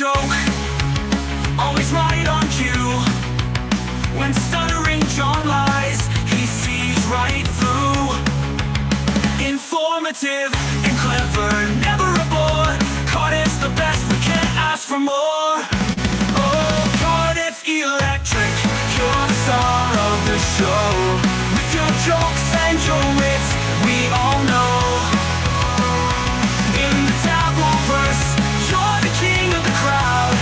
joke, always right on cue. When stuttering John lies, he sees right through. Informative and clever, never a bore. Cardiff's the best, we can't ask for more. Oh, Cardiff Electric, you're the star of the show. With your jokes and your wits, we all know. In the tabloid verse, you're the king of the crowd.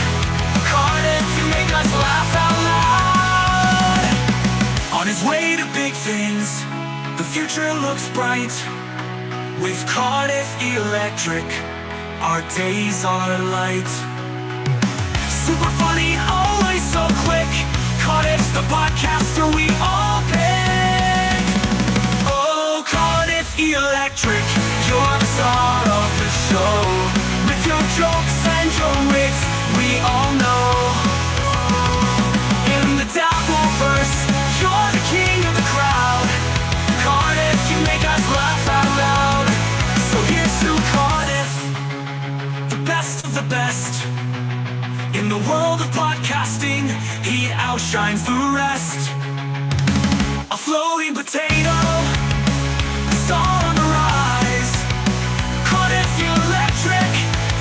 Cardiff, you make us laugh out loud. On his way to big things, the future looks bright. With Cardiff Electric, our days are light. Super funny, always so quick. Cardiff's the podcaster we all pick. Oh, Cardiff Electric, you're the star of the show. With your jokes and your wits, we all know. In the tabloid verse, you're the king of the crowd. Cardiff, you make us laugh out loud. So here's to Cardiff, the best of the best. In the world of podcasting, he outshines the rest. A floating potato, a star on the rise. Cardiff Electric,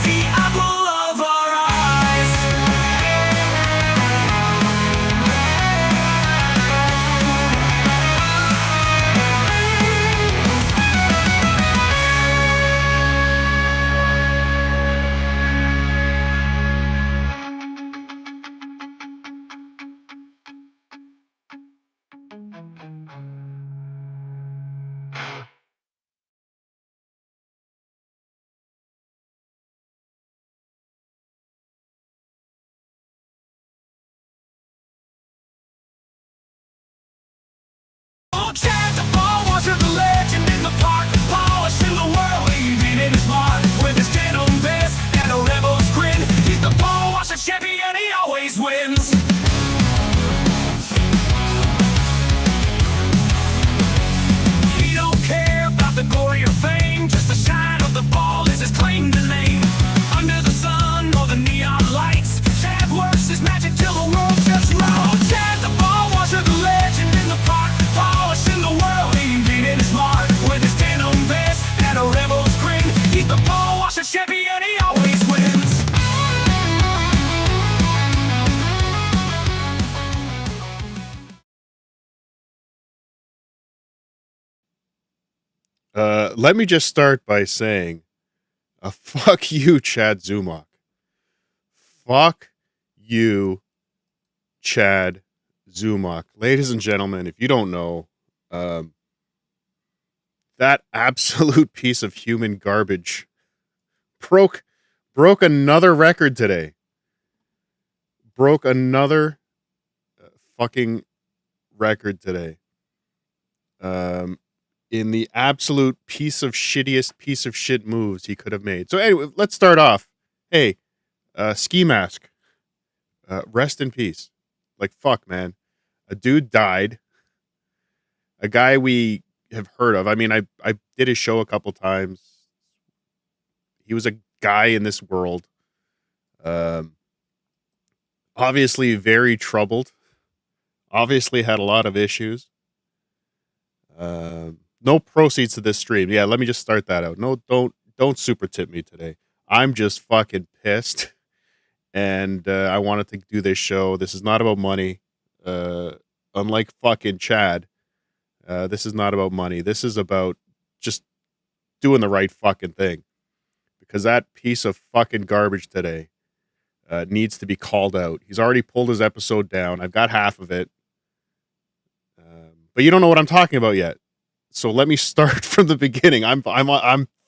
the apple of our eyes. Oh, Chad the ball washer, the legend in the park, polishing the world, leaving in his mark. With his denim vest and a rebel's grin, he's the ball washer champion, he always wins. He don't care about the glory or fame, just the shine of the ball is his claim to name. Under the sun or the neon lights, Chad works his magic till the world's just right. Oh, Chad the ball washer, the legend in the park, polishing the world, leaving in his mark. With his denim vest and a rebel's grin, he's the ball washer champion, he always wins. Let me just start by saying, fuck you, Chad Zumock. Fuck you, Chad Zumock. Ladies and gentlemen, if you don't know, that absolute piece of human garbage broke another record today. Broke another fucking record today. In the absolute shittiest piece of shit moves he could have made. So anyway, let's start off. Hey, Ski Mask, rest in peace. Like, fuck, man. A dude died. A guy we have heard of. I mean, I did his show a couple times. He was a guy in this world. Obviously very troubled. Obviously had a lot of issues. No proceeds to this stream. Yeah, let me just start that out. No, don't super tip me today. I'm just fucking pissed. And I wanted to do this show. This is not about money. Unlike fucking Chad, this is not about money. This is about just doing the right fucking thing. Because that piece of fucking garbage today needs to be called out. He's already pulled his episode down. I've got half of it. But you don't know what I'm talking about yet. So let me start from the beginning. I'm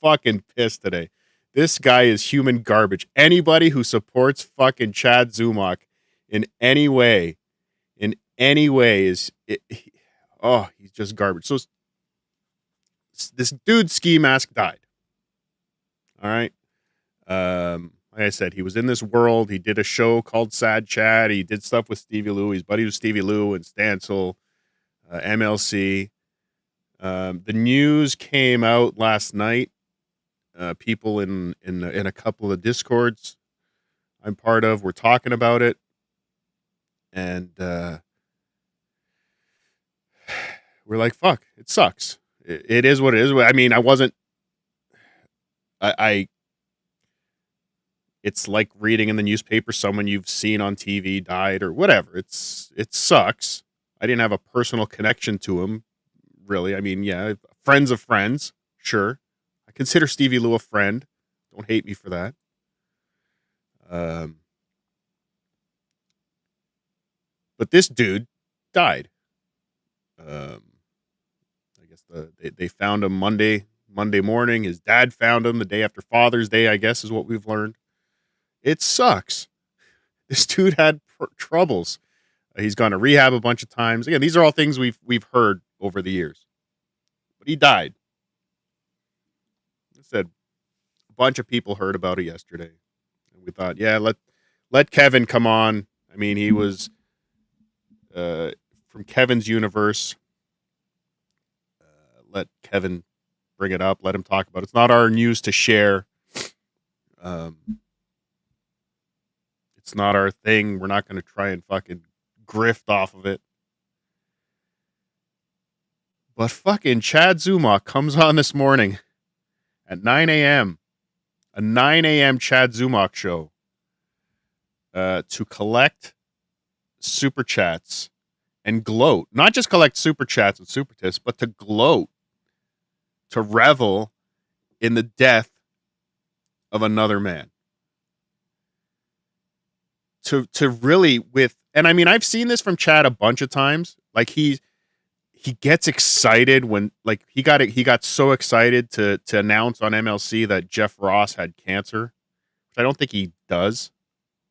fucking pissed today. This guy is human garbage. Anybody who supports fucking Chad Zumock in any way is he's just garbage. So this dude Ski Mask died. All right. Like I said, he was in this world. He did a show called Sad Chad. He did stuff with Stevie Lou. He's buddies with Stevie Lou and Stancil, MLC. The news came out last night. People in a couple of Discords I'm part of. We're talking about it, and we're like, "Fuck, it sucks. It is what it is." I mean, I wasn't. I It's like reading in the newspaper someone you've seen on TV died or whatever. It sucks. I didn't have a personal connection to him, really. I mean, yeah, friends of friends, sure. I consider Stevie Lou a friend. Don't hate me for that. Um, but this dude died. Um, I guess they found him Monday morning. His dad found him the day after Father's Day, I guess, is what we've learned. It sucks. This dude had troubles. He's gone to rehab a bunch of times. Again, these are all things we've heard over the years. But he died. I said a bunch of people heard about it yesterday. And we thought, yeah, let Kevin come on. I mean, he was from Kevin's universe. Let Kevin bring it up. Let him talk about it. It's not our news to share. It's not our thing. We're not going to try and fucking grift off of it. But fucking Chad Zumock comes on this morning at 9 a.m. A 9 a.m. Chad Zumock show to collect super chats and gloat. Not just collect super chats and super tips, but to gloat, to revel in the death of another man. To really and I mean, I've seen this from Chad a bunch of times. Like he gets excited when like he got so excited to announce on MLC that Jeff Ross had cancer, which I don't think he does,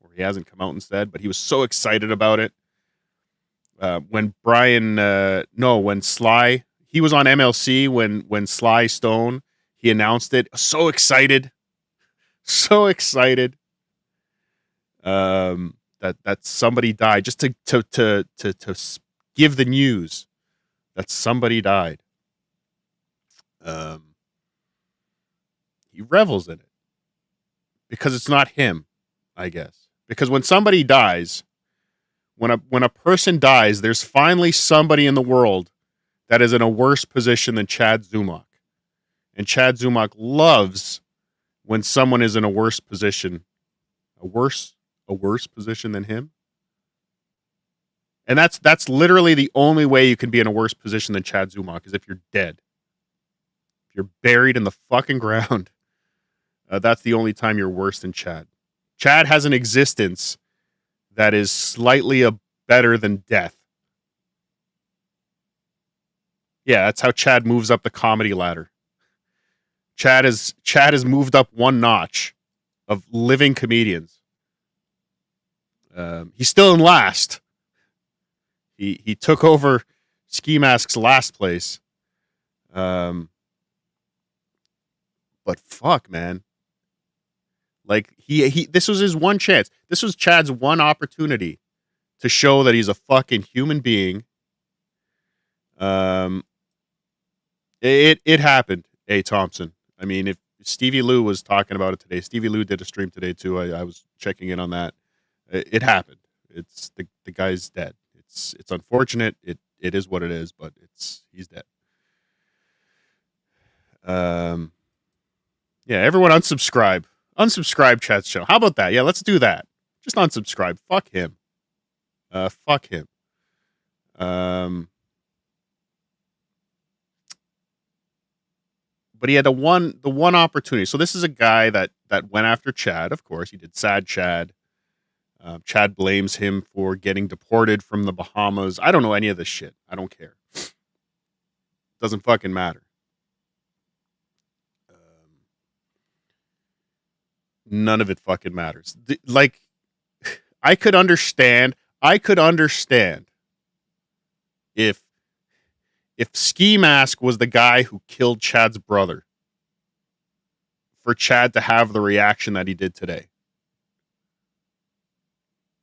or he hasn't come out and said, but he was so excited about it. When Sly, he was on MLC when Sly Stone, he announced it. So excited. That somebody died, just to give the news that somebody died. He revels in it because it's not him, I guess. Because when somebody dies, when a person dies, there's finally somebody in the world that is in a worse position than Chad Zumock. And Chad Zumock loves when someone is in a worse position, a worse position than him. And that's literally the only way you can be in a worse position than Chad Zumock is if you're dead. If you're buried in the fucking ground. That's the only time you're worse than Chad. Chad has an existence that is slightly better than death. Yeah, that's how Chad moves up the comedy ladder. Chad has moved up one notch of living comedians. He's still in last. He took over Ski Mask's last place. But fuck, man. Like he this was his one chance. This was Chad's one opportunity to show that he's a fucking human being. It happened, A. Thompson. I mean, if Stevie Lou was talking about it today, Stevie Lou did a stream today too. I was checking in on that. It happened. It's the guy's dead. It's unfortunate. It is what it is, but he's dead. Yeah, everyone unsubscribe. Unsubscribe Chad's channel. How about that? Yeah, let's do that. Just unsubscribe. Fuck him. Fuck him. But he had the one opportunity. So this is a guy that went after Chad. Of course, he did Sad Chad. Chad blames him for getting deported from the Bahamas. I don't know any of this shit. I don't care. Doesn't fucking matter. None of it fucking matters. Like, I could understand if Ski Mask was the guy who killed Chad's brother, for Chad to have the reaction that he did today.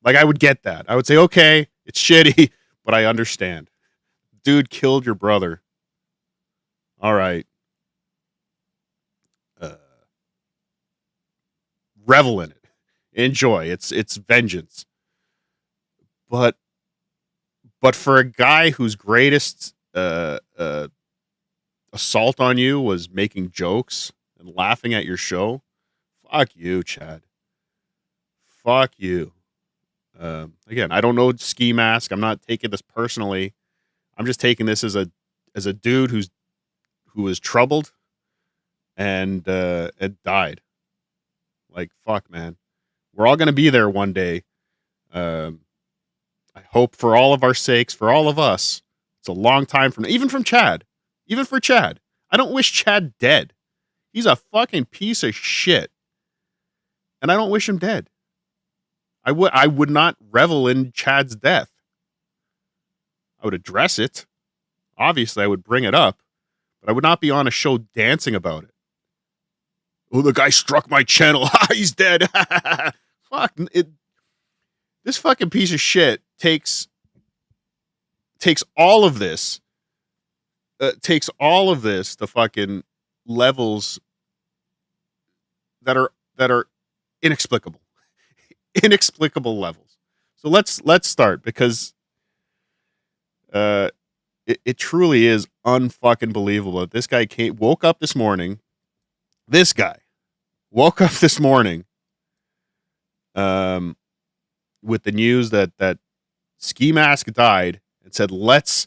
Like, I would get that. I would say, okay, it's shitty, but I understand. Dude killed your brother. All right. Revel in it. Enjoy. It's vengeance. But for a guy whose greatest assault on you was making jokes and laughing at your show, fuck you, Chad. Fuck you. Again, I don't know Ski Mask. I'm not taking this personally. I'm just taking this as a dude who was troubled and died. Like, fuck, man. We're all gonna be there one day. I hope for all of our sakes, for all of us. It's a long time from even from Chad. Even for Chad. I don't wish Chad dead. He's a fucking piece of shit. And I don't wish him dead. I would not revel in Chad's death. I would address it. Obviously, I would bring it up, but I would not be on a show dancing about it. Oh, the guy struck my channel. He's dead. Fuck it. This fucking piece of shit takes all of this. Takes all of this to fucking levels that are inexplicable. Inexplicable levels. So let's start because it truly is unfucking believable that this guy woke up this morning. This guy woke up this morning with the news that Ski Mask died and said, let's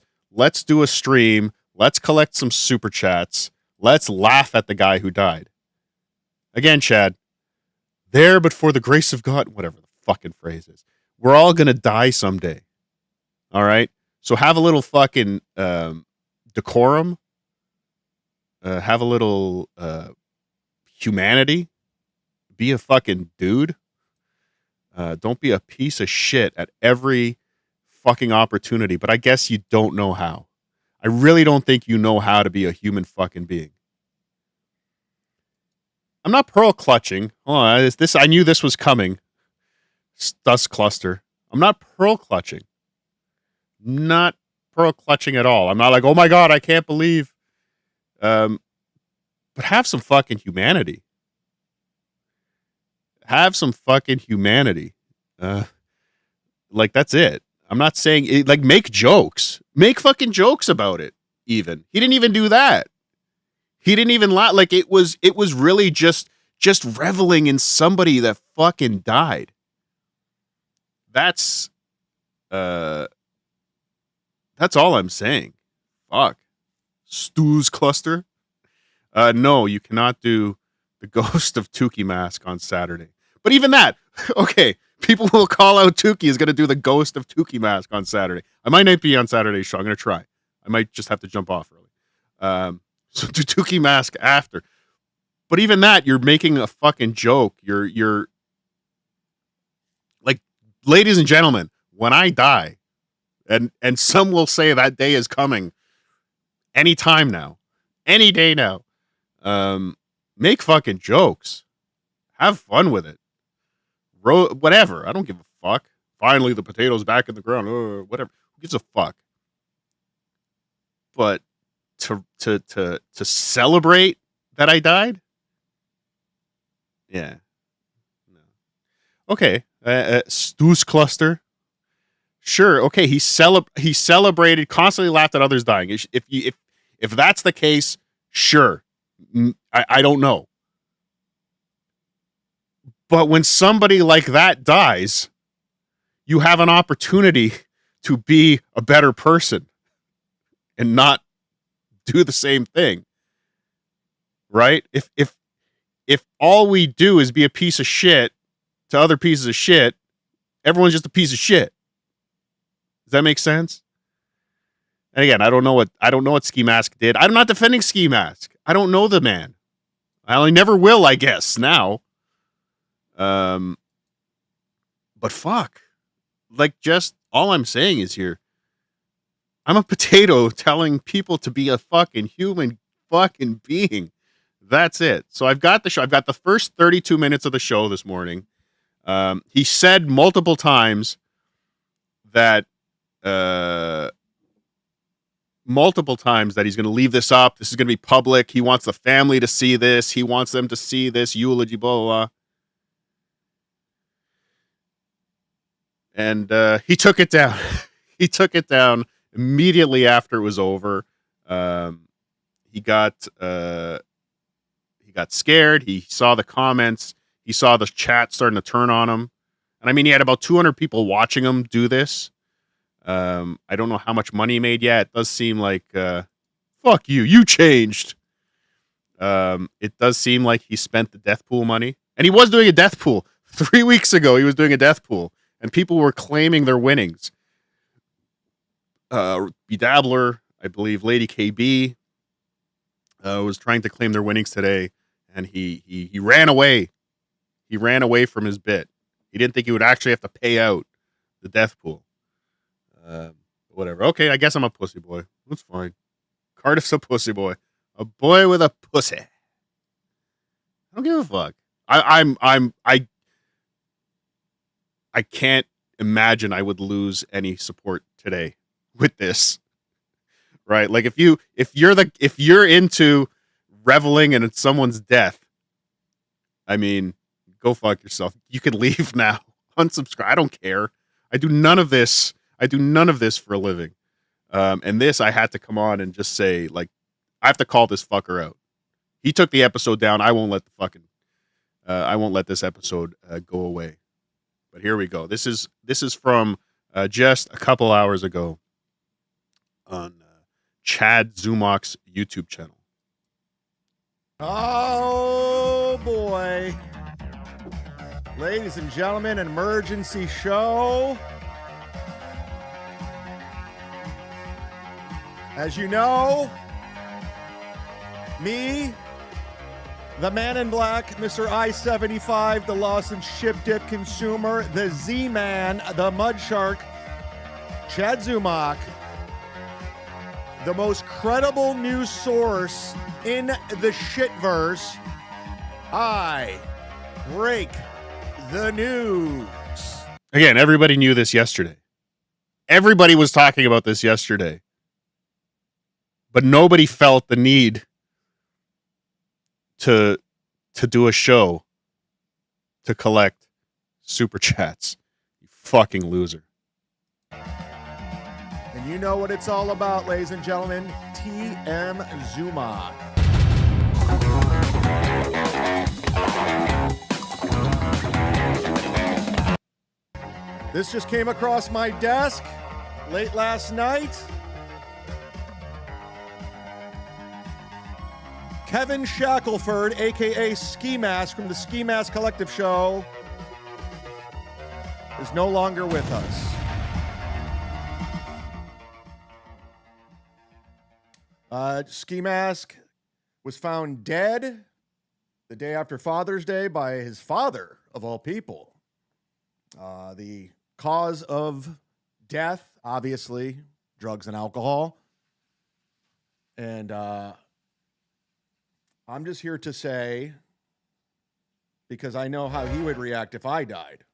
do a stream. Let's collect some super chats. Let's laugh at the guy who died. Again, Chad, there but for the grace of God, whatever the fucking phrase is. We're all going to die someday. All right? So have a little fucking decorum. Have a little humanity. Be a fucking dude. Don't be a piece of shit at every fucking opportunity. But I guess you don't know how. I really don't think you know how to be a human fucking being. I'm not pearl clutching. Oh, this I knew this was coming. Dust cluster. I'm not pearl clutching. Not pearl clutching at all. I'm not like, oh my God, I can't believe. But have some fucking humanity. Have some fucking humanity. Like, that's it. I'm not saying it, like, make jokes. Make fucking jokes about it, even. He didn't even do that. He didn't even laugh. Like, it was really just reveling in somebody that fucking died. That's all I'm saying. Fuck. Stoo's cluster. No, you cannot do the Ghost of Tukey Mask on Saturday. But even that, okay, people will call out Tukey is going to do the Ghost of Tukey Mask on Saturday. I might not be on Saturday's show. I'm going to try. I might just have to jump off early. So do Tukey Mask after. But even that, you're making a fucking joke. You're like, ladies and gentlemen, when I die, and some will say that day is coming any time now, any day now, make fucking jokes. Have fun with it. Whatever. I don't give a fuck. Finally, the potato's back in the ground. Whatever. Who gives a fuck? But to celebrate that I died? Yeah. No. Okay. Stoo's cluster. Sure. Okay. He celebrated, constantly laughed at others dying. If that's the case, sure. I don't know. But when somebody like that dies, you have an opportunity to be a better person and not do the same thing. Right? If all we do is be a piece of shit to other pieces of shit, everyone's just a piece of shit. Does that make sense? And again, I don't know what Ski Mask did. I'm not defending Ski Mask. I don't know the man. I never will, I guess, now. But fuck. Like, just all I'm saying is here, I'm a potato telling people to be a fucking human fucking being. That's it. So I've got the show. I've got the first 32 minutes of the show this morning. He said multiple times that he's going to leave this up. This is going to be public. He wants the family to see this. He wants them to see this eulogy, blah, blah, blah. and he took it down. He took it down immediately after it was over. He got scared. He saw the comments. He saw the chat starting to turn on him. And I mean, he had about 200 people watching him do this. I don't know how much money he made yet. It does seem like, fuck you, you changed. It does seem like he spent the death pool money. And he was doing a death pool. 3 weeks ago, he was doing a death pool. And people were claiming their winnings. Bedabbler, I believe Lady KB, was trying to claim their winnings today. And he ran away. He ran away from his bit. He didn't think he would actually have to pay out the death pool. Whatever. Okay, I guess I'm a pussy boy. That's fine. Cardiff's a pussy boy. A boy with a pussy. I don't give a fuck. I can't imagine I would lose any support today with this. Right? Like if you're into reveling and it's someone's death, I mean, go fuck yourself. You can leave now. Unsubscribe. I don't care. I do none of this for a living. And this, I had to come on and just say, like, I have to call this fucker out. He took the episode down. I won't let this episode go away. But here we go. This is from just a couple hours ago on Chad Zumock's YouTube channel. Oh boy. Ladies and gentlemen, an emergency show. As you know, me, the man in black, Mr. I-75, the lost and ship dip consumer, the Z-Man, the mud shark, Chad Zumock, the most credible news source in the shitverse. I break the news. Again, everybody knew this yesterday. Everybody was talking about this yesterday. But nobody felt the need to do a show to collect super chats. You fucking loser. And you know what it's all about, ladies and gentlemen. TM Zumock. This just came across my desk late last night. Kevin Shackelford, a.k.a. Ski Mask from the Ski Mask Collective Show, is no longer with us. Ski Mask was found dead the day after Father's Day by his father, of all people. The cause of death, obviously, drugs and alcohol. And I'm just here to say, because I know how he would react if I died.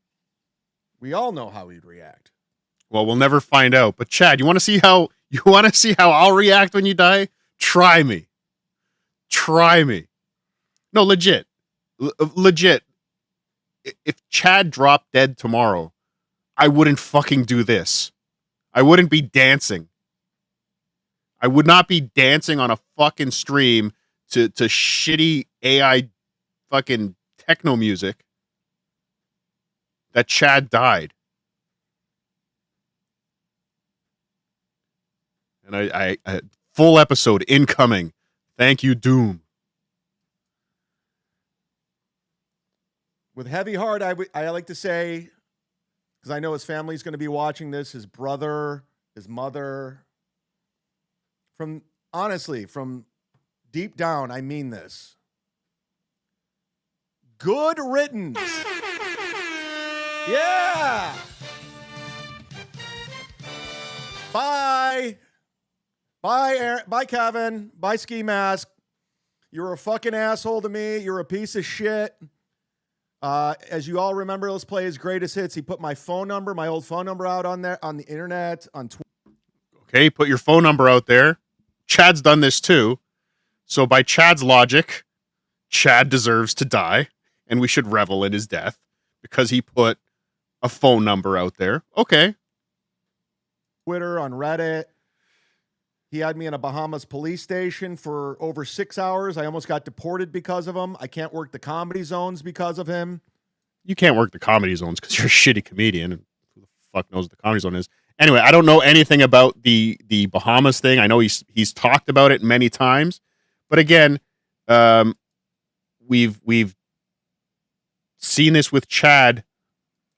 We all know how he'd react. Well, we'll never find out. But Chad, you want to see how I'll react when you die? Try me. No, legit. Legit. If Chad dropped dead tomorrow, I wouldn't fucking do this. I wouldn't be dancing. I would not be dancing on a fucking stream to shitty AI fucking techno music that Chad died. And I full episode incoming. Thank you, Doom. With heavy heart, I like to say, because I know his family's going to be watching this, his brother, his mother. Honestly, from deep down, I mean this. Good riddance. Yeah. Bye. Bye, Aaron. Bye, Kevin. Bye, Ski Mask. You're a fucking asshole to me. You're a piece of shit. As you all remember, let's play his greatest hits. He put my old phone number out on there, on the internet, on Twitter. Okay, put your phone number out there. Chad's done this too. So by Chad's logic, Chad deserves to die, and we should revel in his death because he put a phone number out there. Okay. Twitter, on Reddit. He had me in a Bahamas police station for over 6 hours. I almost got deported because of him. I can't work the comedy zones because of him. You can't work the comedy zones because you're a shitty comedian. And who the fuck knows what the comedy zone is? Anyway, I don't know anything about the Bahamas thing. I know he's talked about it many times, but again, we've seen this with Chad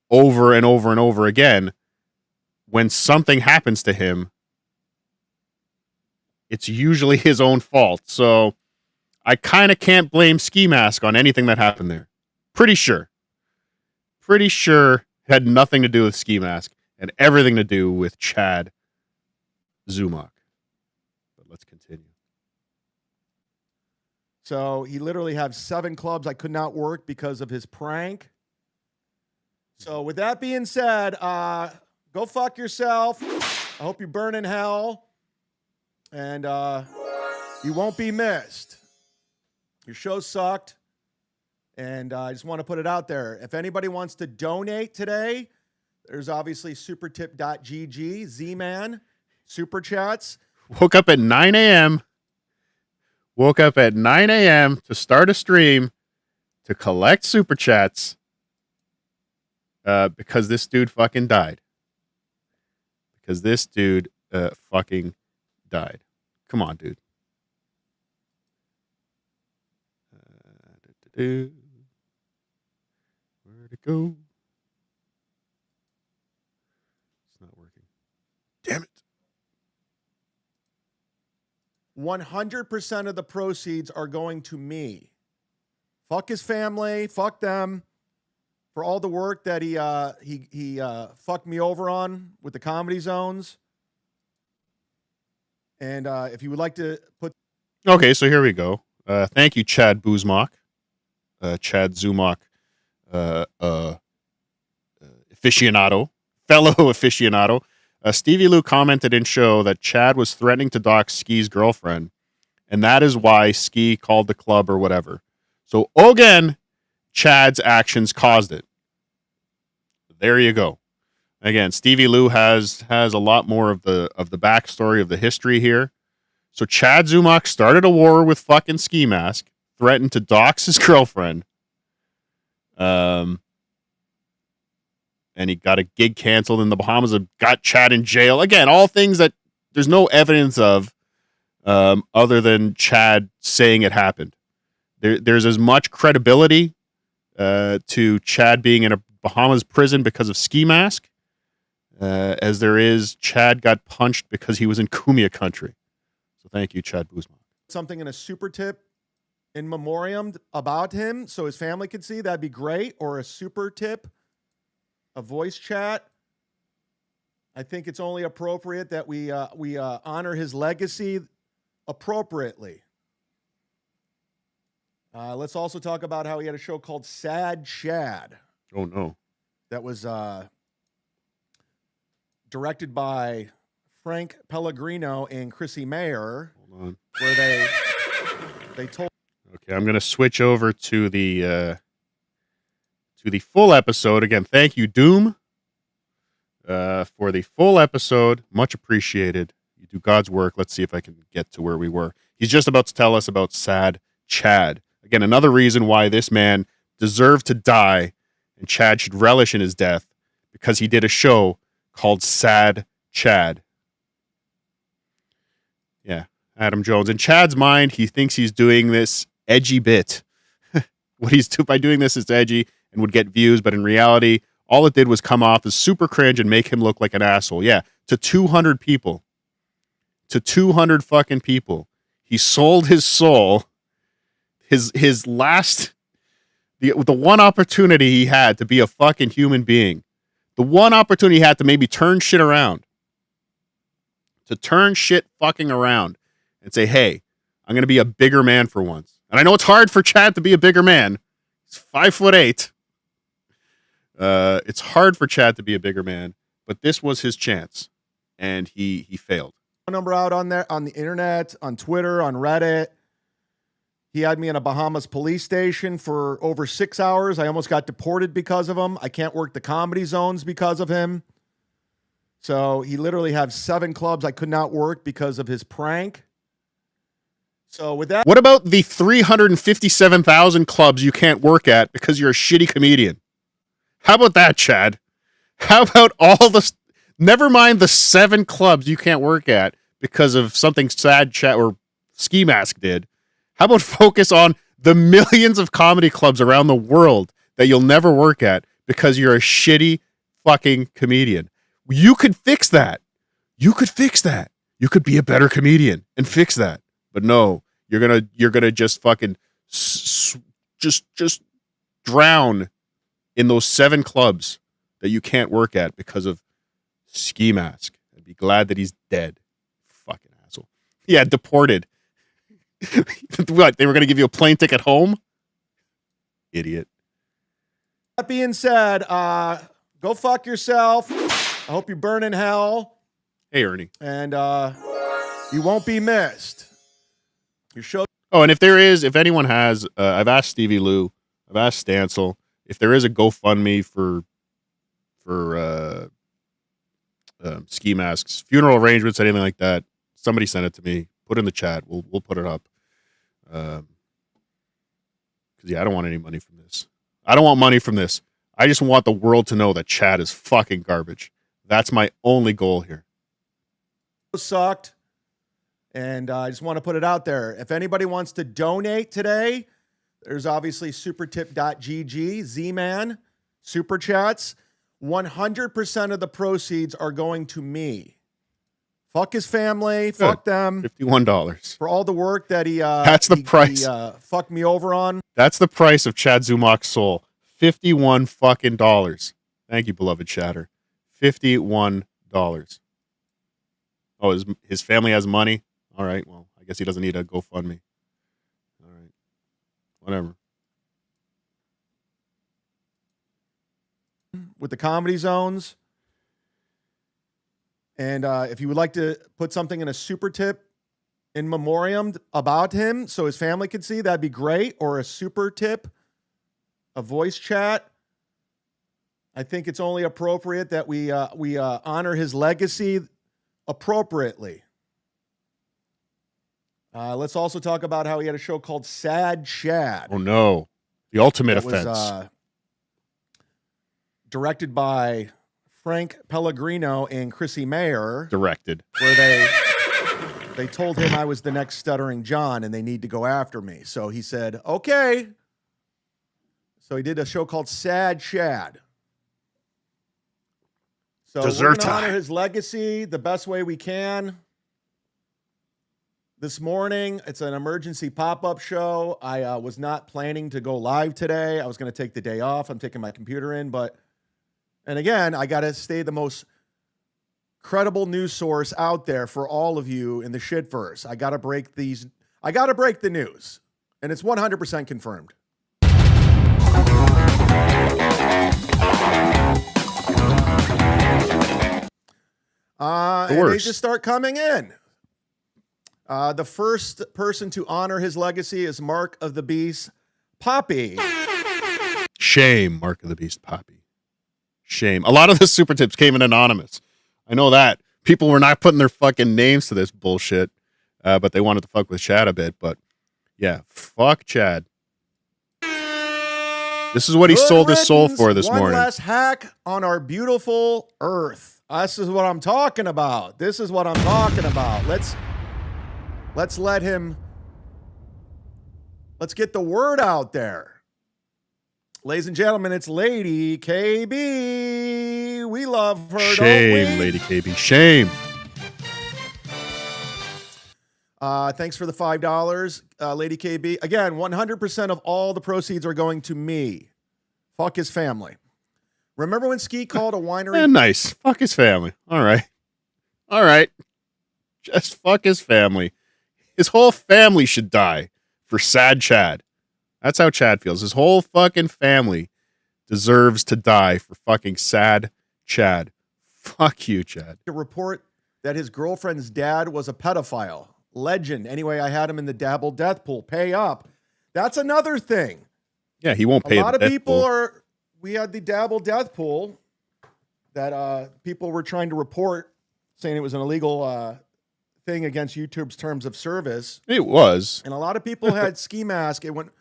over and over and over again. When something happens to him, it's usually his own fault. So I kind of can't blame Ski Mask on anything that happened there. Pretty sure it had nothing to do with Ski Mask and everything to do with Chad Zumock. But let's continue. So he literally has 7 clubs I could not work because of his prank. So with that being said, go fuck yourself. I hope you burn in hell. And you won't be missed. Your show sucked. And I just want to put it out there. If anybody wants to donate today, there's obviously supertip.gg, Z-Man, Super Chats. Woke up at 9 a.m. To start a stream to collect Super Chats because this dude fucking died. Come on, dude. Where'd it go? It's not working. Damn it. 100% of the proceeds are going to me. Fuck his family. Fuck them for all the work that he fucked me over on with the comedy zones. And if you would like to put... Okay, so here we go. Thank you, Chad Zumock. Chad Zumock, aficionado, fellow aficionado. Stevie Lou commented in show that Chad was threatening to dox Ski's girlfriend, and that is why Ski called the club or whatever. So again, Chad's actions caused it. There you go. Again, Stevie Lou has a lot more of the backstory of the history here. So Chad Zumock started a war with fucking Ski Mask, threatened to dox his girlfriend. And he got a gig canceled in the Bahamas, got Chad in jail. Again, all things that there's no evidence of other than Chad saying it happened. There's as much credibility to Chad being in a Bahamas prison because of Ski Mask as there is Chad got punched because he was in Kumia country. So thank you, Chad Zumock. Something in a super tip in memoriam about him so his family can see, that'd be great. Or a super tip, a voice chat. I think it's only appropriate that we honor his legacy appropriately. Let's also talk about how he had a show called Sad Chad. Oh, no. That was directed by Frank Pellegrino and Chrissy Mayer. Hold on. Where they told... Okay, I'm going to switch over to the full episode. Again, thank you, Doom, for the full episode. Much appreciated. You do God's work. Let's see if I can get to where we were. He's just about to tell us about Sad Chad. Again, another reason why this man deserved to die and Chad should relish in his death, because he did a show called Sad Chad. Yeah, Adam Jones. In Chad's mind, he thinks he's doing this edgy bit. What he's by doing this is edgy and would get views, but in reality, all it did was come off as super cringe and make him look like an asshole. Yeah, to 200 people. To 200 fucking people. He sold his soul. His last... The one opportunity he had to be a fucking human being. The one opportunity he had to maybe turn shit around. To turn shit fucking around. And say, hey, I'm going to be a bigger man for once. And I know it's hard for Chad to be a bigger man. He's 5'8". It's hard for Chad to be a bigger man. But this was his chance. And he failed. Number out on there, on the internet, on Twitter, on Reddit. He had me in a Bahamas police station for over 6 hours. I almost got deported because of him. I can't work the comedy zones because of him. So he literally had 7 clubs I could not work because of his prank. So with that, What about the 357,000 clubs you can't work at because you're a shitty comedian? How about that, Chad? How about all the... Never mind the 7 clubs you can't work at because of something sad Chad or Ski Mask did. How about focus on the millions of comedy clubs around the world that you'll never work at because you're a shitty fucking comedian? You could fix that. You could fix that. You could be a better comedian and fix that. But no, you're gonna just fucking just drown in those 7 clubs that you can't work at because of Ski Mask. I'd be glad that he's dead. Fucking asshole. Yeah, deported. What? They were gonna give you a plane ticket home? Idiot. that being said, go fuck yourself. I hope you burn in hell. Hey, Ernie. And you won't be missed. Your show. Oh, and if anyone has, I've asked Stevie Lou, I've asked Stancil, if there is a GoFundMe for Ski Mask's funeral arrangements, anything like that, somebody send it to me. Put it in the chat. We'll put it up. Because yeah, I don't want any money from this. I don't want money from this. I just want the world to know that Chad is fucking garbage. That's my only goal here. Sucked. And I just want to put it out there. If anybody wants to donate today, there's obviously supertip.gg, Z-Man, Super Chats. 100% of the proceeds are going to me. Fuck his family. Fuck them. $51. For all the work that he... That's the price. He fucked me over on. That's the price of Chad Zumock's soul. $51 fucking dollars. Thank you, beloved chatter. $51. Oh, his family has money? All right, well, I guess he doesn't need a GoFundMe. All right. Whatever. With the comedy zones. And if you would like to put something in a super tip in memoriam about him so his family can see, that'd be great. Or a super tip, a voice chat. I think it's only appropriate that we honor his legacy appropriately. Let's also talk about how he had a show called Sad Chad. Oh, no. The ultimate That offense. was directed by Frank Pellegrino and Chrissy Mayer. Directed. Where they told him I was the next Stuttering John and they need to go after me. So he said, okay. So he did a show called Sad Chad. So we're going to honor his legacy the best way we can. This morning, it's an emergency pop-up show. I was not planning to go live today. I was going to take the day off. I'm taking my computer in, and again, I got to stay the most credible news source out there for all of you in the shitverse. I got to break the news, and it's 100% confirmed. And they just start coming in. The first person to honor his legacy is Mark of the Beast, Poppy. Shame, Mark of the Beast, Poppy. Shame. A lot of the super tips came in anonymous. I know that. People were not putting their fucking names to this bullshit, but they wanted to fuck with Chad a bit. But yeah, fuck Chad. This is what he sold his soul for this morning. One last hack on our beautiful earth. This is what I'm talking about. This is what I'm talking about. Let's get the word out there. Ladies and gentlemen, it's Lady KB. We love her, Shame, don't we? Lady KB. Shame. Thanks for the $5, Lady KB. Again, 100% of all the proceeds are going to me. Fuck his family. Remember when Ski called a winery? Yeah, nice. Fuck his family. All right. All right. Just fuck his family. His whole family should die for sad Chad. That's how Chad feels. His whole fucking family deserves to die for fucking sad Chad. Fuck you, Chad. To report that his girlfriend's dad was a pedophile. Legend. Anyway, I had him in the dabble death pool. Pay up. That's another thing. Yeah, he won't pay. A lot the of death people pool. are. We had the Dabble death pool that people were trying to report, saying it was an illegal thing against YouTube's terms of service. It was. And a lot of people had Ski Mask. It went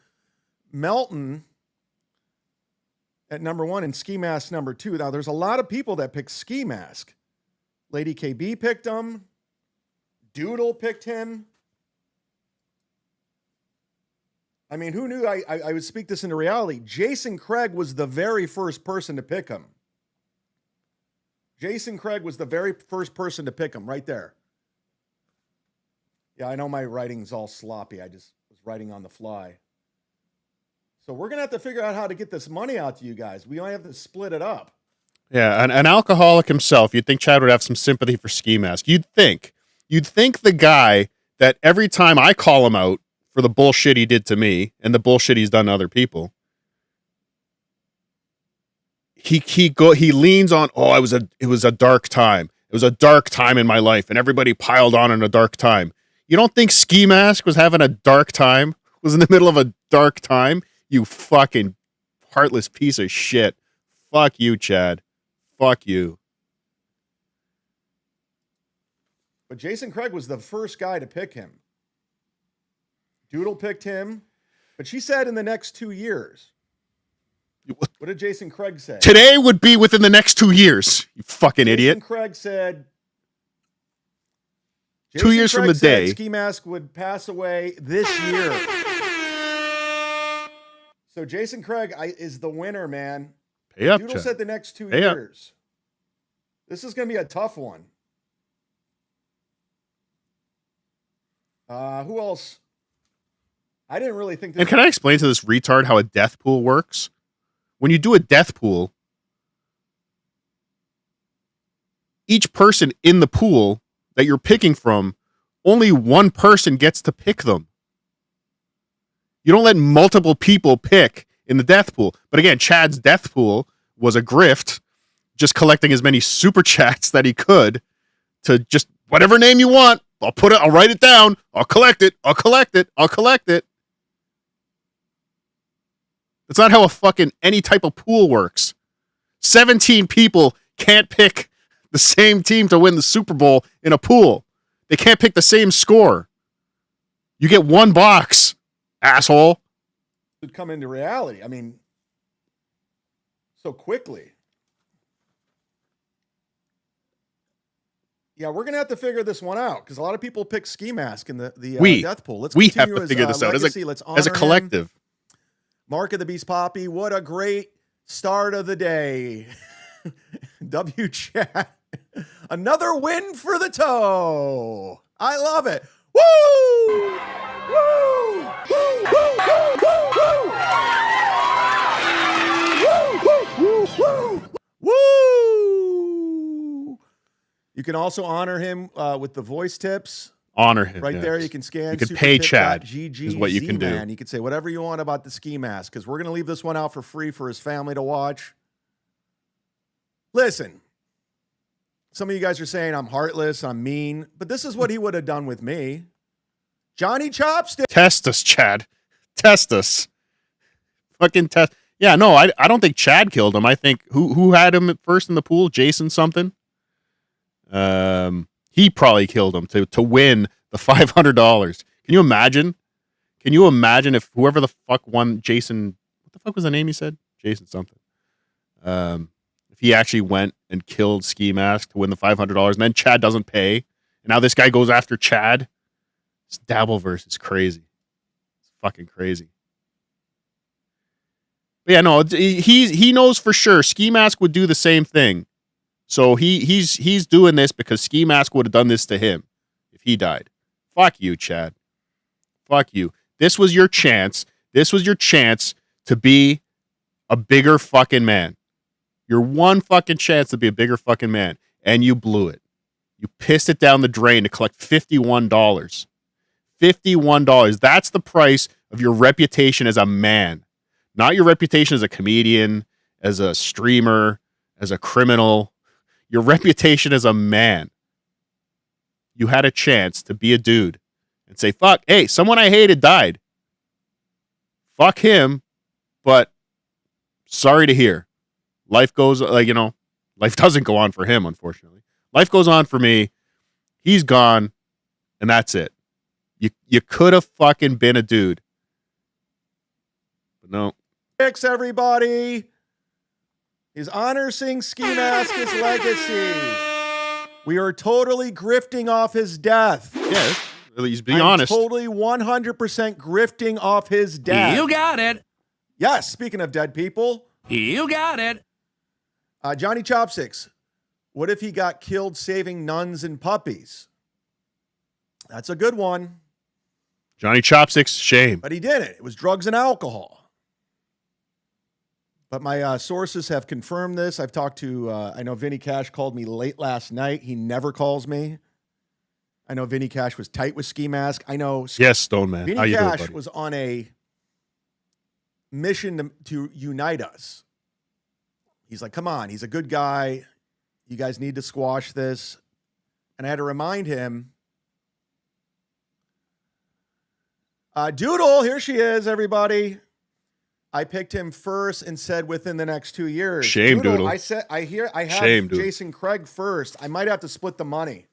Melton at number 1 and Ski Mask number 2. Now, there's a lot of people that picked Ski Mask. Lady KB picked him. Doodle picked him. I mean, who knew I would speak this into reality? Jason Craig was the very first person to pick him. Jason Craig was the very first person to pick him right there. Yeah, I know my writing's all sloppy. I just was writing on the fly. So we're going to have to figure out how to get this money out to you guys. We only have to split it up. Yeah, an alcoholic himself, you'd think Chad would have some sympathy for Ski Mask. You'd think the guy that every time I call him out for the bullshit he did to me and the bullshit he's done to other people, he leans on, it was a dark time. It was a dark time in my life, and everybody piled on in a dark time. You don't think Ski Mask was having a dark time? Was in the middle of a dark time? You fucking heartless piece of shit. Fuck you, Chad. Fuck you. But Jason Craig was the first guy to pick him. Doodle picked him, but she said in the next 2 years. What did Jason Craig say? Today would be within the next 2 years, you fucking idiot. Jason Craig said 2 years from the day. Ski Mask would pass away this year. So Jason Craig is the winner, man. Pay up, Doodle Chad. said the next 2 Pay up. years. This is going to be a tough one. Who else? I didn't really think this. And can I explain to this retard how a death pool works? When you do a death pool, each person in the pool that you're picking from, only one person gets to pick them. You don't let multiple people pick in the death pool. But again, Chad's death pool was a grift, just collecting as many super chats that he could to just whatever name you want. I'll write it down. I'll collect it. That's not how a fucking any type of pool works. 17 people can't pick the same team to win the Super Bowl in a pool. They can't pick the same score. You get one box, asshole. Would come into reality. I mean, so quickly. Yeah, we're gonna have to figure this one out because a lot of people pick Ski Mask in the death pool. We have to figure this out as a collective. Him. Mark of the Beast Poppy, what a great start of the day. W Chat. Another win for the toe. I love it. Woo! Woo! Woo! Woo! Woo! Woo! Woo! You can also honor him with the voice tips. Honor him. Right there, you can scan. You can pay Chad. GG Is what you can do. Man. You can say whatever you want about the Ski Mask because we're going to leave this one out for free for his family to watch. Listen, some of you guys are saying I'm heartless, I'm mean, but this is what he would have done with me. Johnny Chopstick. Test us, Chad. Test us. Fucking test. Yeah, no, I don't think Chad killed him. I think who had him at first in the pool? Jason something. He probably killed him to win the $500. Can you imagine? Can you imagine if whoever the fuck won Jason? What the fuck was the name he said? Jason something. If he actually went and killed Ski Mask to win the $500, and then Chad doesn't pay, and now this guy goes after Chad. This Dabbleverse is crazy. It's fucking crazy. But yeah, no, he knows for sure Ski Mask would do the same thing. So he's doing this because Ski Mask would have done this to him if he died. Fuck you, Chad. Fuck you. This was your chance. This was your chance to be a bigger fucking man. Your one fucking chance to be a bigger fucking man. And you blew it. You pissed it down the drain to collect $51. $51. That's the price of your reputation as a man. Not your reputation as a comedian, as a streamer, as a criminal. Your reputation as a man. You had a chance to be a dude and say, fuck, hey, someone I hated died. fuck him, but sorry to hear. Life goes, life doesn't go on for him, unfortunately. Life goes on for me. He's gone, and that's it. You could have fucking been a dude. But no. Fix everybody. His honor sings Ski Mask his legacy. We are totally grifting off his death. Yeah, he's being honest. Totally 100% grifting off his death. You got it. Yes, speaking of dead people. You got it. Johnny Chopsticks. What if he got killed saving nuns and puppies? That's a good one. Johnny Chopsticks, shame. But he did it. It was drugs and alcohol. But my sources have confirmed this. I've talked to, I know Vinny Cash called me late last night. He never calls me. I know Vinny Cash was tight with Ski Mask. I know. Yes, Stone Man. Vinny Cash was on a mission to unite us. He's like, come on. He's a good guy. You guys need to squash this. And I had to remind him. Doodle, here she is, everybody. I picked him first and said within the next 2 years. Shame, Doodle. I have Shame, Jason Craig first. I might have to split the money.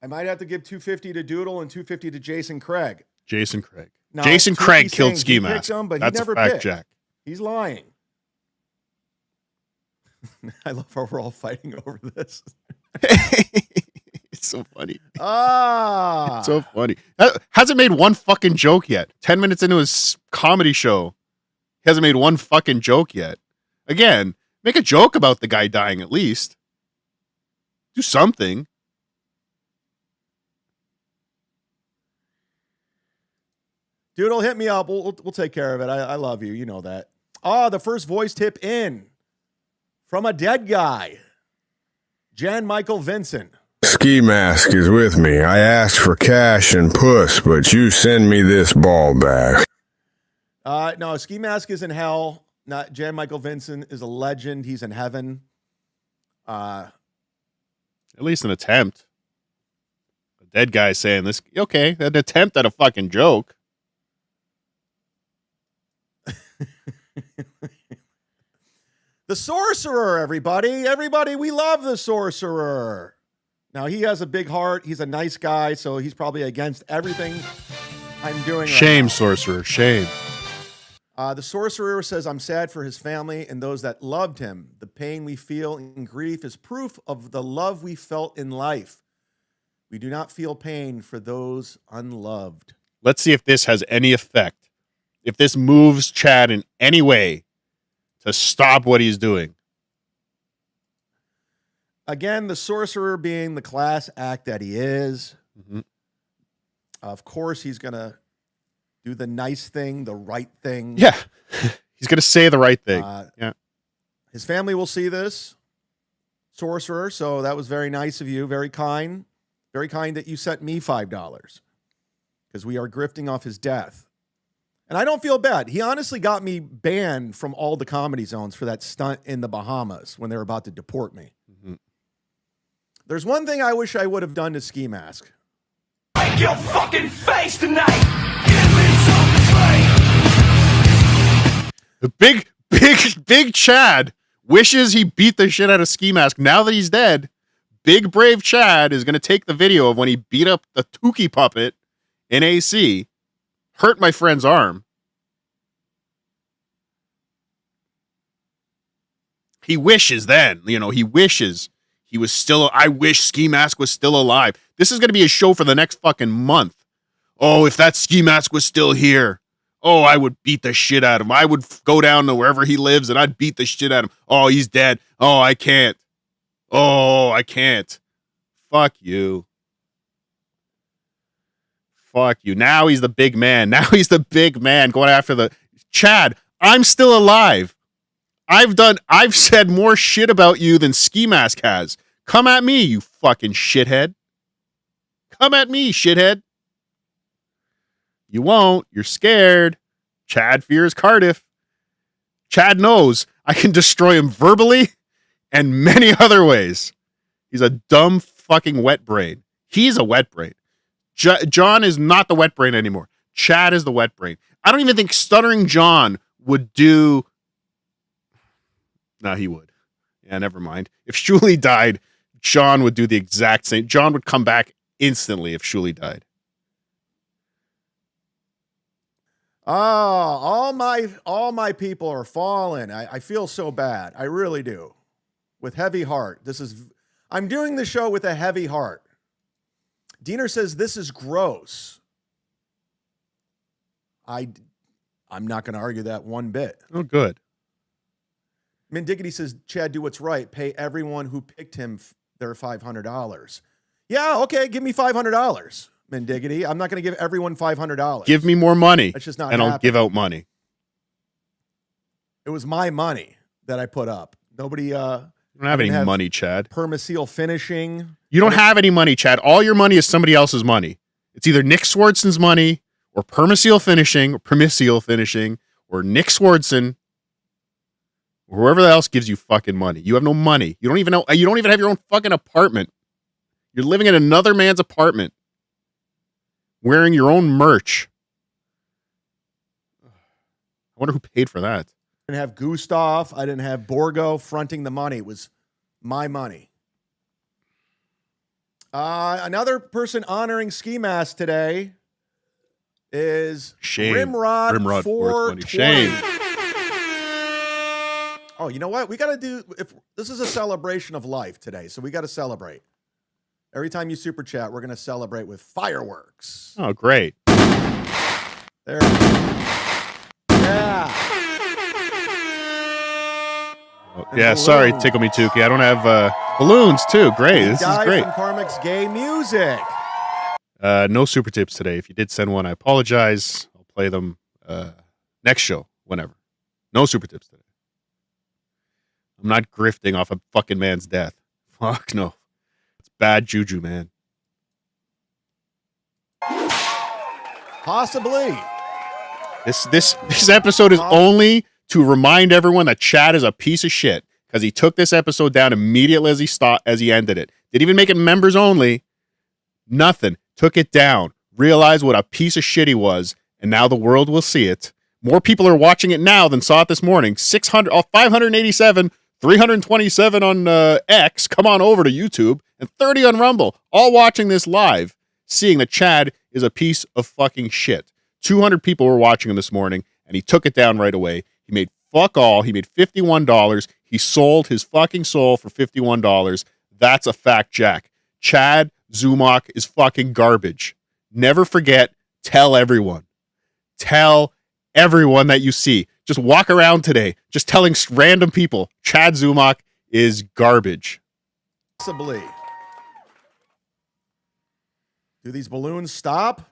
I might have to give $250 to Doodle and $250 to Jason Craig. Jason Craig. Now, Jason Craig killed Ski Mask. But that's he never a fact, picked. Jack. He's lying. I love how we're all fighting over this. It's so funny. It's so funny. Hasn't made one fucking joke yet. 10 minutes into his comedy show, he hasn't made one fucking joke yet. Again, make a joke about the guy dying at least. Do something. Doodle, hit me up. We'll take care of it. I love you. You know that. The first voice tip in from a dead guy. Jan Michael Vincent. Ski Mask is with me. I asked for cash and puss, but you send me this ball back. No, Ski Mask is in hell. Not Jan Michael Vincent is a legend. He's in heaven. At least an attempt. A dead guy saying this. Okay, an attempt at a fucking joke. The Sorcerer, everybody. Everybody, we love the Sorcerer. Now, he has a big heart. He's a nice guy, so he's probably against everything I'm doing. Shame, right now. Sorcerer, shame. The Sorcerer says, I'm sad for his family and those that loved him. The pain we feel in grief is proof of the love we felt in life. We do not feel pain for those unloved. Let's see if this has any effect. If this moves Chad in any way to stop what he's doing. Again, the Sorcerer being the class act that he is. Mm-hmm. Of course, he's going to do the nice thing, the right thing. Yeah. He's going to say the right thing. Yeah. His family will see this, Sorcerer. So that was very nice of you. Very kind. Very kind that you sent me $5 because we are grifting off his death. And I don't feel bad. He honestly got me banned from all the comedy zones for that stunt in the Bahamas when they were about to deport me. Mm-hmm. There's one thing I wish I would have done to Ski Mask. Break your fucking face tonight. Give me something. The big Chad wishes he beat the shit out of Ski Mask. Now that he's dead, big brave Chad is going to take the video of when he beat up the Tukey puppet in AC, hurt my friend's arm. He wishes then, he wishes he was still, I wish Ski Mask was still alive. This is going to be a show for the next fucking month. Oh, if that Ski Mask was still here. Oh, I would beat the shit out of him. I would go down to wherever he lives and I'd beat the shit out of him. Oh, he's dead. Oh, I can't. Oh, I can't. Fuck you. Fuck you. Now he's the big man. Now he's the big man going after the Chad. I'm still alive. I've said more shit about you than Ski Mask has. Come at me, you fucking shithead. Come at me, shithead. You won't. You're scared. Chad fears Cardiff. Chad knows I can destroy him verbally and many other ways. He's a dumb fucking wet brain. He's a wet brain. John is not the wet brain anymore. Chad is the wet brain. I don't even think Stuttering John would do. No, he would. Yeah, never mind. If Shuli died, John would do the exact same. John would come back instantly if Shuli died. Oh, all my people are falling. I feel so bad. I really do. With heavy heart. I'm doing the show with a heavy heart. Diener says this is gross. I'm not going to argue that one bit. Oh, good. Mendiggity says, Chad, do what's right. Pay everyone who picked him their $500. Yeah, okay, give me $500. Mendiggity. I'm not going to give everyone $500. Give me more money. That's just not and happening. I'll give out money. It was my money that I put up. Nobody. You don't have any money, Chad. Permaseal finishing. You don't have any money, Chad. All your money is somebody else's money. It's either Nick Swardson's money or Permaseal finishing or Nick Swardson or whoever else gives you fucking money. You have no money. You don't even have your own fucking apartment. You're living in another man's apartment wearing your own merch. I wonder who paid for that. I didn't have Gustav. I didn't have Borgo fronting the money. It was my money. Another person honoring Ski Mask today is Rimrod 420. Shame. Oh, you know what? We got to do, if this is a celebration of life today, so we got to celebrate. Every time you super chat, we're going to celebrate with fireworks. Oh, great. There. Yeah. Yeah, sorry, Tickle Me Tukey. I don't have balloons, too. Great. This is great. From Carmic's Gay Music. No super tips today. If you did send one, I apologize. I'll play them next show, whenever. No super tips today. I'm not grifting off a fucking man's death. Fuck no. It's bad juju, man. Possibly. This episode is only to remind everyone that Chad is a piece of shit because he took this episode down immediately as he ended it. Didn't even make it members only. Nothing. Took it down. Realized what a piece of shit he was, and now the world will see it. More people are watching it now than saw it this morning. 587, 327 on X. Come on over to YouTube, and 30 on Rumble. All watching this live, seeing that Chad is a piece of fucking shit. 200 people were watching him this morning, and he took it down right away. He made fuck all. He made $51. He sold his fucking soul for $51. That's a fact, Jack. Chad Zumock is fucking garbage. Never forget, tell everyone. Tell everyone that you see. Just walk around today, just telling random people, Chad Zumock is garbage. Possibly. Do these balloons stop?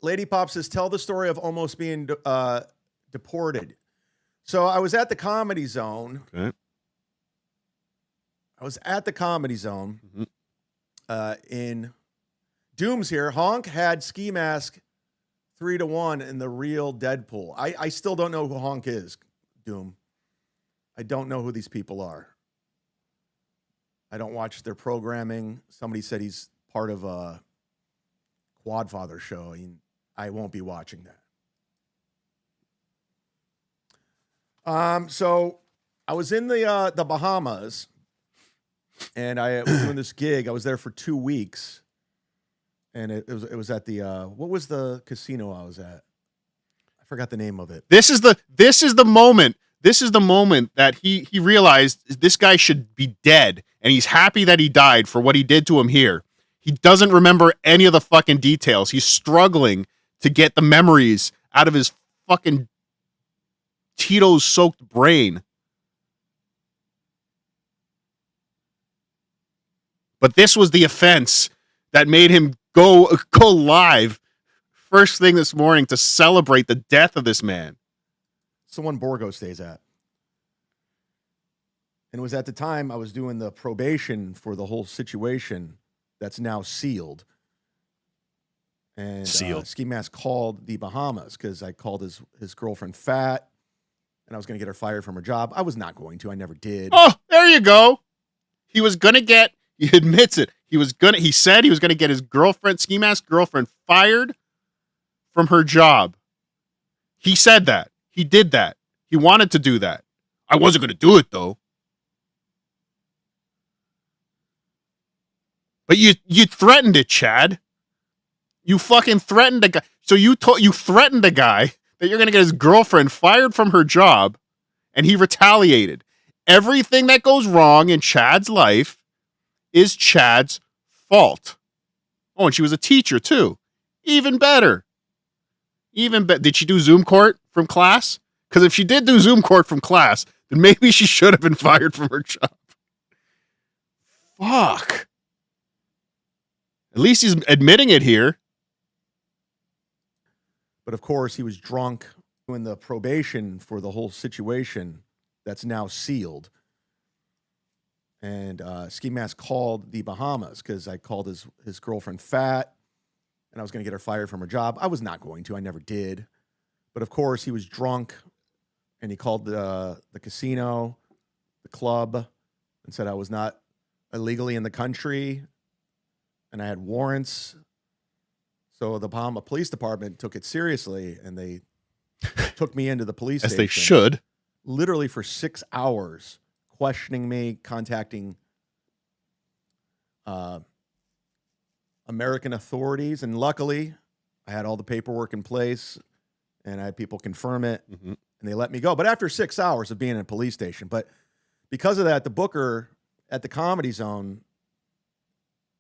Lady Pop says, tell the story of almost being deported. So I was at the Comedy Zone. Okay. I was at the Comedy Zone in Doom's here. Honk had Ski Mask 3-1 in the real Deadpool. I still don't know who Honk is, Doom. I don't know who these people are. I don't watch their programming. Somebody said he's part of a Quadfather show. I won't be watching that. So I was in the Bahamas, and I was doing this gig. I was there for 2 weeks, and it was at the what was the casino I was at? I forgot the name of it. This is the moment. This is the moment that he realized this guy should be dead, and he's happy that he died for what he did to him here. He doesn't remember any of the fucking details. He's struggling to get the memories out of his fucking Tito's-soaked brain. But this was the offense that made him go live first thing this morning to celebrate the death of this man. It's the one Borgo stays at. And it was at the time I was doing the probation for the whole situation that's now sealed. And Ski Mask called the Bahamas because I called his girlfriend fat, and I was going to get her fired from her job. I was not going to. I never did. Oh, there you go. He was gonna get, he admits it. He said he was gonna get his girlfriend, ski mask girlfriend, fired from her job. He said that. He did that. He wanted to do that. I wasn't gonna do it though. But you threatened it, Chad. You fucking threatened a guy. So you threatened a guy that you're gonna get his girlfriend fired from her job, and he retaliated. Everything that goes wrong in Chad's life is Chad's fault. Oh, and she was a teacher too. Even better. Did she do Zoom court from class? Because if she did do Zoom court from class, then maybe she should have been fired from her job. Fuck. At least he's admitting it here. But of course, he was drunk doing the probation for the whole situation that's now sealed. And Ski Mask called the Bahamas because I called his girlfriend fat and I was going to get her fired from her job. I was not going to. I never did. But of course, he was drunk and he called the casino, the club, and said I was not illegally in the country and I had warrants. So the Bahama Police Department took it seriously, and they took me into the police As station. they should. Literally for 6 hours, questioning me, contacting American authorities. And luckily, I had all the paperwork in place, and I had people confirm it, and they let me go. But after 6 hours of being in a police station. But because of that, the booker at the Comedy Zone,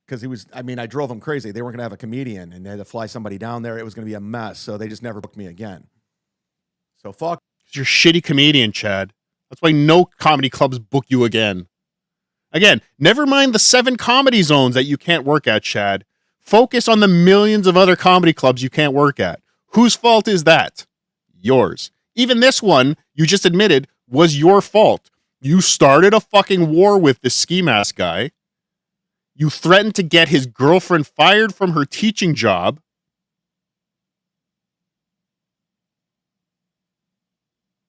because I drove them crazy. They weren't going to have a comedian, and they had to fly somebody down there. It was going to be a mess, so they just never booked me again. So fuck. You're a shitty comedian, Chad. That's why no comedy clubs book you again. Again, never mind the 7 comedy zones that you can't work at, Chad. Focus on the millions of other comedy clubs you can't work at. Whose fault is that? Yours. Even this one, you just admitted, was your fault. You started a fucking war with this ski mask guy. You threatened to get his girlfriend fired from her teaching job.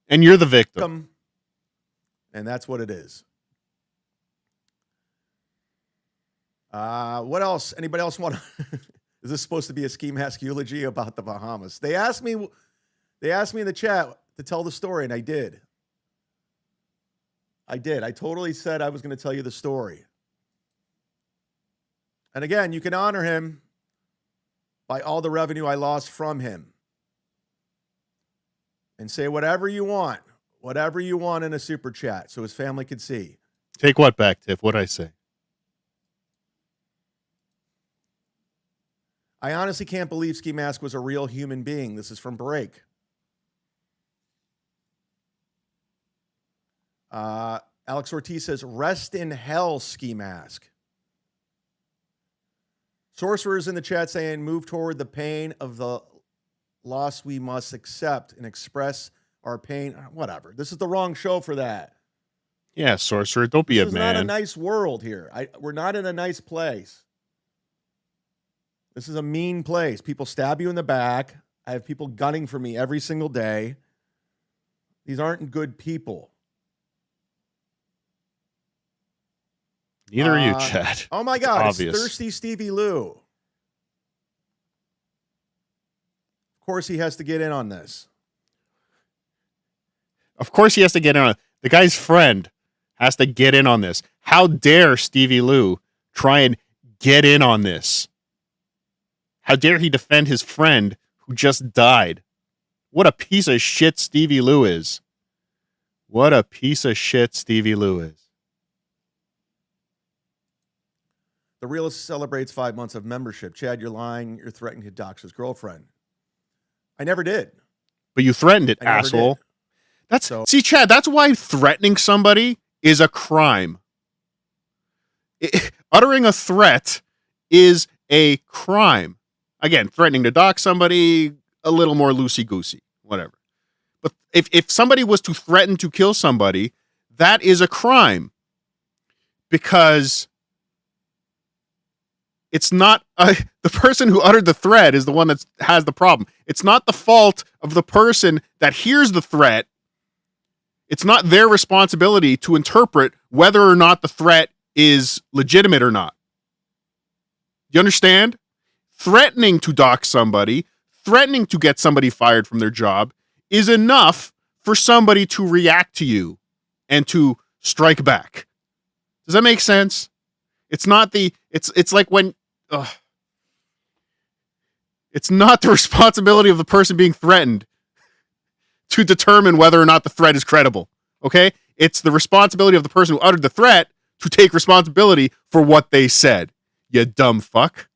And you're the victim. And that's what it is. What else? Anybody else want to... Is this supposed to be a ski mask eulogy about the Bahamas? They asked me in the chat to tell the story, and I did. I totally said I was going to tell you the story. And again, you can honor him by all the revenue I lost from him. And say whatever you want in a super chat so his family could see. Take what back, Tiff? What'd I say? I honestly can't believe Ski Mask was a real human being. This is from Break. Alex Ortiz says, rest in hell, Ski Mask. Sorcerers in the chat saying, move toward the pain of the loss we must accept and express our pain. Whatever. This is the wrong show for that. Yeah, Sorcerer, don't be a man. This is not a nice world here. We're not in a nice place. This is a mean place. People stab you in the back. I have people gunning for me every single day. These aren't good people. Neither are you, Chad. Oh my God, it's Thirsty Stevie Lou. Of course he has to get in on this. Of course he has to get in on it. The guy's friend has to get in on this. How dare Stevie Lou try and get in on this? How dare he defend his friend who just died? What a piece of shit Stevie Lou is. What a piece of shit Stevie Lou is. The Realist celebrates 5 months of membership. Chad, you're lying. You're threatening to dox his girlfriend. I never did. But you threatened it, asshole. See, Chad, that's why threatening somebody is a crime. Uttering a threat is a crime. Again, threatening to dox somebody, a little more loosey-goosey, whatever. But if somebody was to threaten to kill somebody, that is a crime. Because it's not the person who uttered the threat is the one that has the problem. It's not the fault of the person that hears the threat. It's not their responsibility to interpret whether or not the threat is legitimate or not. You understand? Threatening to dox somebody, threatening to get somebody fired from their job is enough for somebody to react to you and to strike back. Does that make sense? It's not the, it's like when, it's not the responsibility of the person being threatened to determine whether or not the threat is credible. Okay? It's the responsibility of the person who uttered the threat to take responsibility for what they said. You dumb fuck.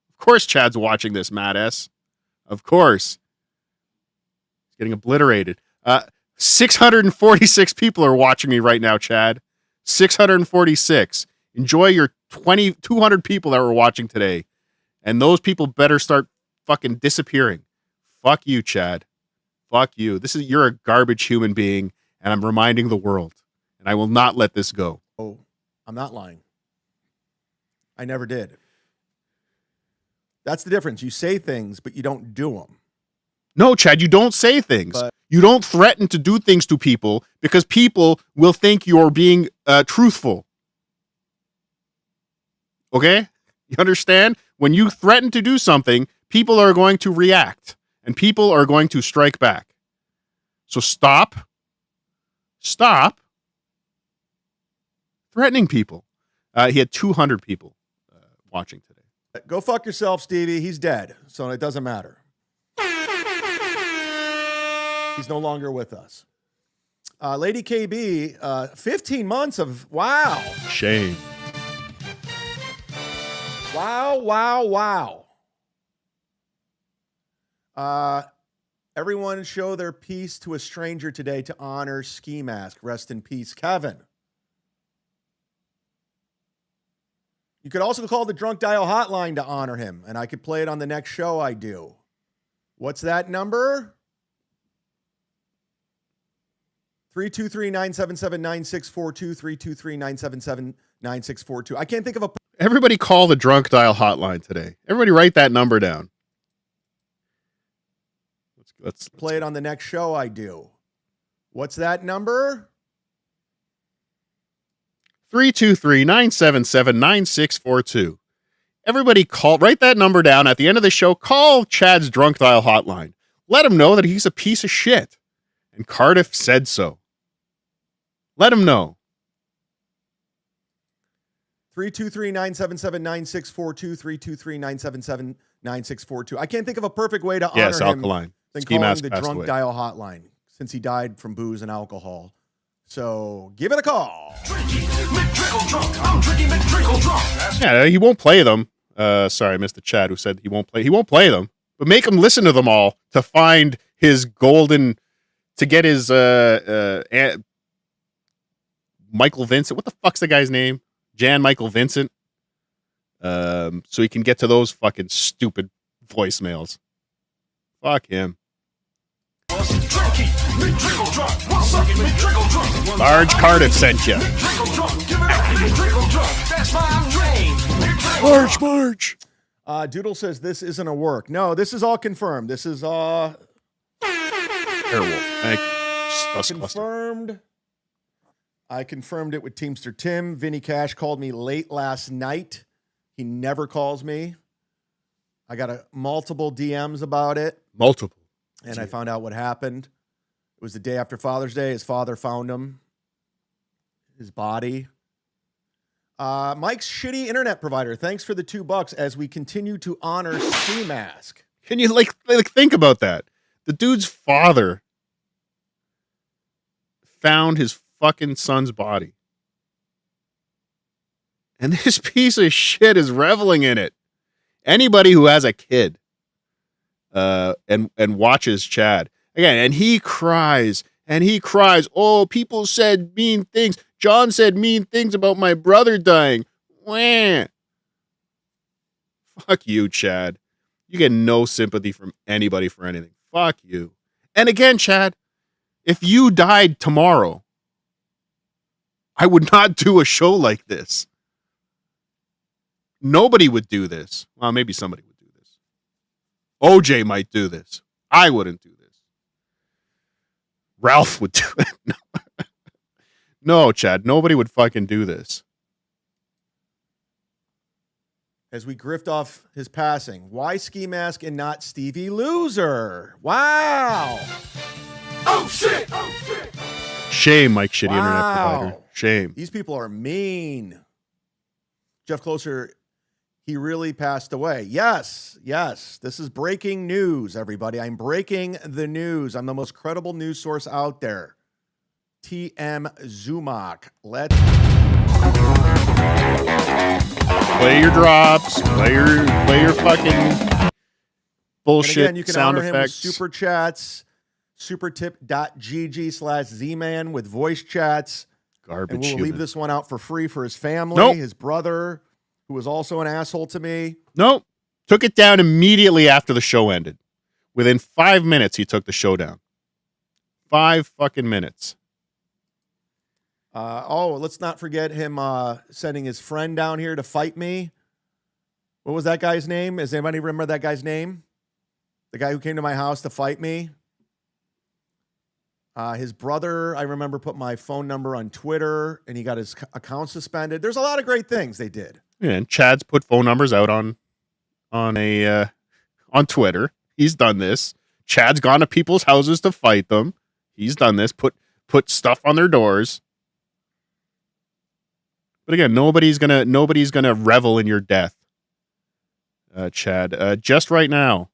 Of course Chad's watching this, Matt S. Of course. He's getting obliterated. 646 people are watching me right now, Chad. 646. Enjoy your 200 people that were watching today. And those people better start fucking disappearing. Fuck you, Chad. Fuck you. You're a garbage human being, and I'm reminding the world. And I will not let this go. Oh, I'm not lying. I never did. That's the difference. You say things, but you don't do them. No, Chad, you don't say things. But you don't threaten to do things to people because people will think you're being truthful. Okay? You understand? When you threaten to do something, people are going to react and people are going to strike back. So stop threatening people. He had 200 people watching today. go fuck yourself, Stevie. He's dead, so it doesn't matter. He's no longer with us. Lady KB, 15 months of, wow. Shame. Wow. Everyone show their peace to a stranger today to honor Ski Mask. Rest in peace, Kevin. You could also call the Drunk Dial hotline to honor him, and I could play it on the next show I do. What's that number? 323-977-9642, 323-977-9642. I can't think of a... Everybody call the Drunk Dial hotline today. Everybody write that number down. Let's play it on the next show I do. What's that number? 323-977-9642. Everybody write that number down at the end of the show. Call Chad's Drunk Dial hotline. Let him know that he's a piece of shit. And Cardiff said so. Let him know. 323-977-9642, 323-977-9642. I can't think of a perfect way to honor yes, him alkaline. than Ski calling Mask the passed Drunk away. Dial hotline since he died from booze and alcohol. So give it a call. Yeah, he won't play them. Sorry, I missed the chat who said he won't play. He won't play them, but make him listen to them all to find his golden, to get his Michael Vincent. What the fuck's the guy's name? Jan Michael Vincent. So he can get to those fucking stupid voicemails. Fuck him. Large Cardiff sent you. March. Doodle says this isn't a work. No, this is all confirmed. This is all Terrible. confirmed. I confirmed it with Teamster Tim. Vinny Cash called me late last night. He never calls me. I got multiple DMs about it. Multiple. And I found out what happened. It was the day after Father's Day. His father found him, his body. Mike's shitty internet provider. Thanks for the $2 as we continue to honor Ski Mask. Can you like think about that? The dude's father found his fucking son's body. And this piece of shit is reveling in it. Anybody who has a kid and watches Chad again, and he cries. Oh, people said mean things. John said mean things about my brother dying. Wah. Fuck you, Chad. You get no sympathy from anybody for anything. Fuck you. And again, Chad, if you died tomorrow, I would not do a show like this. Nobody would do this. Well, maybe somebody would do this. OJ might do this. I wouldn't do this. Ralph would do it. No, Chad, nobody would fucking do this. As we grift off his passing, why Ski Mask and not Stevie Loser? Wow. Oh shit! Oh shit! Shame, Mike Shitty Internet Wow. Provider. Shame. These people are mean. Jeff Closer, he really passed away. Yes, yes. This is breaking news, everybody. I'm breaking the news. I'm the most credible news source out there. TM Zumock. Let's Play your drops. Play your fucking bullshit and again, you can sound honor effects. him with super chats, supertip.gg/Z-Man with voice chats. Garbage And we'll human. leave this one out for free for his family, Nope. his brother, who was also an asshole to me. Nope. Took it down immediately after the show ended. Within 5 minutes, he took the show down. 5 fucking minutes. Let's not forget him sending his friend down here to fight me. What was that guy's name? Does anybody remember that guy's name? The guy who came to my house to fight me? His brother, I remember, put my phone number on Twitter, and he got his account suspended. There's a lot of great things they did. Yeah, and Chad's put phone numbers out on Twitter. He's done this. Chad's gone to people's houses to fight them. He's done this. Put stuff on their doors. But again, nobody's gonna revel in your death, Chad. Just right now,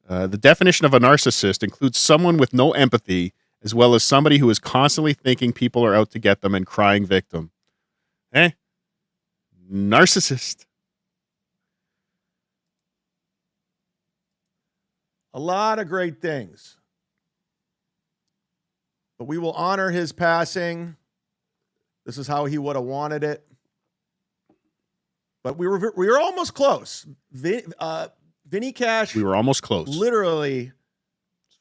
the definition of a narcissist includes someone with no empathy, as well as somebody who is constantly thinking people are out to get them and crying victim. Narcissist. A lot of great things. But we will honor his passing. This is how he would have wanted it. But we were almost close. Vinny Cash We were almost close. literally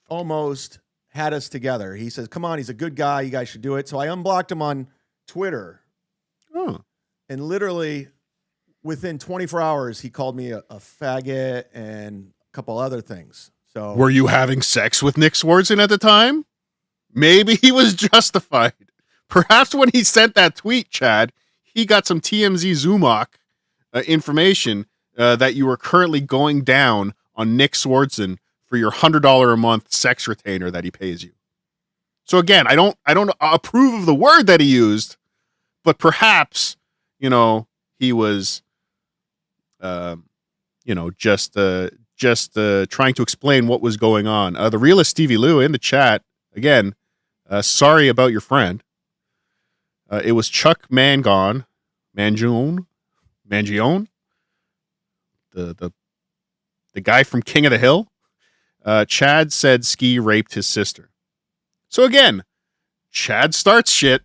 almost had us together. He says, come on, he's a good guy. You guys should do it. So I unblocked him on Twitter. Oh. And literally within 24 hours, he called me a faggot and a couple other things. So Were you having sex with Nick Swardson at the time? Maybe he was justified. Perhaps when he sent that tweet, Chad, he got some TMZ Zumock information that you were currently going down on Nick Swardson for your $100 a month sex retainer that he pays you. So again, I don't approve of the word that he used, but perhaps, he was, just trying to explain what was going on. The realist Stevie Lou in the chat again. Sorry about your friend. It was Chuck Mangione, the guy from King of the Hill. Chad said Ski raped his sister. So again, Chad starts shit.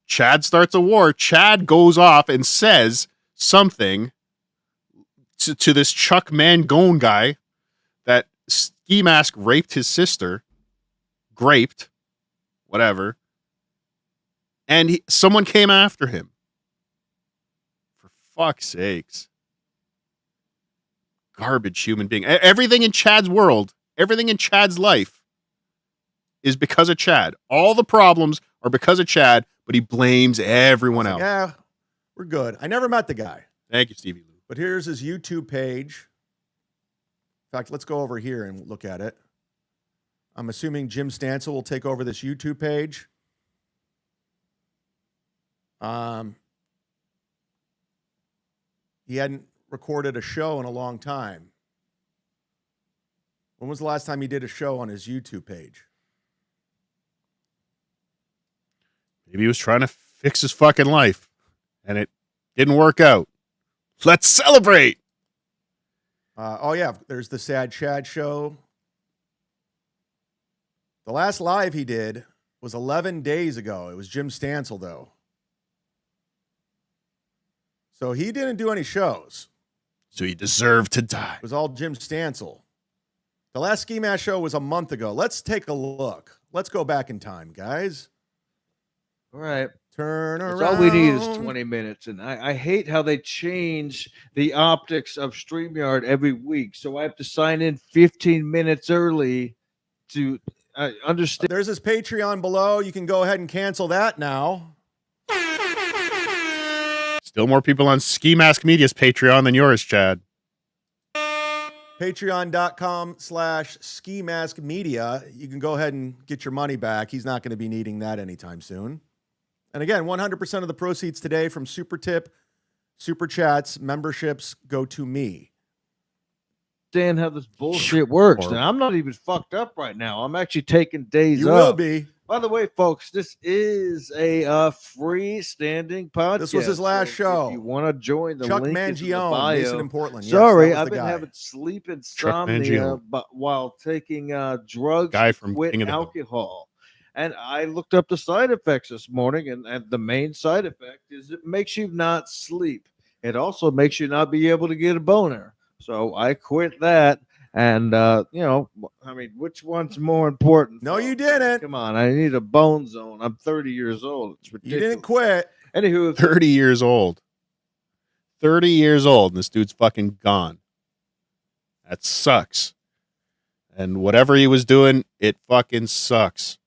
Chad starts a war. Chad goes off and says something to this Chuck Mangione guy that Ski Mask raped his sister. Graped. Whatever. And someone came after him. For fuck's sakes. Garbage human being. Everything in Chad's world, everything in Chad's life is because of Chad. All the problems are because of Chad, but he blames everyone else. yeah, we're good. I never met the guy. Thank you, Stevie Lou. But here's his YouTube page. In fact, let's go over here and look at it. I'm assuming Jim Stansel will take over this YouTube page. He hadn't recorded a show in a long time. When was the last time he did a show on his YouTube page? Maybe he was trying to fix his fucking life, and it didn't work out. Let's celebrate. There's the Sad Chad show. The last live he did was 11 days ago. It was Jim Stansel, though. So he didn't do any shows. So he deserved to die. It was all Jim Stansel. The last Ski Mask show was a month ago. Let's take a look. Let's go back in time, guys. All right. Turn around. That's all we need is 20 minutes. And I hate how they change the optics of StreamYard every week. So I have to sign in 15 minutes early to understand. There's his Patreon below. You can go ahead and cancel that now. Still more people on Ski Mask Media's Patreon than yours, Chad. Patreon.com/Ski Mask Media. You can go ahead and get your money back. He's not going to be needing that anytime soon. And again, 100% of the proceeds today from Super Tip, Super Chats, memberships go to me. Understand how this bullshit works. And I'm not even fucked up right now. I'm actually taking days You up. will be. By the way, folks, this is a freestanding podcast. This was his last show. If you want to join the Chuck link is in the Mangione, bio. Mason in Portland. Yes, Sorry, that was I've the been guy. having sleep Chuck insomnia Mangione. but while taking drugs Guy to from quit King of the Hill. alcohol. And I looked up the side effects this morning, and the main side effect is it makes you not sleep. It also makes you not be able to get a boner. So I quit that. And, you know, I mean, which one's more important? No, you folks? didn't. Come on. I need a bone zone. I'm 30 years old. It's You ridiculous. didn't quit. Anywho, 30 years old. 30 years old, and this dude's fucking gone. That sucks. And whatever he was doing, it fucking sucks.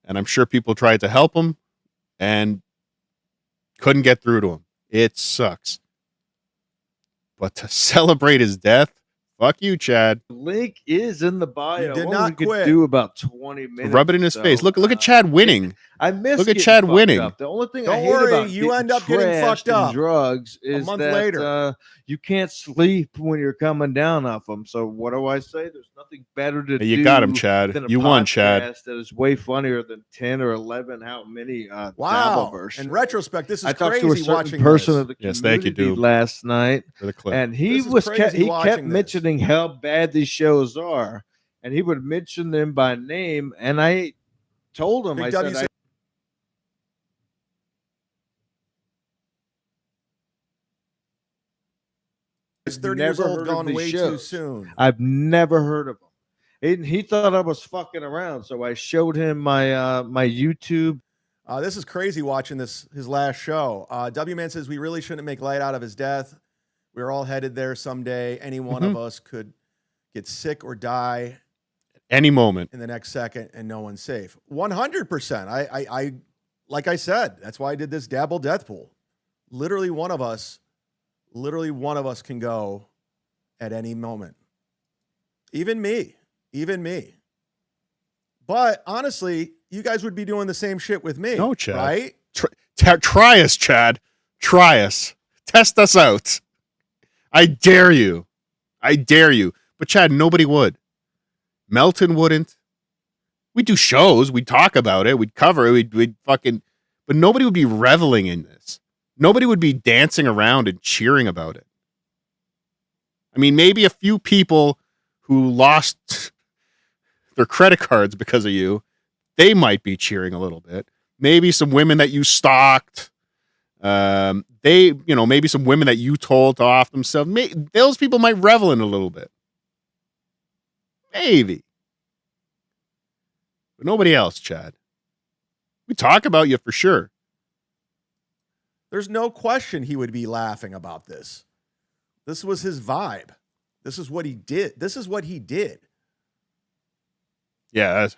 And I'm sure people tried to help him and couldn't get through to him. It sucks. But to celebrate his death, fuck you, Chad. the link is in the bio. You did What not we could quit. do about 20 minutes. Rub it in his so, face. Look at Chad winning. I miss Look at getting Chad fucked winning. up. The only thing Don't I hate worry, about you end up getting trashed fucked in up drugs is month that later. You can't sleep when you're coming down off them. So what do I say? There's nothing better to do. You got him, Chad. Than a You won, Chad. podcast That is way funnier than 10 or 11. How many? Wow. Dabbleverse In shows. retrospect, this is I talked crazy to a certain watching person this. of the Yes, community thank you, Doob. last night. For the clip. And he This is was crazy he watching kept this. mentioning how bad these shows are, and he would mention them by name. And I told him, Big I W said, He's I've 30 years never old, heard of gone these way too shows. soon. I've never heard of him. And he thought I was fucking around, so I showed him my my YouTube. This is crazy watching his last show. W-Man says we really shouldn't make light out of his death. We're all headed there someday. Any one of us could get sick or die Any moment. in the next second, and no one's safe. 100%. I like I said, that's why I did this dabble death pool. Literally one of us can go at any moment. Even me. But honestly, you guys would be doing the same shit with me. No, Chad. Right? Try us, Chad. Try us. Test us out. I dare you. But Chad, nobody would. Melton wouldn't. We'd do shows. We'd talk about it. We'd cover it. We'd fucking... But nobody would be reveling in this. Nobody would be dancing around and cheering about it. I mean, maybe a few people who lost their credit cards because of you, they might be cheering a little bit. Maybe some women that you stalked. Maybe some women that you told to off themselves. Those people might revel in a little bit. Maybe. But nobody else, Chad. We talk about you for sure. There's no question he would be laughing about this. This was his vibe. This is what he did. Yeah, that's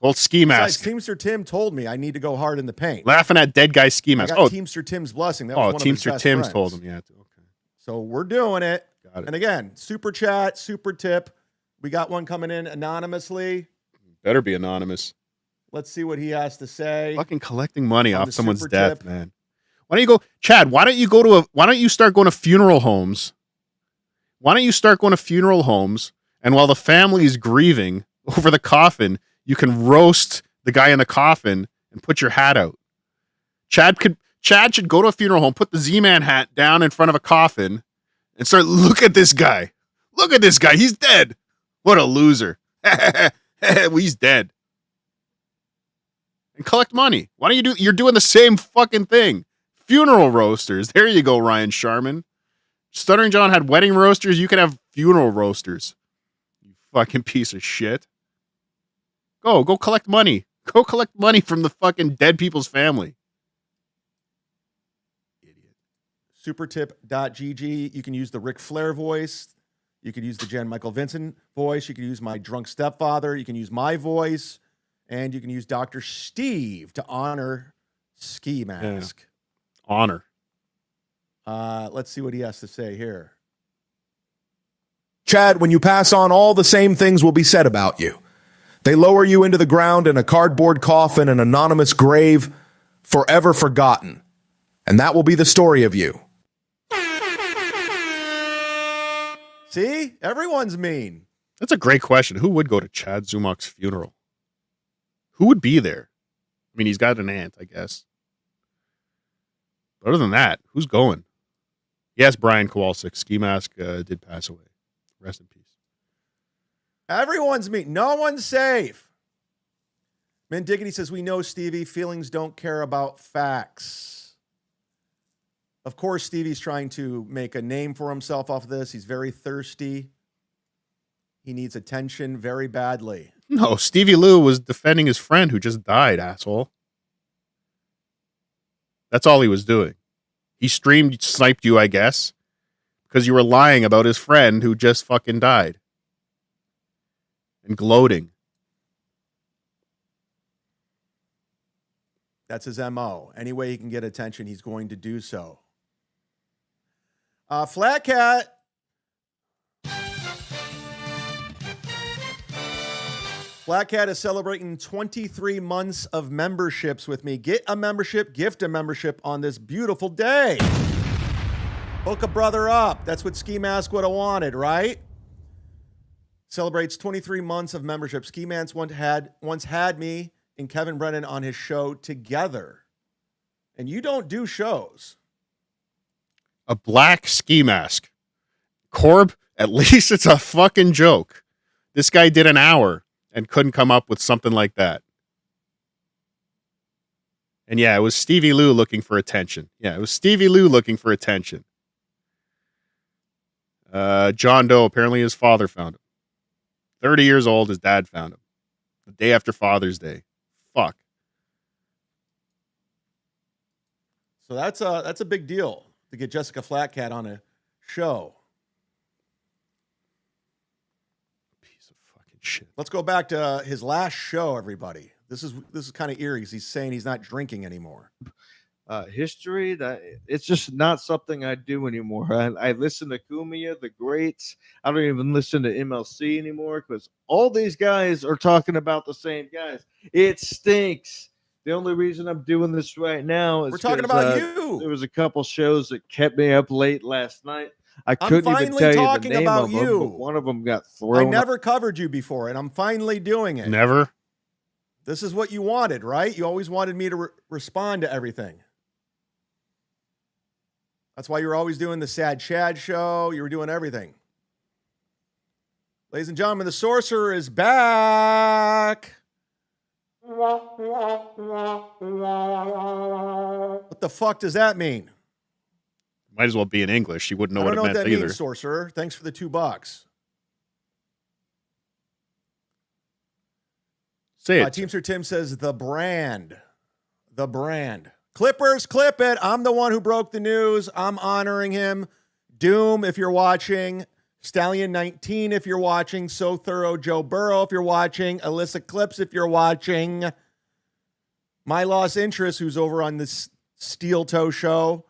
old ski Besides, mask. Teamster Tim told me I need to go hard in the paint. Laughing at dead guy ski I mask. got Oh, Teamster Tim's blessing. That was one Teamster of his best Tim's friends. told him. Yeah. Okay. So we're doing it. Got it. And again, super chat, super tip. We got one coming in anonymously. Better be anonymous. Let's see what he has to say. Fucking collecting money On off the someone's super death, tip. man. Why don't you go, Chad? Why don't you start going to funeral homes? Why don't you start going to funeral homes, and while the family is grieving over the coffin, you can roast the guy in the coffin and put your hat out. Chad should go to a funeral home, put the Z-Man hat down in front of a coffin, and start, look at this guy. Look at this guy. He's dead. What a loser. Well, he's dead. And collect money. Why don't you're doing the same fucking thing. Funeral roasters. There you go, Ryan Sharman. Stuttering John had wedding roasters. You can have funeral roasters. You fucking piece of shit. Go collect money. Go collect money from the fucking dead people's family. Idiot. Supertip.gg. You can use the Ric Flair voice. You could use the Jen Michael Vincent voice. You can use my drunk stepfather. You can use my voice. And you can use Dr. Steve to honor Ski Mask. Honor. Let's see what he has to say here. Chad, when you pass on, all the same things will be said about you. They lower you into the ground in a cardboard coffin, an anonymous grave, forever forgotten. And that will be the story of you. See? Everyone's mean. That's a great question. Who would go to Chad Zumock's funeral? Who would be there? I mean, he's got an aunt, I guess. But other than that, who's going? Yes, Brian Kowalczyk, Ski Mask, did pass away. Rest in peace. Everyone's mean. No one's safe. Mendiggity says, we know, Stevie, feelings don't care about facts. Of course, Stevie's trying to make a name for himself off of this. He's very thirsty. He needs attention very badly. No, Stevie Lou was defending his friend who just died, asshole. That's all he was doing. He sniped you, I guess, because you were lying about his friend who just fucking died. And gloating. That's his MO. Any way he can get attention, he's going to do so. Flat Cat. Flat Cat is celebrating 23 months of memberships with me. Get a membership, gift a membership on this beautiful day. Hook a brother up. That's what Ski Mask would have wanted, right? Celebrates 23 months of membership. Ski Mask once had me and Kevin Brennan on his show together. And you don't do shows. A black ski mask. Corb, at least it's a fucking joke. This guy did an hour and couldn't come up with something like that. And yeah, it was Stevie Lou looking for attention. Yeah, it was Stevie Lou looking for attention. John Doe, apparently his father found him. 30 years old, his dad found him. The day after Father's Day. Fuck. So that's a big deal to get Jessica Flatcat on a show. Piece of fucking shit. Let's go back to his last show, everybody. This is kind of eerie. He's saying he's not drinking anymore. History, that it's just not something I do anymore. I listen to Kumia, the greats. I don't even listen to MLC anymore because all these guys are talking about the same guys. It stinks. The only reason I'm doing this right now is we're talking about you. There was a couple shows that kept me up late last night. I couldn't even finally tell you the talking name about of them, you. but one of them got I thrown. never covered you before, and I'm finally doing it. Never. This is what you wanted, right? You always wanted me to respond to everything. That's why you were always doing the Sad Chad show. You were doing everything. Ladies and gentlemen, the Sorcerer is back. What the fuck does that mean? Might as well be in English. She wouldn't know I what don't know it what meant that either. means, Sorcerer. Thanks for the $2. Say it. Teamster Tim says the brand. The brand. Clippers, clip it. I'm the one who broke the news. I'm honoring him. Doom, if you're watching. Stallion 19, if you're watching. So Thorough Joe Burrow, if you're watching. Alyssa Clips, if you're watching. My Lost Interest, who's over on this Steel Toe show.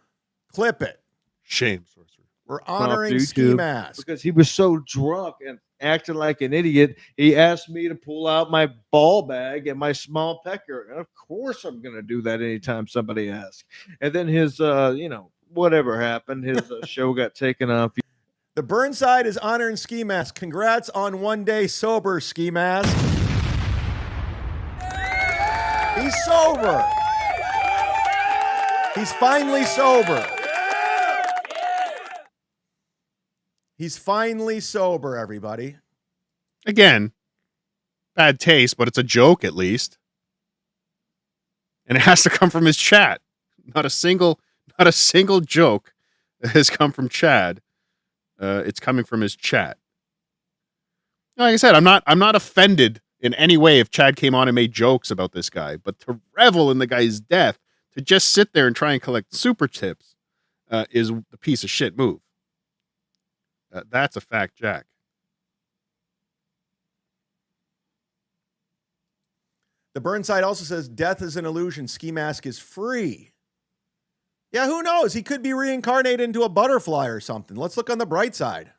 Clip it. Shame, Sorcerer. We're honoring YouTube Ski Mask. because he was so drunk and acting like an idiot. He asked me to pull out my ball bag and my small pecker, and of course I'm going to do that anytime somebody asks. And then his, whatever happened, his show got taken off. The Burnside is honoring Ski Mask. Congrats on 1 day sober, Ski Mask. He's sober. He's finally sober. He's finally sober, everybody. Again, bad taste, but it's a joke at least. And it has to come from his chat. Not a single joke has come from Chad. It's coming from his chat. Like I said, I'm not offended in any way if Chad came on and made jokes about this guy, but to revel in the guy's death, to just sit there and try and collect super tips, is the piece of shit move. That's a fact, Jack. The Burnside also says death is an illusion. Ski Mask is free. Yeah, who knows? He could be reincarnated into a butterfly or something. Let's look on the bright side.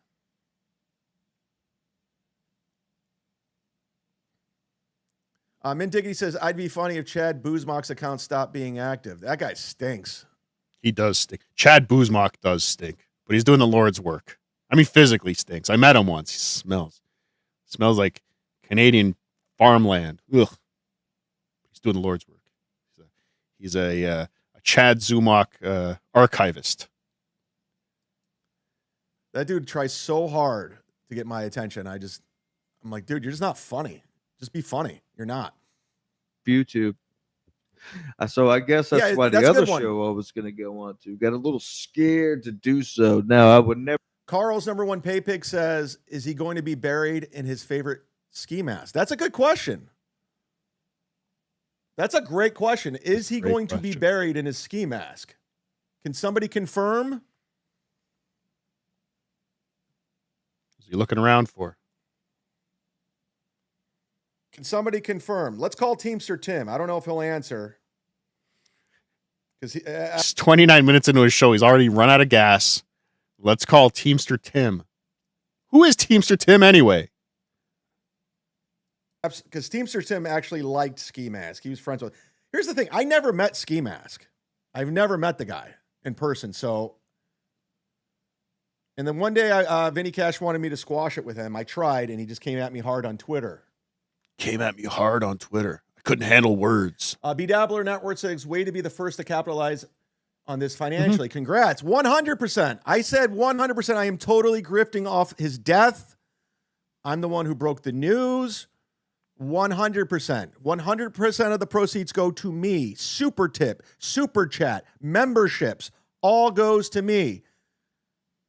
Mint Diggity says, I'd be funny if Chad Buzmock's account stopped being active. That guy stinks. He does stink. Chad Buzmock does stink, but he's doing the Lord's work. I mean, physically stinks. I met him once. He smells like Canadian farmland. Ugh. He's doing the Lord's work. He's a Chad Zumock archivist. That dude tries so hard to get my attention. I'm like, dude, you're just not funny. Just be funny. You're not. YouTube. So I guess that's Yeah, why that's the a good other one. show I was going to go on to got a little scared to do so. Now I would never. Carl's number one pay pig says, is he going to be buried in his favorite ski mask? That's a good question. That's a great question. Is he going to be buried in his ski mask? Can somebody confirm? What's he looking around for? Can somebody confirm? Let's call Teamster Tim. I don't know if he'll answer. Because It's 29 minutes into his show. He's already run out of gas. Let's call Teamster Tim. Who is Teamster Tim anyway? Because Teamster Tim actually liked Ski Mask. He was friends with. Here's the thing. I never met Ski Mask. I've never met the guy in person. So, and then one day, Vinny Cash wanted me to squash it with him. I tried, and he just came at me hard on Twitter. Came at me hard on Twitter. I couldn't handle words. B-Dabbler Network says, way to be the first to capitalize on this financially. Congrats. 100%. I said 100%. I am totally grifting off his death. I'm the one who broke the news. 100%. 100% of the proceeds go to me. Super tip, super chat, memberships, all goes to me.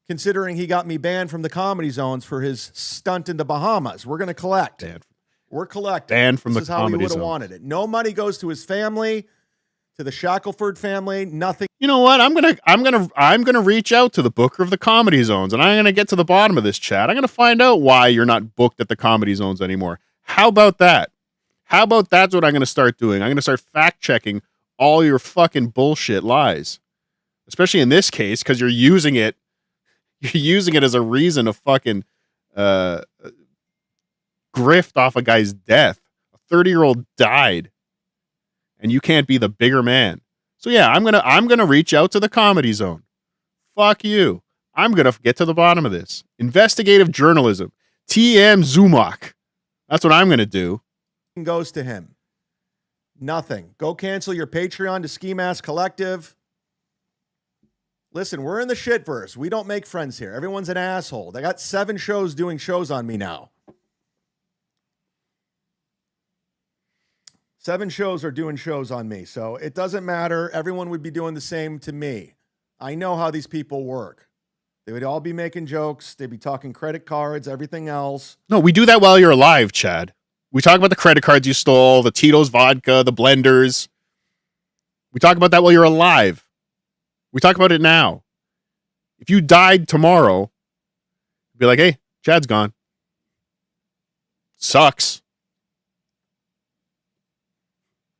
Considering he got me banned from the comedy zones for his stunt in the Bahamas. We're going to collect. We're collecting. Banned from this the is how he comedy would have zones. wanted it. No money goes to his family, to the Shackelford family, nothing. You know what? I'm gonna reach out to the booker of the comedy zones, and I'm gonna get to the bottom of this chat. I'm gonna find out why you're not booked at the comedy zones anymore. How about that? How about that's what I'm gonna start doing? I'm gonna start fact checking all your fucking bullshit lies, especially in this case because you're using it as a reason to fucking grift off a guy's death. A 30-year-old died, and you can't be the bigger man. So yeah, I'm gonna reach out to the comedy zone. Fuck you. I'm gonna get to the bottom of this. Investigative journalism. TM Zumock. That's what I'm gonna do. Goes to him. Nothing. Go cancel your Patreon to Ski Mask Collective. Listen, we're in the shitverse. We don't make friends here. Everyone's an asshole. They got 7 shows doing shows on me now. 7 shows are doing shows on me. So it doesn't matter. Everyone would be doing the same to me. I know how these people work. They would all be making jokes. They'd be talking credit cards, everything else. No, we do that while you're alive, Chad. We talk about the credit cards you stole, the Tito's vodka, the blenders. We talk about that while you're alive. We talk about it now. If you died tomorrow, be like, hey, Chad's gone. Sucks.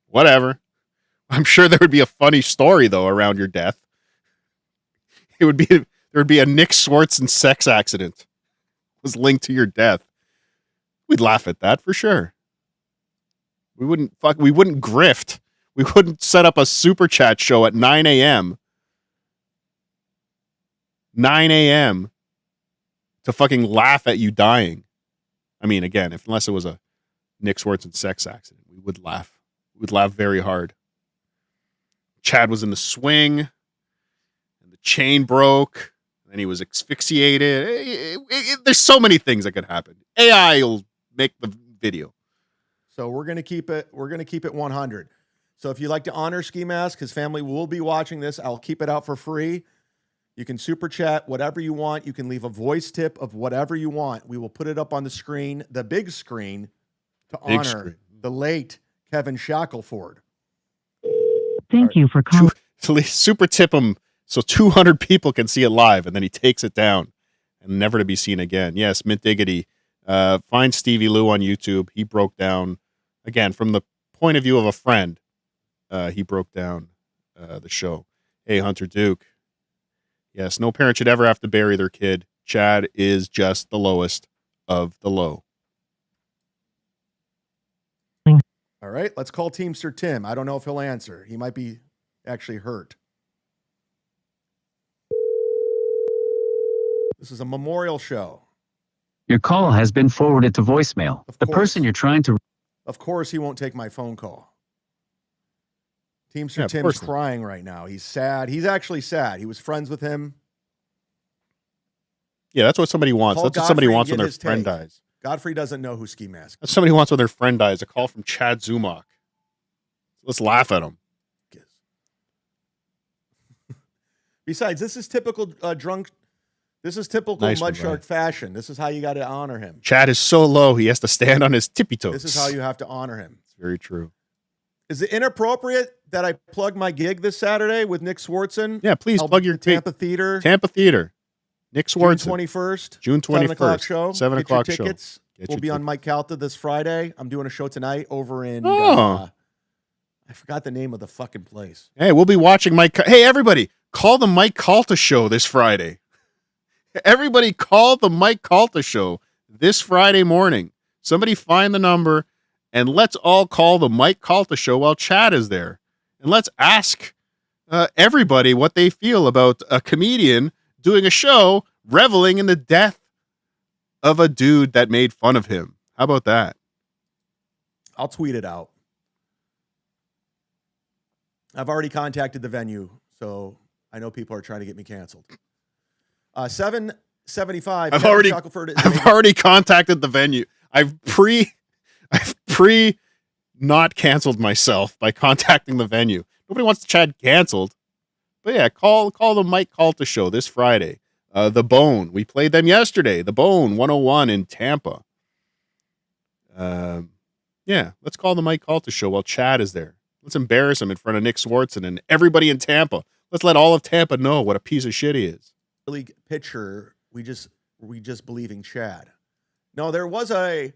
Whatever. I'm sure there would be a funny story though around your death. There would be a Nick Swartzen sex accident was linked to your death. We'd laugh at that for sure. We wouldn't grift. We wouldn't set up a super chat show at 9 a.m. 9 a.m. to fucking laugh at you dying. I mean, again, unless it was a Nick Swartzen sex accident, we would laugh. We'd laugh very hard. Chad was in the swing, and the chain broke, and he was asphyxiated. There's so many things that could happen. AI will make the video. So we're gonna keep it 100. So if you like to honor Ski Mask, his family will be watching this. I'll keep it out for free. You can super chat whatever you want. You can leave a voice tip of whatever you want. We will put it up on the screen, the big screen, to honor the late Kevin Shackelford. Thank you for calling. Super tip him so 200 people can see it live, and then he takes it down and never to be seen again. Yes, Mint Diggity. Find Stevie Lou on YouTube. He broke down, again, from the point of view of a friend, he broke down the show. Hey, Hunter Duke. Yes, no parent should ever have to bury their kid. Chad is just the lowest of the low. All right, let's call Teamster Tim. I don't know if he'll answer. He might be actually hurt. This is a memorial show. Your call has been forwarded to voicemail. Of The course. person you're trying to... Of course, he won't take my phone call. Teamster Yeah, of Tim's course not. crying right now. He's sad. He's actually sad. He was friends with him. Yeah, that's what somebody wants. Call That's what somebody Godfrey and wants when get their his friend take. dies. Godfrey doesn't know who Ski Mask That's what somebody wants when their friend dies. A call from Chad Zumock. Let's laugh at him. is. Besides, this is typical drunk. This is typical Nice one, Mudshark Brian. fashion. This is how you got to honor him. Chad is so low, he has to stand on his tippy toes. This is how you have to honor him. It's very true. Is it inappropriate that I plug my gig this Saturday with Nick Swartzen? Yeah, please I'll plug be your at the Tampa Theater. Tampa Theater. Nick June Swartzen. 21st. June 7 o'clock 21st. show. 7 Get o'clock your show. tickets. Get We'll your be on tickets. Mike Calta this Friday. I'm doing a show tonight over in. Oh. I forgot the name of the fucking place. Hey, we'll be watching Mike. Hey, everybody, call the Mike Calta show this Friday. Everybody call the Mike Calta show this Friday morning. Somebody find the number and let's all call the Mike Calta show while Chad is there. And let's ask everybody what they feel about a comedian doing a show reveling in the death of a dude that made fun of him. How about that? I'll tweet it out. I've already contacted the venue, so I know people are trying to get me canceled. 775. I've Kevin already- Shackelford is I've making- already contacted the venue. I've pre not canceled myself by contacting the venue. Nobody wants Chad canceled. But yeah, call the Mike Calta show this Friday. The Bone. We played them yesterday. The Bone 101 in Tampa. Yeah, let's call the Mike Calta show while Chad is there. Let's embarrass him in front of Nick Swartzen and everybody in Tampa. Let's let all of Tampa know what a piece of shit he is. league pitcher. We just believing Chad. No, there was a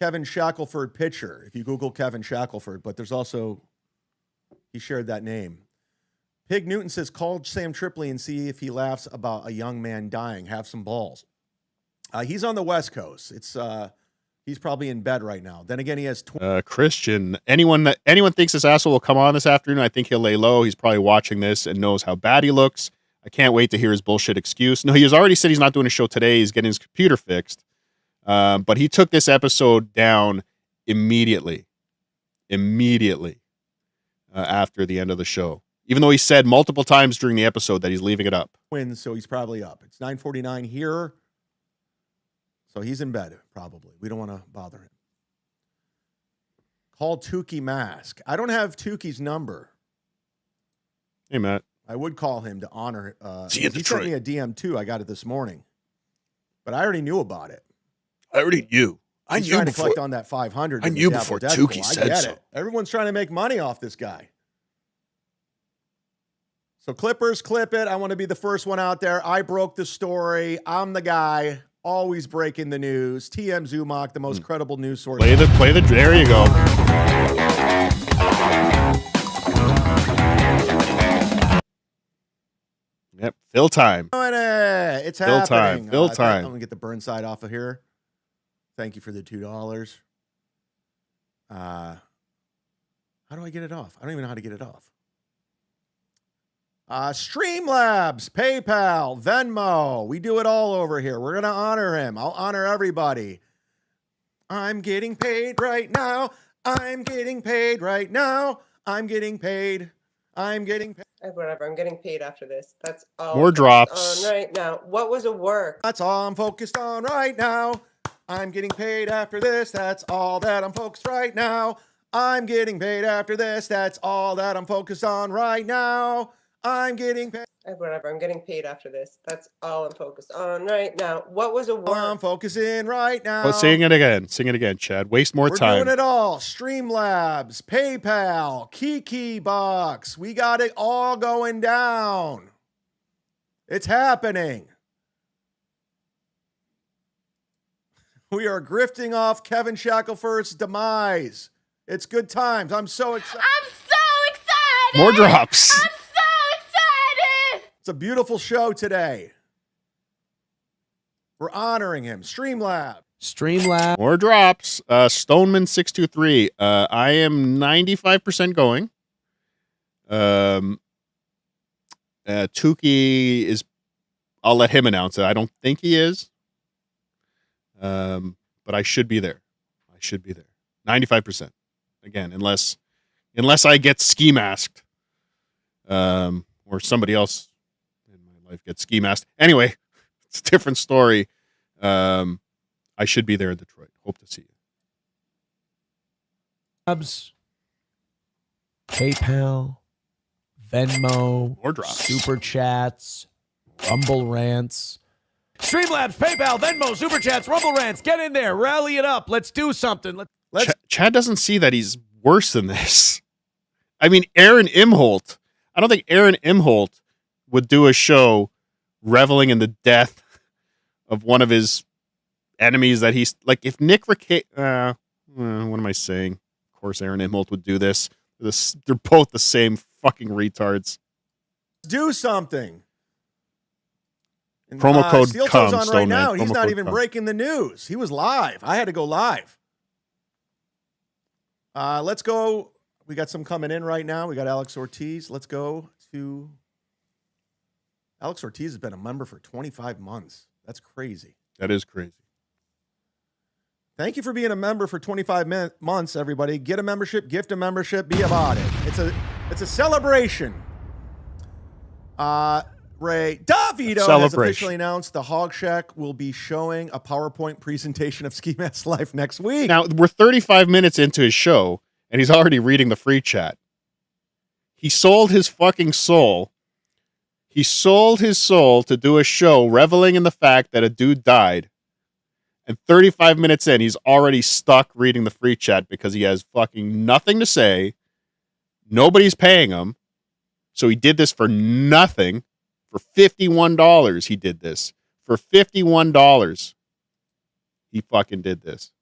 Kevin Shackelford pitcher. If you Google Kevin Shackelford, but there's also he shared that name. Pig Newton says, call Sam Tripoli and see if he laughs about a young man dying. Have some balls. He's on the West Coast. It's he's probably in bed right now. Then again, he has Christian. Anyone thinks this asshole will come on this afternoon, I think he'll lay low. He's probably watching this and knows how bad he looks. I can't wait to hear his bullshit excuse. No, he has already said he's not doing a show today. He's getting his computer fixed. But he took this episode down immediately after the end of the show. Even though he said multiple times during the episode that he's leaving it up. Twins, so he's probably up. It's 9:49 here. So he's in bed, probably. We don't want to bother him. Call Tukey Mask. I don't have Tukey's number. Hey, Matt. I would call him to honor. See you in he Detroit. sent me a DM too. I got it this morning, but I already knew about it. I already knew. He's trying to collect on that 500. I in the knew Dabble before Dedical. Tukey I said get so. it. Everyone's trying to make money off this guy. So Clippers, clip it. I want to be the first one out there. I broke the story. I'm the guy always breaking the news. TM Zumock, the most credible news source. Play the. There you go. Yep. Fill time. It's Fill time. happening. Fill time. I'm gonna get the burn side off of here. Thank you for the $2. How do I get it off? I don't even know how to get it off. Streamlabs, PayPal, Venmo. We do it all over here. We're gonna honor him. I'll honor everybody. I'm getting paid right now. I'm getting paid right now. I'm getting paid. I'm getting paid. Whatever. I'm getting paid after this. That's all. More I'm drops. on right now. What was a work? That's all I'm focused on right now. I'm getting paid after this. That's all that I'm focused right now. I'm getting paid after this. That's all that I'm focused on right now. I'm getting paid. Whatever. I'm getting paid after this. That's all I'm focused on right now. What was a work? I'm focusing right now. Oh, sing it again. Sing it again, Chad. Waste more We're time. doing it all. Streamlabs, PayPal, Kiki Box. We got it all going down. It's happening. We are grifting off Kevin Shackelford's demise. It's good times. I'm so excited. I'm so excited! More drops. I'm so excited! It's a beautiful show today. We're honoring him. Streamlab. More drops. Stoneman 623. I am 95% going. Tukey is. I'll let him announce it. I don't think he is. But I should be there. 95%. Again, unless I get ski masked, or somebody else in my life gets ski masked. Anyway, it's a different story. I should be there in Detroit. Hope to see you. PayPal, Venmo, More drops. Super Chats, Rumble Rants. Streamlabs, PayPal, Venmo, Super Chats, Rumble Rants. Get in there. Rally it up. Let's do something. Chad doesn't see that he's worse than this. I mean, Aaron Imholt. I don't think Aaron Imholt would do a show reveling in the death of one of his enemies that he's like. If Nick what am I saying? Of course, Aaron Imholt would do this. They're both the same fucking retards. Do something. And, Promo code Steel come, Toe's on Stone right Man. now. He's Promo not code even come. breaking the news. He was live. I had to go live. Let's go. We got some coming in right now. We got Alex Ortiz. Let's go to Alex Ortiz has been a member for 25 months. That's crazy. That is crazy. Thank you for being a member for 25 months, everybody. Get a membership, gift a membership, be about it. It's a celebration. Ray Davido has officially announced the Hog Shack will be showing a PowerPoint presentation of Ski Mask Life next week. Now, we're 35 minutes into his show, and he's already reading the free chat. He sold his fucking soul. He sold his soul to do a show reveling in the fact that a dude died. And 35 minutes in, he's already stuck reading the free chat because he has fucking nothing to say. Nobody's paying him. So he did this for nothing. For $51, he did this. For $51, he fucking did this.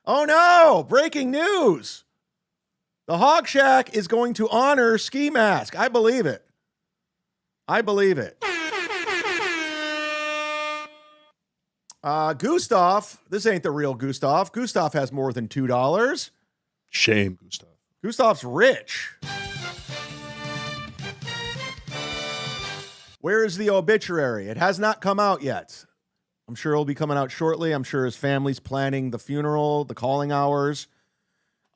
Oh no! Breaking news! The Hog Shack is going to honor Ski Mask. I believe it. Gustav, this ain't the real Gustav. Gustav has more than $2. Shame, Gustav. Gustav's rich. Where is the obituary? It has not come out yet. I'm sure it'll be coming out shortly. I'm sure his family's planning the funeral, the calling hours.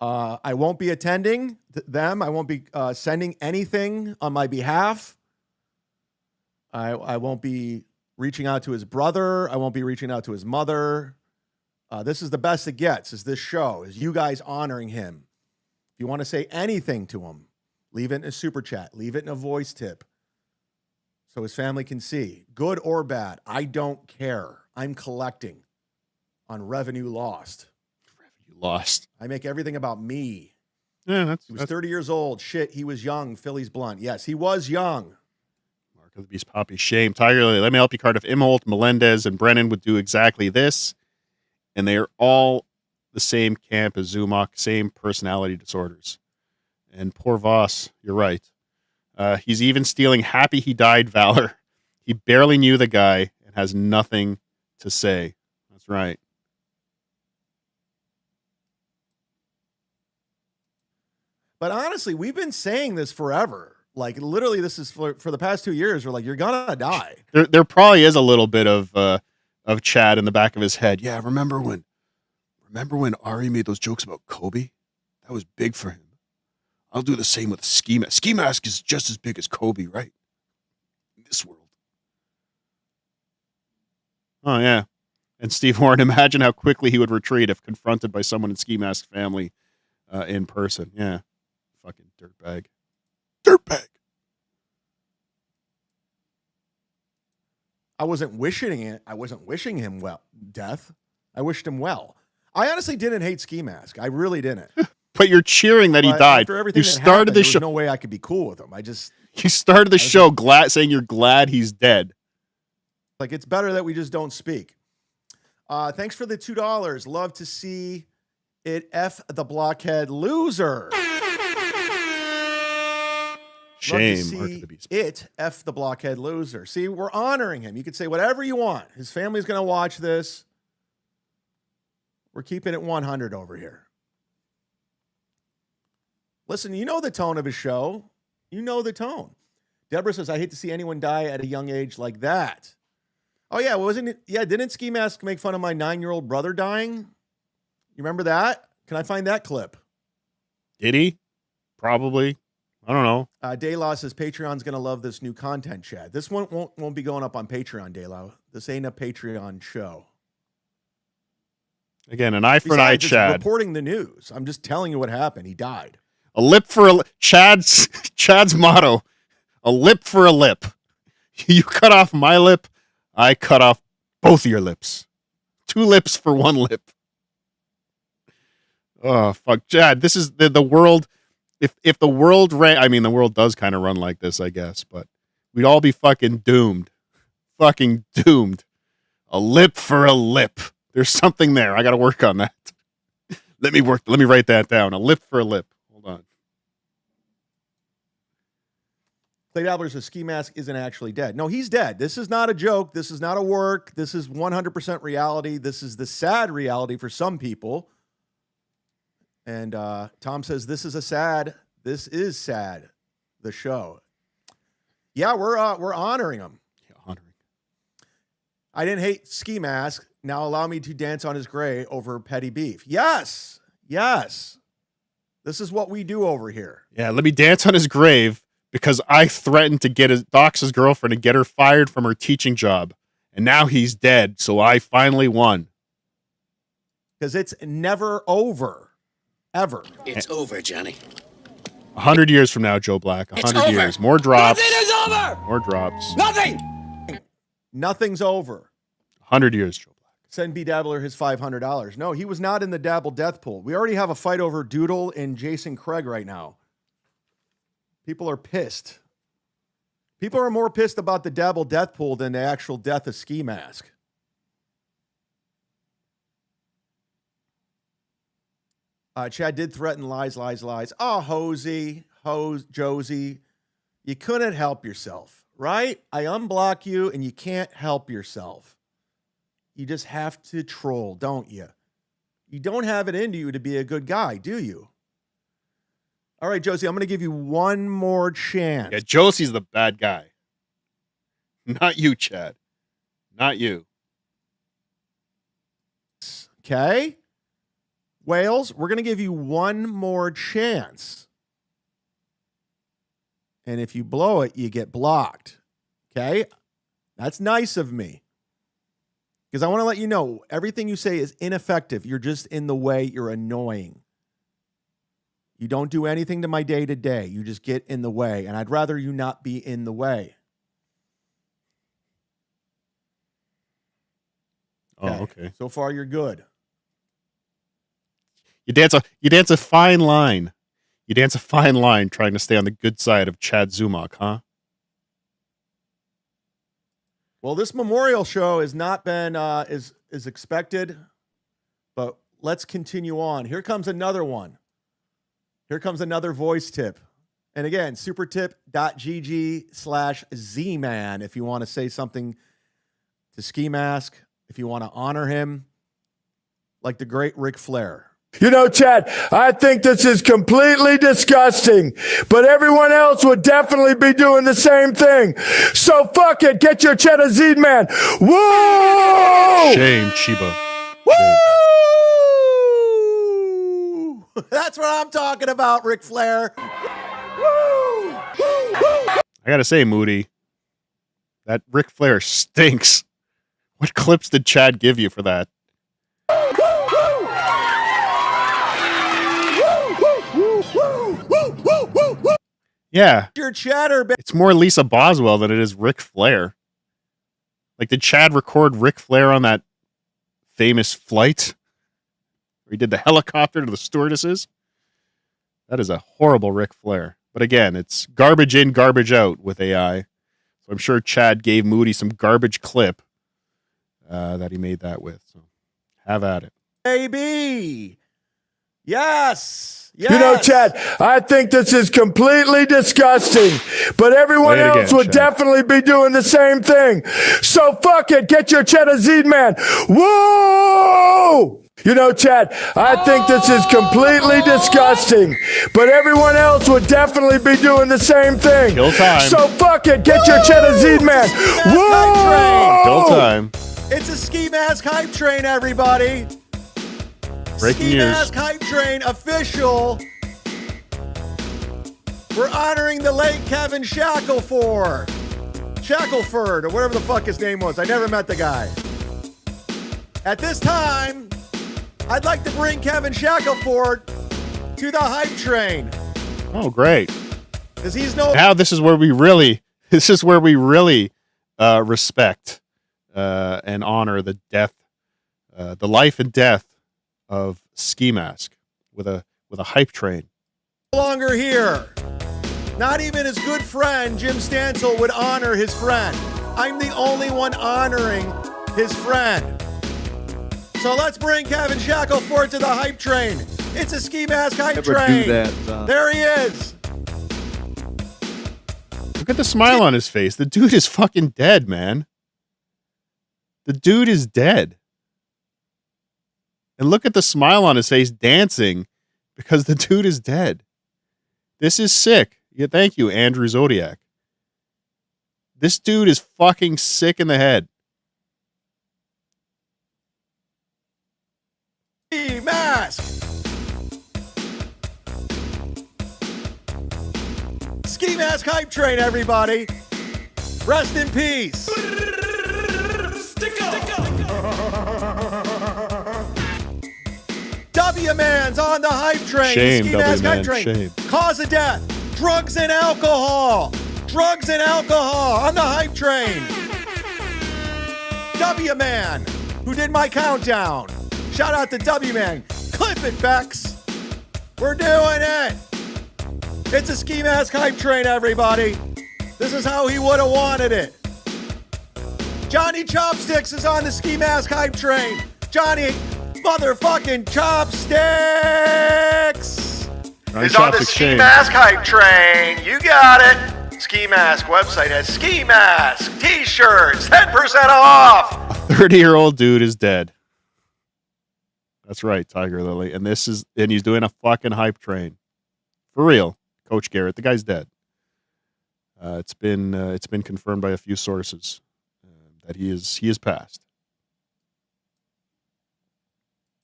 I won't be attending them. I won't be sending anything on my behalf. I won't be reaching out to his brother. I won't be reaching out to his mother. This is the best it gets, is this show, is you guys honoring him. If you want to say anything to him, leave it in a super chat. Leave it in a voice tip so his family can see. Good or bad, I don't care. I'm collecting on revenue lost. Lost. I make everything about me. Yeah, He was 30 years old. Shit, he was young. Philly's blunt. Yes, he was young. Mark of the Beast Poppy. Shame. Tiger Lily. Let me help you, card. If Imholt, Melendez, and Brennan would do exactly this, and they are all the same camp as Zumock, same personality disorders. And poor Voss, you're right. He's even stealing Happy He Died valor. He barely knew the guy and has nothing to say. That's right. But honestly, we've been saying this forever. Like, literally, this is for the past 2 years. We're like, you're gonna die. There probably is a little bit of Chad in the back of his head. Yeah, remember when Ari made those jokes about Kobe? That was big for him. I'll do the same with Ski Mask. Ski Mask is just as big as Kobe, right? In this world. Oh, yeah. And Steve Warren, imagine how quickly he would retreat if confronted by someone in Ski Mask's family in person. Yeah. Fucking dirtbag. Dirtbag. I wasn't wishing him death. I wished him well. I honestly didn't hate Ski Mask. I really didn't. But you're cheering that he died. After everything You that started happened, the there was show. no way I could be cool with him. You started the show saying you're glad he's dead. Like, it's better that we just don't speak. Thanks for the $2. Love to see it. F the blockhead loser. Shame. Love to Mark see of the Beast. it, F the blockhead loser. See, we're honoring him. You could say whatever you want. His family's going to watch this. We're keeping it 100 over here. Listen, you know the tone of his show. You know the tone. Deborah says, I hate to see anyone die at a young age like that. Oh, yeah. Wasn't it? Yeah. Didn't Ski Mask make fun of my 9-year-old brother dying? You remember that? Can I find that clip? Did he? Probably. I don't know. Daylaw says Patreon's going to love this new content, Chad. This one won't be going up on Patreon, Daylaw. This ain't a Patreon show. Again, an eye for an eye, Besides, it's Chad. reporting the news. I'm just telling you what happened. He died. A lip for a lip. Chad's motto. A lip for a lip. You cut off my lip, I cut off both of your lips. 2 lips for 1 lip. Oh, fuck. Chad, this is the world. If the world ran, I mean, the world does kind of run like this, I guess, but we'd all be fucking doomed. Fucking doomed. A lip for a lip. There's something there. I got to work on that. Let me write that down. A lip for a lip. Hold on. Clay Dabbler says Ski Mask isn't actually dead. No, he's dead. This is not a joke. This is not a work. This is 100% reality. This is the sad reality for some people. And Tom says this is sad. The show. Yeah, we're honoring him. Yeah, honoring. I didn't hate Ski Mask. Now allow me to dance on his grave over petty beef. Yes. This is what we do over here. Yeah, let me dance on his grave because I threatened to dox his girlfriend and get her fired from her teaching job. And now he's dead, so I finally won. Because it's never over. Ever. It's over, Johnny. 100 years from now, Joe Black. 100 years. More drops. Nothing is over! More drops. Nothing! Nothing's over. 100 years, Joe Black. Send B Dabbler his $500. No, he was not in the Dabble death pool. We already have a fight over Doodle and Jason Craig right now. People are pissed. People are more pissed about the Dabble death pool than the actual death of Ski Mask. Chad did threaten lies. Oh, Josie, you couldn't help yourself, right? I unblock you and you can't help yourself. You just have to troll, don't you? You don't have it into you to be a good guy, do you? All right, Josie, I'm going to give you one more chance. Yeah, Josie's the bad guy. Not you, Chad. Not you. Okay? Wales, we're going to give you one more chance. And if you blow it, you get blocked. Okay? That's nice of me. Because I want to let you know, everything you say is ineffective. You're just in the way. You're annoying. You don't do anything to my day-to-day. You just get in the way. And I'd rather you not be in the way. Oh, okay. So far, you're good. You dance a fine line. You dance a fine line trying to stay on the good side of Chad Zumock, huh? Well, this memorial show has not been as expected, but let's continue on. Here comes another one. Here comes another voice tip. And again, supertip.gg/Zman if you want to say something to Ski Mask, if you want to honor him, like the great Ric Flair. You know, Chad, I think this is completely disgusting, but everyone else would definitely be doing the same thing. So fuck it. Get your cheddar Z, man. Woo! Shame, Chiba. Woo! That's what I'm talking about, Ric Flair. Woo! I gotta say, Moody, that Ric Flair stinks. What clips did Chad give you for that? Yeah. Your chatter, it's more Lisa Boswell than it is Ric Flair. Like, did Chad record Ric Flair on that famous flight where he did the helicopter to the stewardesses? That is a horrible Ric Flair. But again, it's garbage in, garbage out with AI. So I'm sure Chad gave Moody some garbage clip that he made that with. So have at it. Baby. Yes. Yes. You know, Chad, I think this is completely disgusting, but everyone Play it else again, would Chad. definitely be doing the same thing. So fuck it. Get your Cheddar Zed Man. Whoa! You know, Chad, I think this is completely disgusting, but everyone else would definitely be doing the same thing. Kill time. So fuck it. Get your Cheddar Zed Man. Whoa! Kill time. It's a Ski Mask Hype Train, everybody. Breaking Ski news. Mask Hype Train official. We're honoring the late Kevin Shackelford, or whatever the fuck his name was. I never met the guy. At this time, I'd like to bring Kevin Shackelford to the Hype Train. Oh, great. Because he's no... Now this is where we really respect and honor the death, the life and death of Ski Mask with a hype train. longer here. Not even his good friend, Jim Stansel, would honor his friend. I'm the only one honoring his friend. So let's bring Kevin Shackelford to the hype train. It's a Ski Mask hype Never train. do that. There he is. Look at the smile on his face. The dude is fucking dead, man. The dude is dead. And look at the smile on his face dancing because the dude is dead. This is sick. Yeah, thank you, Andrew Zodiac. This dude is fucking sick in the head. Ski Mask. Ski Mask hype train, everybody. Rest in peace. W-Man's on the hype train. Shame, Ski Mask W-Man, hype train. shame. Cause of death. Drugs and alcohol. Drugs and alcohol on the hype train. W-Man, who did my countdown. Shout out to W-Man. Clip it, Bex. We're doing it. It's a Ski Mask hype train, everybody. This is how he would have wanted it. Johnny Chopsticks is on the Ski Mask hype train. Johnny motherfucking Chopsticks is on the Ski Mask hype train. You got it. Ski Mask website has Ski Mask t-shirts, 10% off. 30-year-old dude is dead. That's right, Tiger Lily. And he's doing a fucking hype train. For real. Coach Garrett, the guy's dead. It's been confirmed by a few sources that he is passed.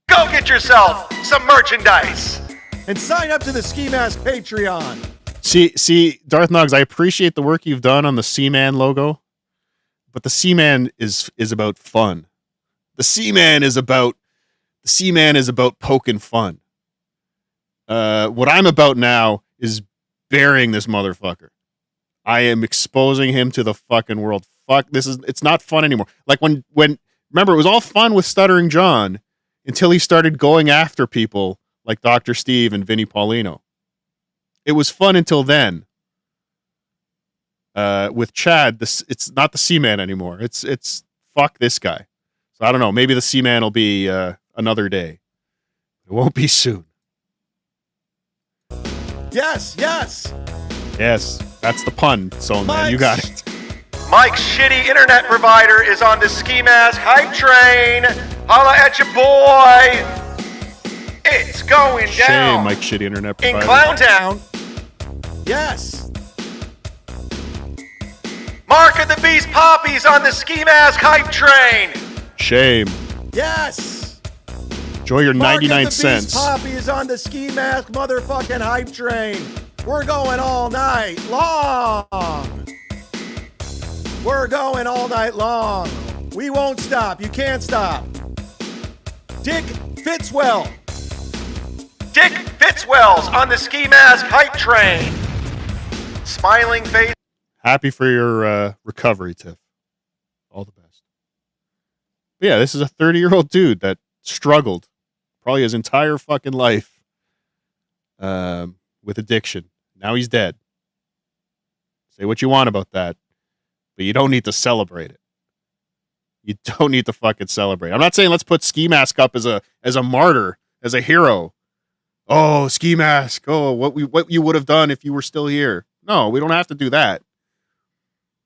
Go get yourself some merchandise and sign up to the Ski Mask Patreon. See, Darth Nuggs, I appreciate the work you've done on the Seaman logo, but the Seaman is about fun. The Seaman is about poking fun. What I'm about now is burying this motherfucker. I am exposing him to the fucking world. Fuck, it's not fun anymore. Like when remember, it was all fun with Stuttering John until he started going after people like Dr. Steve and Vinnie Paulino. It was fun until then. With Chad, it's not the Seaman anymore. It's fuck this guy. So I don't know. Maybe the Seaman will be another day. It won't be soon. Yes. Yes, that's the pun, Soul Man. You got it. Mike's shitty internet provider is on the Ski Mask hype train. Holla at your boy. It's going down. Shame, Mike Shitty Internet In provider. Clowntown. Yes. Mark of the Beast Poppy's on the Ski Mask hype train. Shame. Yes. Enjoy your Mark 99 of the cents. Beast Poppy is on the Ski Mask motherfucking hype train. We're going all night long. We're going all night long. We won't stop. You can't stop. Dick Fitzwell. Dick Fitzwell's on the Ski Mask hype train. Smiling face. Happy for your recovery, Tiff. All the best. But yeah, this is a 30-year-old dude that struggled probably his entire fucking life with addiction. Now he's dead. Say what you want about that, but you don't need to celebrate it. You don't need to fucking celebrate. I'm not saying let's put Ski Mask up as a martyr, as a hero Oh, ski mask. Oh, what you would have done if you were still here. No, we don't have to do that.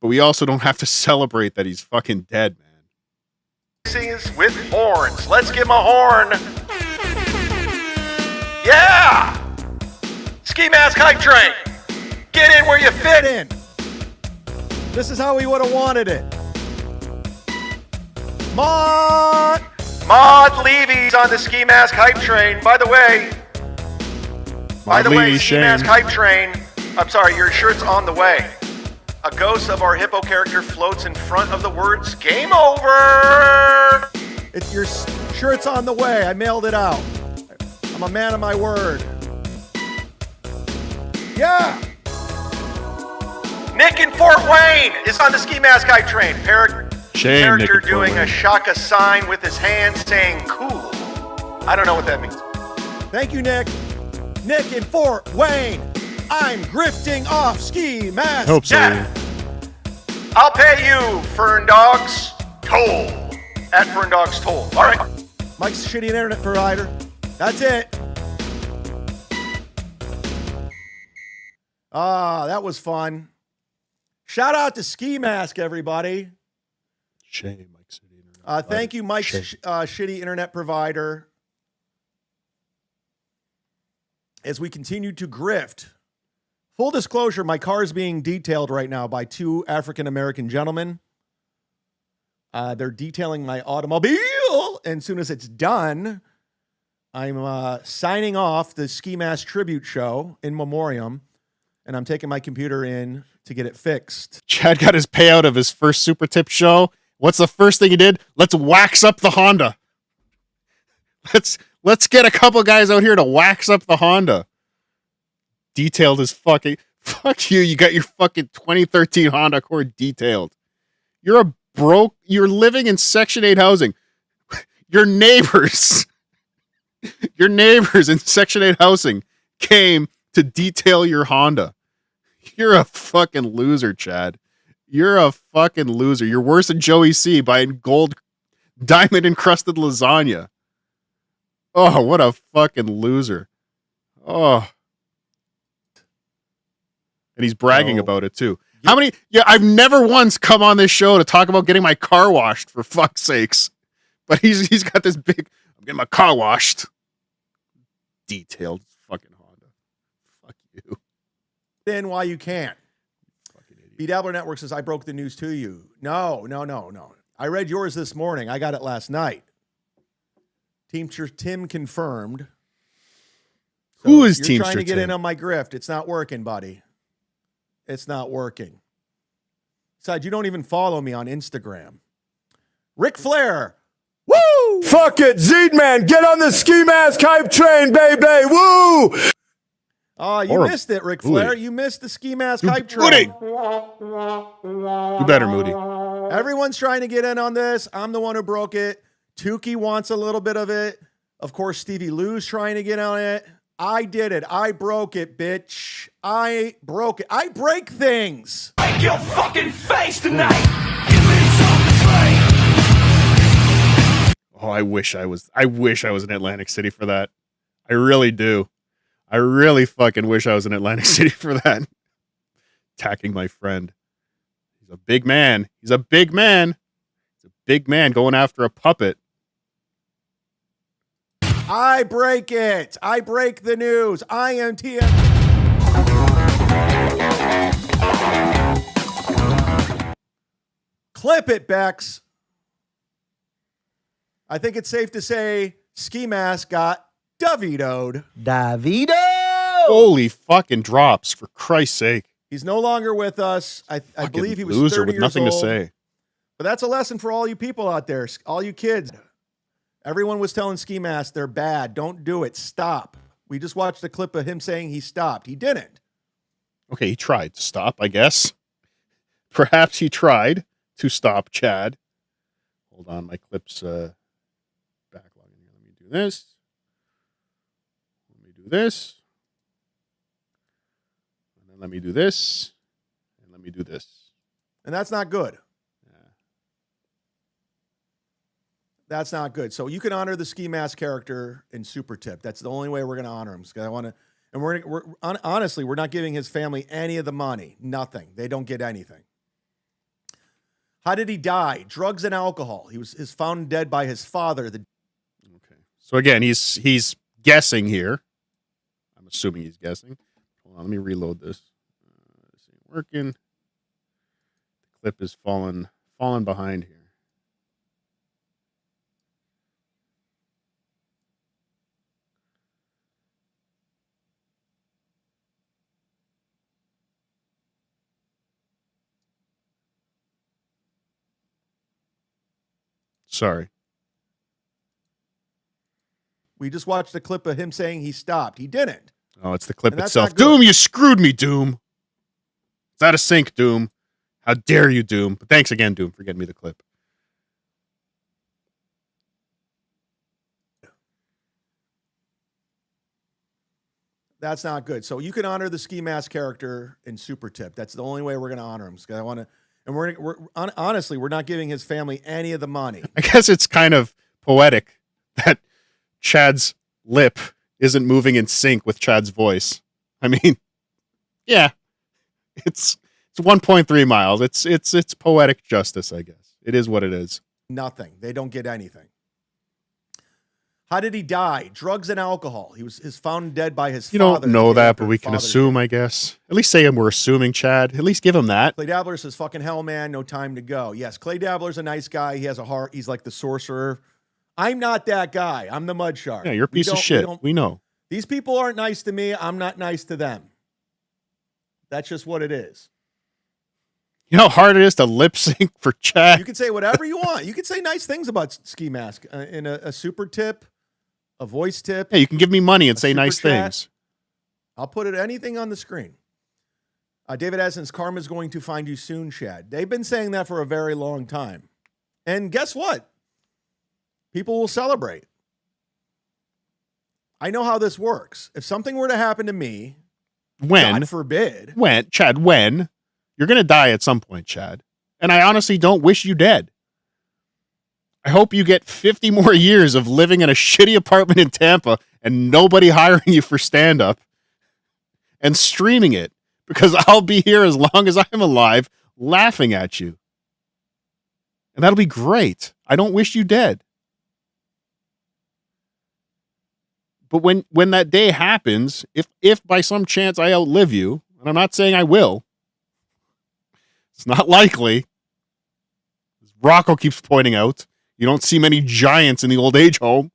But we also don't have to celebrate that he's fucking dead, man. With horns. Let's give him a horn. Yeah! Ski mask hype train. Get in where you fit in. This is how we would have wanted it. Maud Levy's on the ski mask hype train. By the way, ski mask hype train. I'm sorry, your shirt's on the way. A ghost of our hippo character floats in front of the words "Game Over." It's your shirt's on the way. I mailed it out. I'm a man of my word. Yeah. Nick in Fort Wayne is on the ski mask hype train. Shame, Nick Character in Fort doing a Wayne. shaka sign with his hand saying "cool." I don't know what that means. Thank you, Nick. Nick in Fort Wayne. I'm grifting off ski mask. Hope so. Yeah. I'll pay you, Fern Dogs. Toll. At Fern Dogs Toll. All right. Mike's shitty internet provider. That's it. That was fun. Shout out to Ski Mask, everybody. Shame, Mike City. Thank you, Mike's shitty internet provider. As we continue to grift. Full disclosure, my car is being detailed right now by two African-American gentlemen. They're detailing my automobile, and as soon as it's done, I'm signing off the Ski Mask Tribute Show in memoriam, and I'm taking my computer in to get it fixed. Chad got his payout of his first Super Tip show. What's the first thing he did? Let's wax up the Honda. Let's get a couple guys out here to wax up the Honda. Detailed his fucking... Fuck you. You got your fucking 2013 Honda Accord detailed. You're living in Section 8 housing. Your neighbors in Section 8 housing came to detail your Honda. You're a fucking loser, Chad. You're a fucking loser. You're worse than Joey C buying gold diamond encrusted lasagna. Oh, what a fucking loser. Oh. And he's bragging about it too. How many? Yeah, I've never once come on this show to talk about getting my car washed, for fuck's sakes. But he's got this big, I'm getting my car washed. Detailed fucking Honda. Fuck you. Then why you can't. B Dabbler Network says, I broke the news to you. No. I read yours this morning. I got it last night. Teamster Tim confirmed. So Who is you're Teamster trying to get Tim? in on my grift. It's not working, buddy. It's not working. Besides, you don't even follow me on Instagram. Ric Flair. Woo! Fuck it, Zed-Man, get on the ski mask hype train, baby. Woo! Oh, you missed it, Ric Flair. You missed the ski mask hype train. You better, Moody. Everyone's trying to get in on this. I'm the one who broke it. Tukey wants a little bit of it. Of course, Stevie Lou's trying to get on it. I did it. I broke it, bitch. I broke it. I break things. Break your fucking face tonight. Oh, I wish I was in Atlantic City for that. I really do. I really fucking wish I was in Atlantic City for that. Attacking my friend. He's a big man. He's a big man going after a puppet. I break it. I break the news. I am TM. Clip it, Bex. I think it's safe to say Ski Mask got Davido'd. Holy fucking drops, for Christ's sake. He's no longer with us. I believe he was loser 30 with years nothing to old. say. But that's a lesson for all you people out there, all you kids. Everyone was telling Ski Mask they're bad. Don't do it. Stop. We just watched a clip of him saying he stopped. He didn't. Okay, he tried to stop, I guess. Perhaps he tried to stop Chad. Hold on, my clip's backlogging. Let me do this. Let me do this. And then let me do this. And let me do this. And that's not good. That's not good. So you can honor the ski mask character in Super Tip. That's the only way we're going to honor him. I want to, and honestly, we're not giving his family any of the money. Nothing. They don't get anything. How did he die? Drugs and alcohol. He was found dead by his father. Okay. So again, he's guessing here. I'm assuming he's guessing. Hold on, let me reload this. This ain't working. The clip is falling behind here. Sorry. We just watched a clip of him saying he stopped. He didn't. Oh, it's the clip And that's itself. not good. Doom, you screwed me, Doom. It's out of sync, Doom. How dare you, Doom? But thanks again, Doom, for getting me the clip. That's not good. So you can honor the ski mask character in Super Tip. That's the only way we're going to honor him. I want to, and honestly, we're not giving his family any of the money. I guess it's kind of poetic that Chad's lip isn't moving in sync with Chad's voice. I mean, yeah, it's 1.3 miles. It's poetic justice, I guess. It is what it is. Nothing. They don't get anything. How did he die? Drugs and alcohol. He was found dead by his You father. don't know the day that, after but we his can father assume, died. I guess. At least say we're assuming, Chad. At least give him that. Clay Dabbler says, fucking hell, man, no time to go. Yes, Clay Dabbler's a nice guy. He has a heart. He's like the sorcerer. I'm not that guy. I'm the mud shark. Yeah, you're a piece of shit. We know. These people aren't nice to me. I'm not nice to them. That's just what it is. You know how hard it is to lip sync for Chad? You can say whatever you want. You can say nice things about Ski Mask in a super tip, a voice tip. Yeah, you can give me money and a say super nice chat. things. I'll put it anything on the screen. David Essence, karma's going to find you soon, Chad. They've been saying that for a very long time. And guess what? People will celebrate. I know how this works. If something were to happen to me, When? God forbid. When? Chad, when? You're going to die at some point, Chad. And I honestly don't wish you dead. I hope you get 50 more years of living in a shitty apartment in Tampa and nobody hiring you for stand-up and streaming it, because I'll be here as long as I'm alive laughing at you. And that'll be great. I don't wish you dead. But when that day happens, if by some chance I outlive you, and I'm not saying I will, it's not likely. As Rocco keeps pointing out, you don't see many giants in the old age home.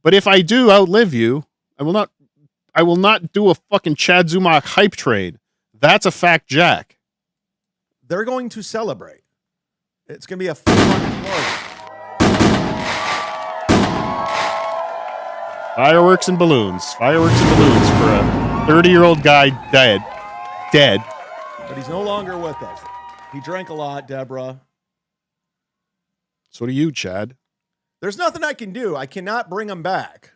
But if I do outlive you, I will not do a fucking Chad Zumock hype train. That's a fact, Jack. They're going to celebrate. It's going to be a fucking party. Fireworks and balloons. Fireworks and balloons for a 30-year-old guy dead. But he's no longer with us. He drank a lot, Deborah. So do you, Chad. There's nothing I can do. I cannot bring him back.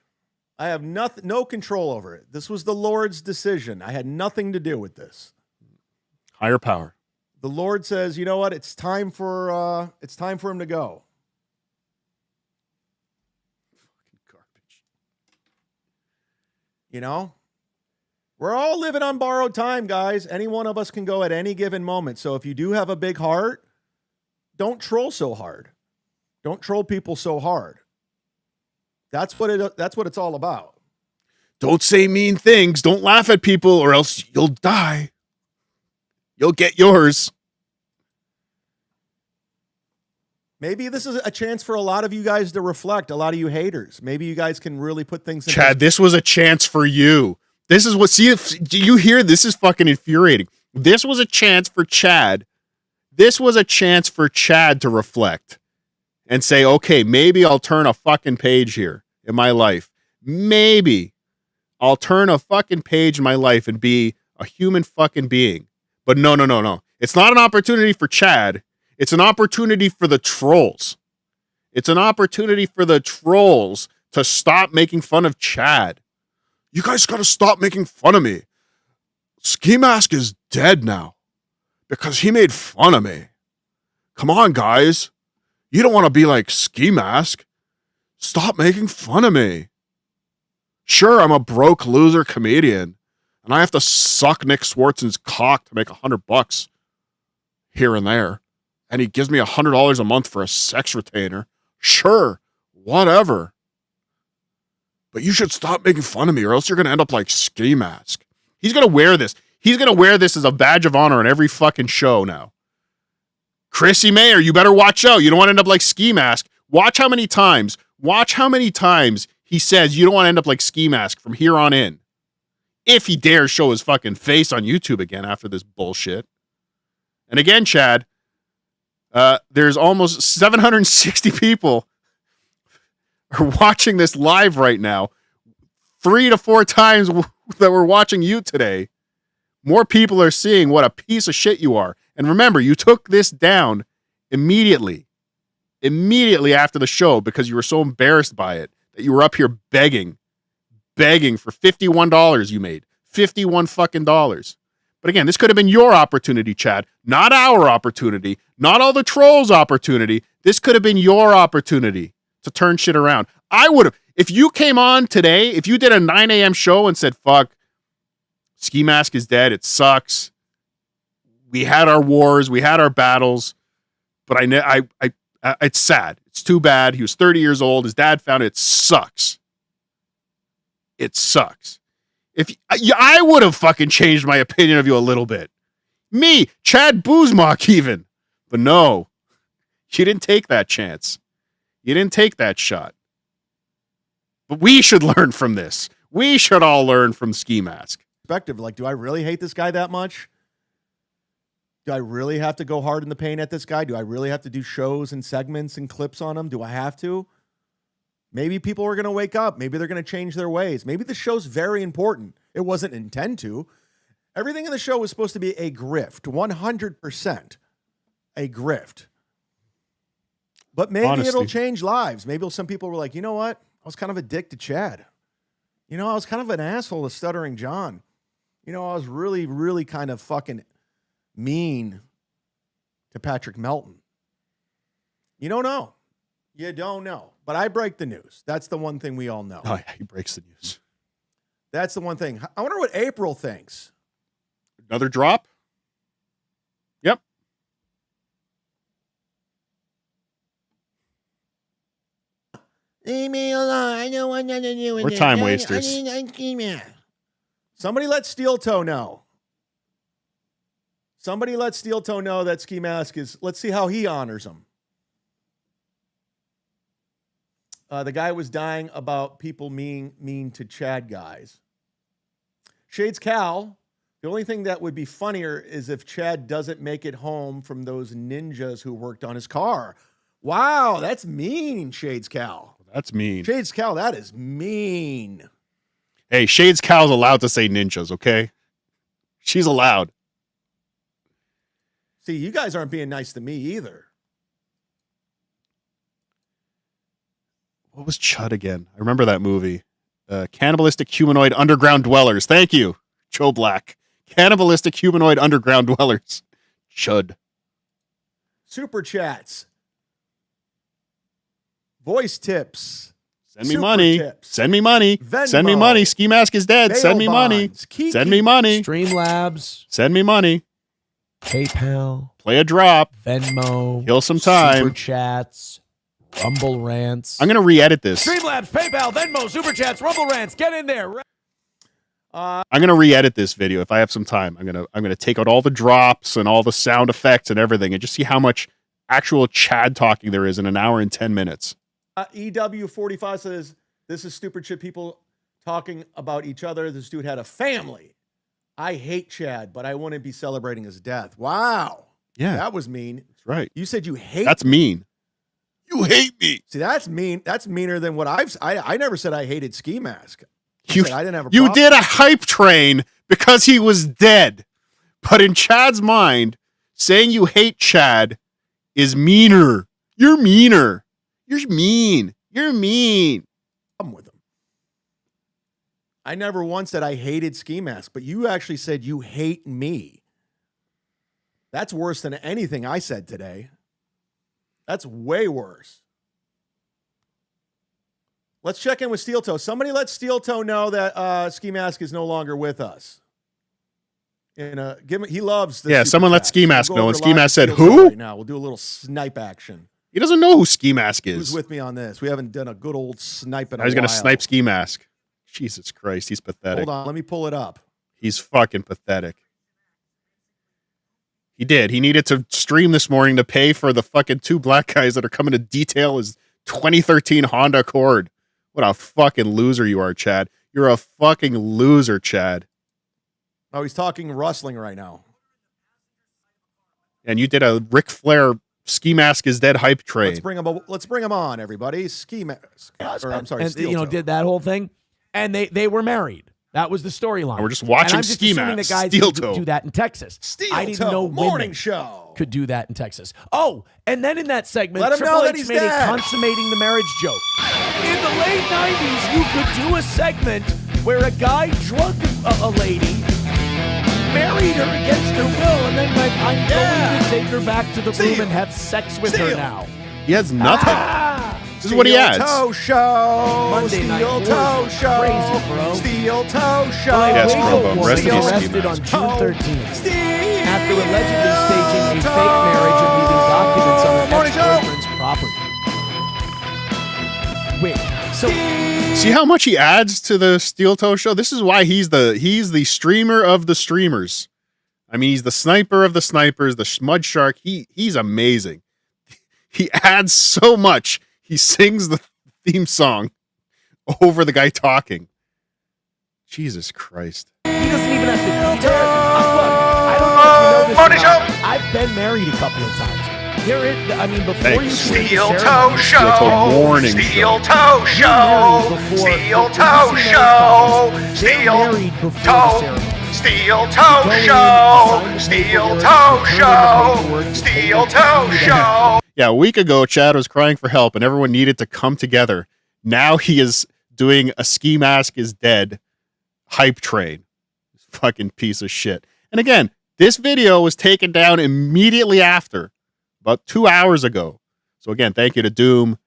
I have no control over it. This was the Lord's decision. I had nothing to do with this. Higher power. The Lord says, you know what? It's time for him to go. Fucking garbage. You know? We're all living on borrowed time, guys. Any one of us can go at any given moment. So if you do have a big heart, don't troll so hard. Don't troll people so hard. That's what it's all about. Don't say mean things. Don't laugh at people or else you'll die. You'll get yours. Maybe this is a chance for a lot of you guys to reflect, a lot of you haters. Maybe you guys can really put things in Chad, this was a chance for you. This is what, do you hear? This is fucking infuriating. This was a chance for Chad. This was a chance for Chad to reflect and say, okay, maybe I'll turn a fucking page here in my life. Maybe I'll turn a fucking page in my life and be a human fucking being. But no. It's not an opportunity for Chad. It's an opportunity for the trolls. It's an opportunity for the trolls to stop making fun of Chad. You guys got to stop making fun of me. Ski Mask is dead now because he made fun of me. Come on, guys. You don't want to be like Ski Mask. Stop making fun of me. Sure, I'm a broke loser comedian, and I have to suck Nick Swartzen's cock to make $100 here and there, and he gives me $100 a month for a sex retainer. Sure, whatever. But you should stop making fun of me, or else you're going to end up like Ski Mask. He's going to wear this. He's going to wear this as a badge of honor on every fucking show now. Chrissy Mayer, you better watch out. You don't want to end up like Ski Mask. Watch how many times he says you don't want to end up like Ski Mask from here on in. If he dares show his fucking face on YouTube again after this bullshit. And again, Chad, there's almost 760 people are watching this live right now. 3 to 4 times that we're watching you today. More people are seeing what a piece of shit you are. And remember, you took this down immediately after the show because you were so embarrassed by it that you were up here begging for $51 you made. $51 fucking dollars. But again, this could have been your opportunity, Chad, not our opportunity, not all the trolls' opportunity. This could have been your opportunity to turn shit around. I would have, if you came on today, if you did a 9 a.m. show and said, fuck, Ski Mask is dead, it sucks. We had our wars, we had our battles, but it's sad. It's too bad. He was 30 years old. His dad found it. It sucks. It sucks. I would have fucking changed my opinion of you a little bit. Me, Chad Zumock even. But no, you didn't take that chance. You didn't take that shot. But we should learn from this. We should all learn from Ski Mask. Perspective, like, do I really hate this guy that much? Do I really have to go hard in the paint at this guy? Do I really have to do shows and segments and clips on him? Do I have to? Maybe people are going to wake up. Maybe they're going to change their ways. Maybe the show's very important. It wasn't intended to. Everything in the show was supposed to be a grift, 100% a grift. But maybe Honesty. it'll change lives. Maybe some people were like, you know what? I was kind of a dick to Chad. You know, I was kind of an asshole to Stuttering John. You know, I was really, really kind of fucking mean to Patrick Melton. You don't know. You don't know. But I break the news. That's the one thing we all know. Oh, yeah, he breaks the news. That's the one thing. I wonder what April thinks. Another drop? Yep. Leave me alone. I don't want nothing to do with We're this. time wasters. Somebody let Steel Toe know. Somebody let Steel Toe know that Ski Mask is. Let's see how he honors him. The guy was dying about people mean to Chad guys. Shades Cal. The only thing that would be funnier is if Chad doesn't make it home from those ninjas who worked on his car. Wow, that's mean, Shades Cal. That's mean. Shades Cal, that is mean. Hey, Shades Cal's allowed to say ninjas, okay? She's allowed. See, you guys aren't being nice to me either. What was Chud again? I remember that movie. Cannibalistic Humanoid Underground Dwellers. Thank you, Joe Black. Cannibalistic Humanoid Underground Dwellers. Chud. Super chats. Voice tips. Send me Super money. tips. Send me money. Venmo. Send me money. Ski Mask is dead. Bail Send me money. bonds. Kiki. Send me money. Streamlabs, Send me money. PayPal, Play a drop. Venmo, Kill some time. Super Chats, Rumble Rants. I'm going to re-edit this. Streamlabs, PayPal, Venmo, Super Chats, Rumble Rants. Get in there. I'm going to re-edit this video if I have some time. I'm going to take out all the drops and all the sound effects and everything and just see how much actual Chad talking there is in an hour and 10 minutes. EW45 says, this is stupid shit people talking about each other. This dude had a family. I hate Chad, but I wouldn't be celebrating his death. Wow. Yeah. That was mean. That's right. You said you hate That's mean. You hate me. See, that's mean. That's meaner than what I never said I hated Ski Mask. You, I didn't have a you problem. did a hype train because he was dead. But in Chad's mind, saying you hate Chad is meaner. You're meaner. You're mean. You're mean. I'm with him. I never once said I hated Ski Mask, but you actually said you hate me. That's worse than anything I said today. That's way worse. Let's check in with Steel Toe. Somebody let Steel Toe know that Ski Mask is no longer with us. And give him, he loves the super someone let chat. Ski So Mask we'll go know. over And to Ski live Mask said, Steel Toe who? Right now. We'll do a little snipe action. He doesn't know who Ski Mask is. Who's with me on this? We haven't done a good old snipe in a He's going to while. snipe Ski Mask. Jesus Christ, he's pathetic. Hold on, let me pull it up. He's fucking pathetic. He did. He needed to stream this morning to pay for the fucking 2 black guys that are coming to detail his 2013 Honda Accord. What a fucking loser you are, Chad. You're a fucking loser, Chad. Oh, he's talking rustling right now. And you did a Ric Flair Ski Mask is dead hype train. Let's bring him on, everybody. Ski Mask. Or, I'm sorry, and Steel you know, Toe. did that whole thing, and they were married. That was the storyline. And we're just watching and I'm just Ski assuming Mask. that guys Steel could Toe. do that in Texas. Steel I didn't Toe know morning women show could do that in Texas. Oh, and then in that segment, Let him Triple know that H he's made dead. a consummating the marriage joke. In the late 90s, you could do a segment where a guy drugged a lady, married her against her will, and then went, I'm going to take her back to the room and have sex with her now. He has nothing. Ah! This is what he adds. Toe Show. Monday Night Steel Wars Toe is Show. crazy, bro. Steel Toe Show. By Yes, Waco Robo. was Rest in peace, arrested Ski on Mask. June 13th after allegedly staging a fake marriage and leaving documents on her Morning show. ex-boyfriend's property. Wait, so See how much he adds to the Steel Toe Show? This is why he's the streamer of the streamers. I mean, he's the sniper of the snipers, the Mud Shark. He's amazing. He adds so much. He sings the theme song over the guy talking. Jesus Christ. he doesn't even have to be there. I don't know if you know this or not. I've been married a couple of times. There is, I mean, before Thanks. you Steel Toe Steel Toe morning Steel show. Toe Show. Steel Toe Show. Steel Toe. Steel Toe Show. Steel Toe Show. Steel Toe Show. Yeah, a week ago, Chad was crying for help and everyone needed to come together. Now he is doing a Ski Mask is dead hype train. Fucking piece of shit. And again, this video was taken down immediately after, about 2 hours ago. So again, thank you to Doom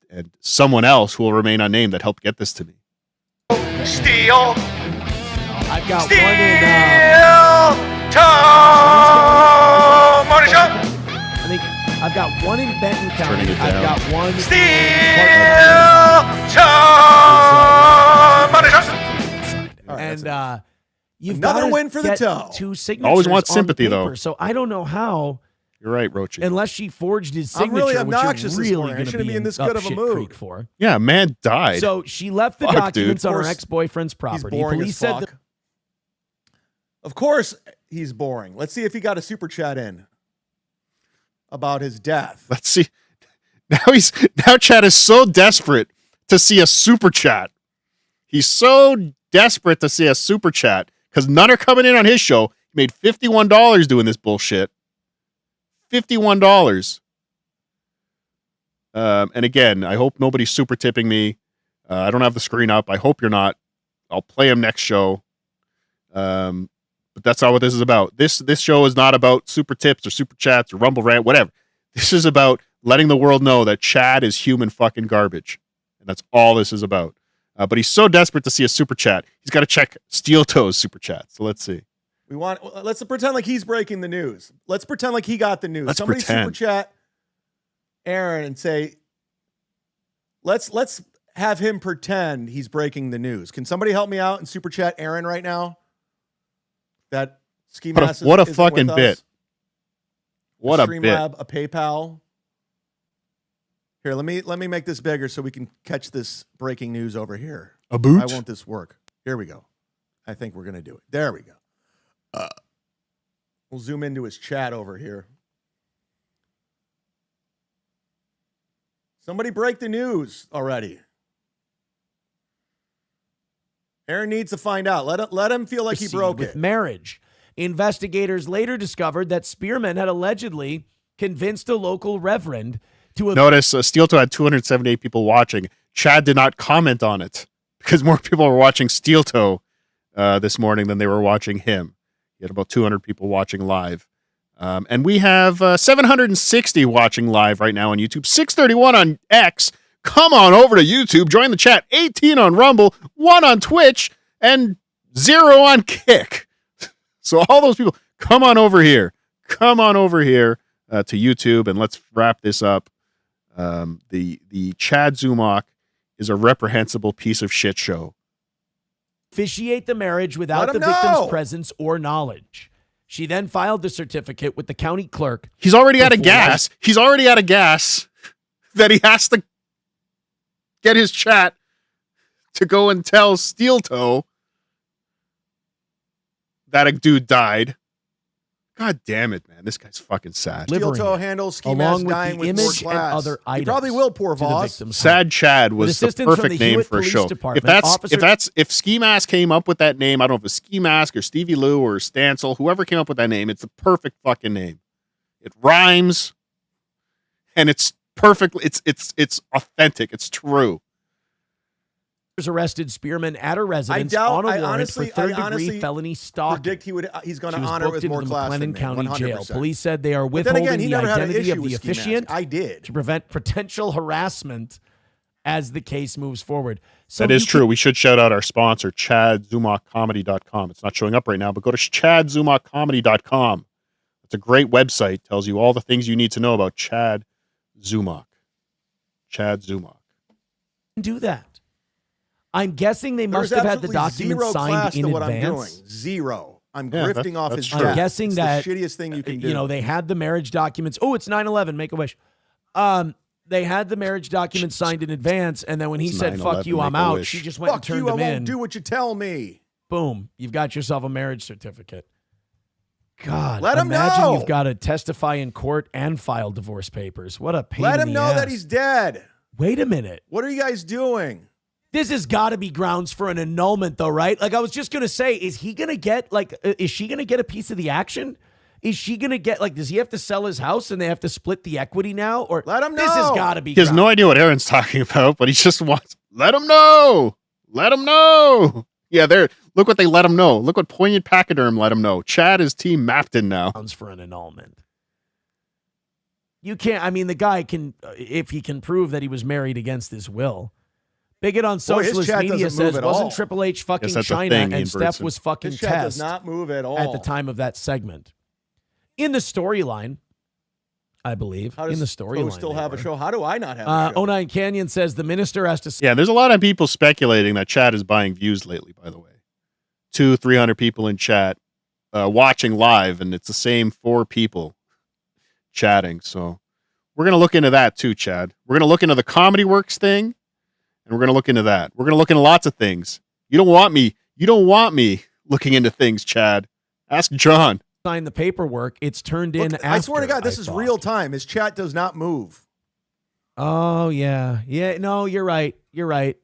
and someone else who will remain unnamed that helped get this to me. Steel. I've got Steel one in, Toe Morning Show. I think I've got one in Benton County. Turning it I've down. got one Steel Toe Morning Show. All right, and you've Another gotta win for the get toe. 2 signatures. Always want on sympathy, the paper. though. So I don't know how, You're right, Rochi. unless she forged his I'm signature, really which obnoxious you're this really morning. I going to shouldn't be be in this up good of a shit mood. creek for. Yeah, man died. So she left the Fuck, documents dude. on her Of course, ex-boyfriend's He's property. boring Police as said fuck. that Of course, he's boring. Let's see if he got a super chat in about his death. Let's see. Now Chad is so desperate to see a super chat. He's so desperate to see a super chat because none are coming in on his show. He made $51 doing this bullshit. $51. And again, I hope nobody's super tipping me. I don't have the screen up. I hope you're not. I'll play him next show. But that's not what this is about. This show is not about super tips or super chats or Rumble Rant, whatever. This is about letting the world know that Chad is human fucking garbage. And that's all this is about. But he's so desperate to see a super chat. He's got to check Steel Toe's super chat. So let's see. Let's pretend like he's breaking the news. Let's pretend like he got the news. Let's Somebody pretend. super chat Aaron and say, let's have him pretend he's breaking the news. Can somebody help me out and super chat Aaron right now? That Ski Mask what a isn't fucking with bit. us. What a Streamlab, bit. a PayPal. Here, let me make this bigger so we can catch this breaking news over here. A boot? Why won't this work? Here we go. I think we're gonna do it. There we go. We'll zoom into his chat over here. Somebody break the news already. Aaron needs to find out. Let him feel like he broke with it. marriage. Investigators later discovered that Spearman had allegedly convinced a local reverend to Notice Steel Toe had 278 people watching. Chad did not comment on it because more people were watching Steel Toe this morning than they were watching him. He had about 200 people watching live. And we have 760 watching live right now on YouTube, 631 on X. Come on over to YouTube, join the chat, 18 on Rumble, 1 on Twitch, and 0 on Kick. So all those people, come on over here. Come on over here to YouTube, and let's wrap this up. The Chad Zumock is a reprehensible piece of shit show. Officiate the marriage without the victim's presence or knowledge. She then filed the certificate with the county clerk. He's already out of gas. He's already out of gas that he has to get his chat to go and tell Steel Toe that a dude died. God damn it, man. This guy's fucking sad. Steel Toe handles ski mask dying with more class. And other items. He probably will, poor Voss. Sad Chad was the perfect name for a show. If Ski Mask came up with that name, I don't know if it's Ski Mask or Stevie Lou or Stancil, whoever came up with that name, it's the perfect fucking name. It rhymes and it's perfectly it's authentic. It's true. Arrested Spearman at a residence on a warrant for third-degree felony stalking. Predict he's going to honor it with more class than me. County 100%. Jail. Police said they are withholding the identity of the officiant. I did to prevent potential harassment as the case moves forward. So that is true. We should shout out our sponsor, ChadZumockComedy.com. It's not showing up right now, but go to ChadZumockComedy.com. It's a great website. Tells you all the things you need to know about Chad Zumock. Chad Zumock. Do that. I'm guessing they must have had the documents signed in advance. Zero. I'm grifting off his I'm guessing it's that the shittiest thing you can do. You know, they had the marriage documents. Oh, it's 9/11. Make a wish. They had the marriage documents signed in advance, and then when he said "fuck you, I'm out," she just went and turned him in. I won't do what you tell me. Boom! You've got yourself a marriage certificate. God, let him imagine know. You've got to testify in court and file divorce papers. What a pain! Let in him the know ass. that he's dead. Wait a minute. What are you guys doing? This has got to be grounds for an annulment, though, right? Like I was just gonna say, is he gonna get is she gonna get a piece of the action? Is she gonna get does he have to sell his house and they have to split the equity now? Or let him know. This has got to be. He has no idea what Aaron's talking about, but he just wants let him know. Let him know. Yeah, there. Look what they let him know. Look what Poignant Pachyderm let him know. Chad is team Mapton now. Grounds for an annulment. You can't. I mean, the guy can, if he can prove that he was married against his will. Bigot on socialist media says, wasn't Triple H fucking China and Steph was fucking Test does not move at all at the time of that segment. In the storyline, I believe. How does in the storyline, still have a show? How do I not have a show? 09 Canyon says the minister has to. Yeah, there's a lot of people speculating that Chad is buying views lately, by the way. 200-300 people in chat watching live, and it's the same 4 people chatting. So we're going to look into that too, Chad. We're going to look into the Comedy Works thing. And we're going to look into that. We're going to look into lots of things. You don't want me looking into things, Chad. Ask John. Sign the paperwork. It's turned in after. I swear to God, this is real time. His chat does not move. Oh, yeah. Yeah, no, you're right. You're right.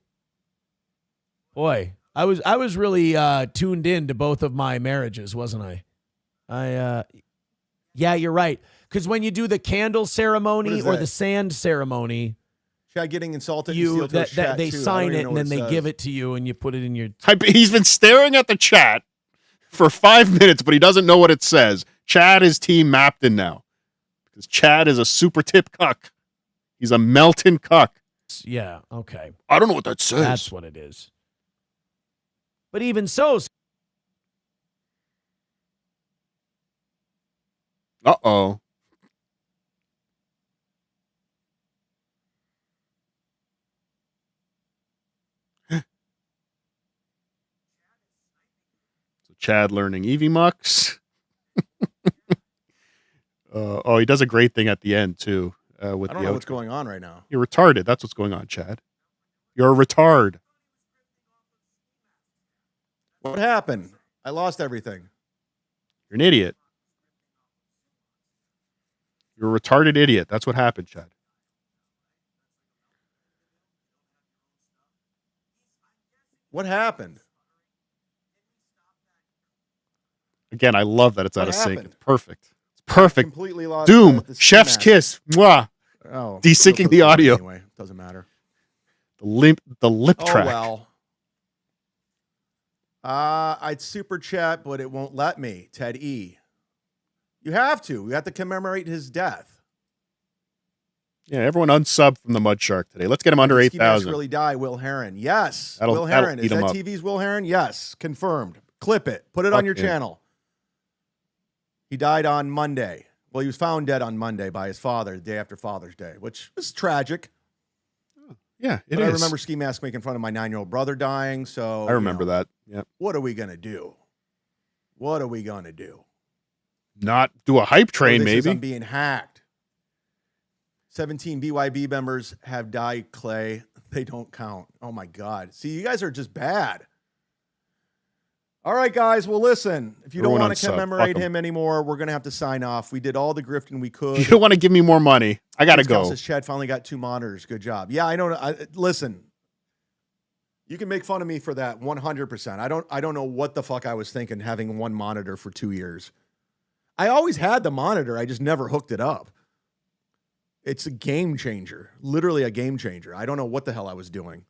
Boy, I was really tuned in to both of my marriages, wasn't I? Yeah, you're right. Because when you do the candle ceremony or the sand ceremony, Chad getting insulted. They sign it and then they give it to you and you put it in your. He's been staring at the chat for 5 minutes, but he doesn't know what it says. Chad is team Mapton now because Chad is a super tip cuck. He's a melting cuck. Yeah. Okay. I don't know what that says. That's what it is. But even so. Uh-oh. Chad learning Eevee Mucks. He does a great thing at the end, too. With I don't know what's going on right now. You're retarded. That's what's going on, Chad. You're a retard. What happened? I lost everything. You're an idiot. You're a retarded idiot. That's what happened, Chad. What happened? Again, I love that it's out of sync. It's perfect. It's perfect. Completely lost Doom. the Chef's kiss. Mwah. Oh, desyncing the audio. Anyway, doesn't matter. The lip track. Oh well. I'd super chat, but it won't let me. Ted E. You have to. We have to commemorate his death. Yeah, everyone unsub from the Mud Shark today. Let's get him under Did Ski Mask 8,000. really die? Will Heron. Yes. That'll Will Heron. eat Is him that up. TV's Will Heron? Yes. Confirmed. Clip it. Put it on your Fuck yeah. channel. He died on Monday. Well, he was found dead on Monday by his father the day after Father's Day, which is tragic. Yeah, it But is. I remember Ski Mask making fun of my 9-year-old brother dying. So I remember that. Yeah. What are we going to do? What are we going to do? Not do a hype train, This is maybe. I'm being hacked. 17 BYB members have died, Clay. They don't count. Oh, my God. See, you guys are just bad. All right, guys. Well, listen, if you don't Everyone want to unsub. commemorate Fuck 'em. him anymore, we're going to have to sign off. We did all the grifting we could. You don't want to give me more money. I got to Cal go. says Chad finally got 2 monitors. Good job. Yeah, I know. Listen, you can make fun of me for that 100%. I don't know what the fuck I was thinking having 1 monitor for 2 years. I always had the monitor. I just never hooked it up. It's a game changer, literally a game changer. I don't know what the hell I was doing.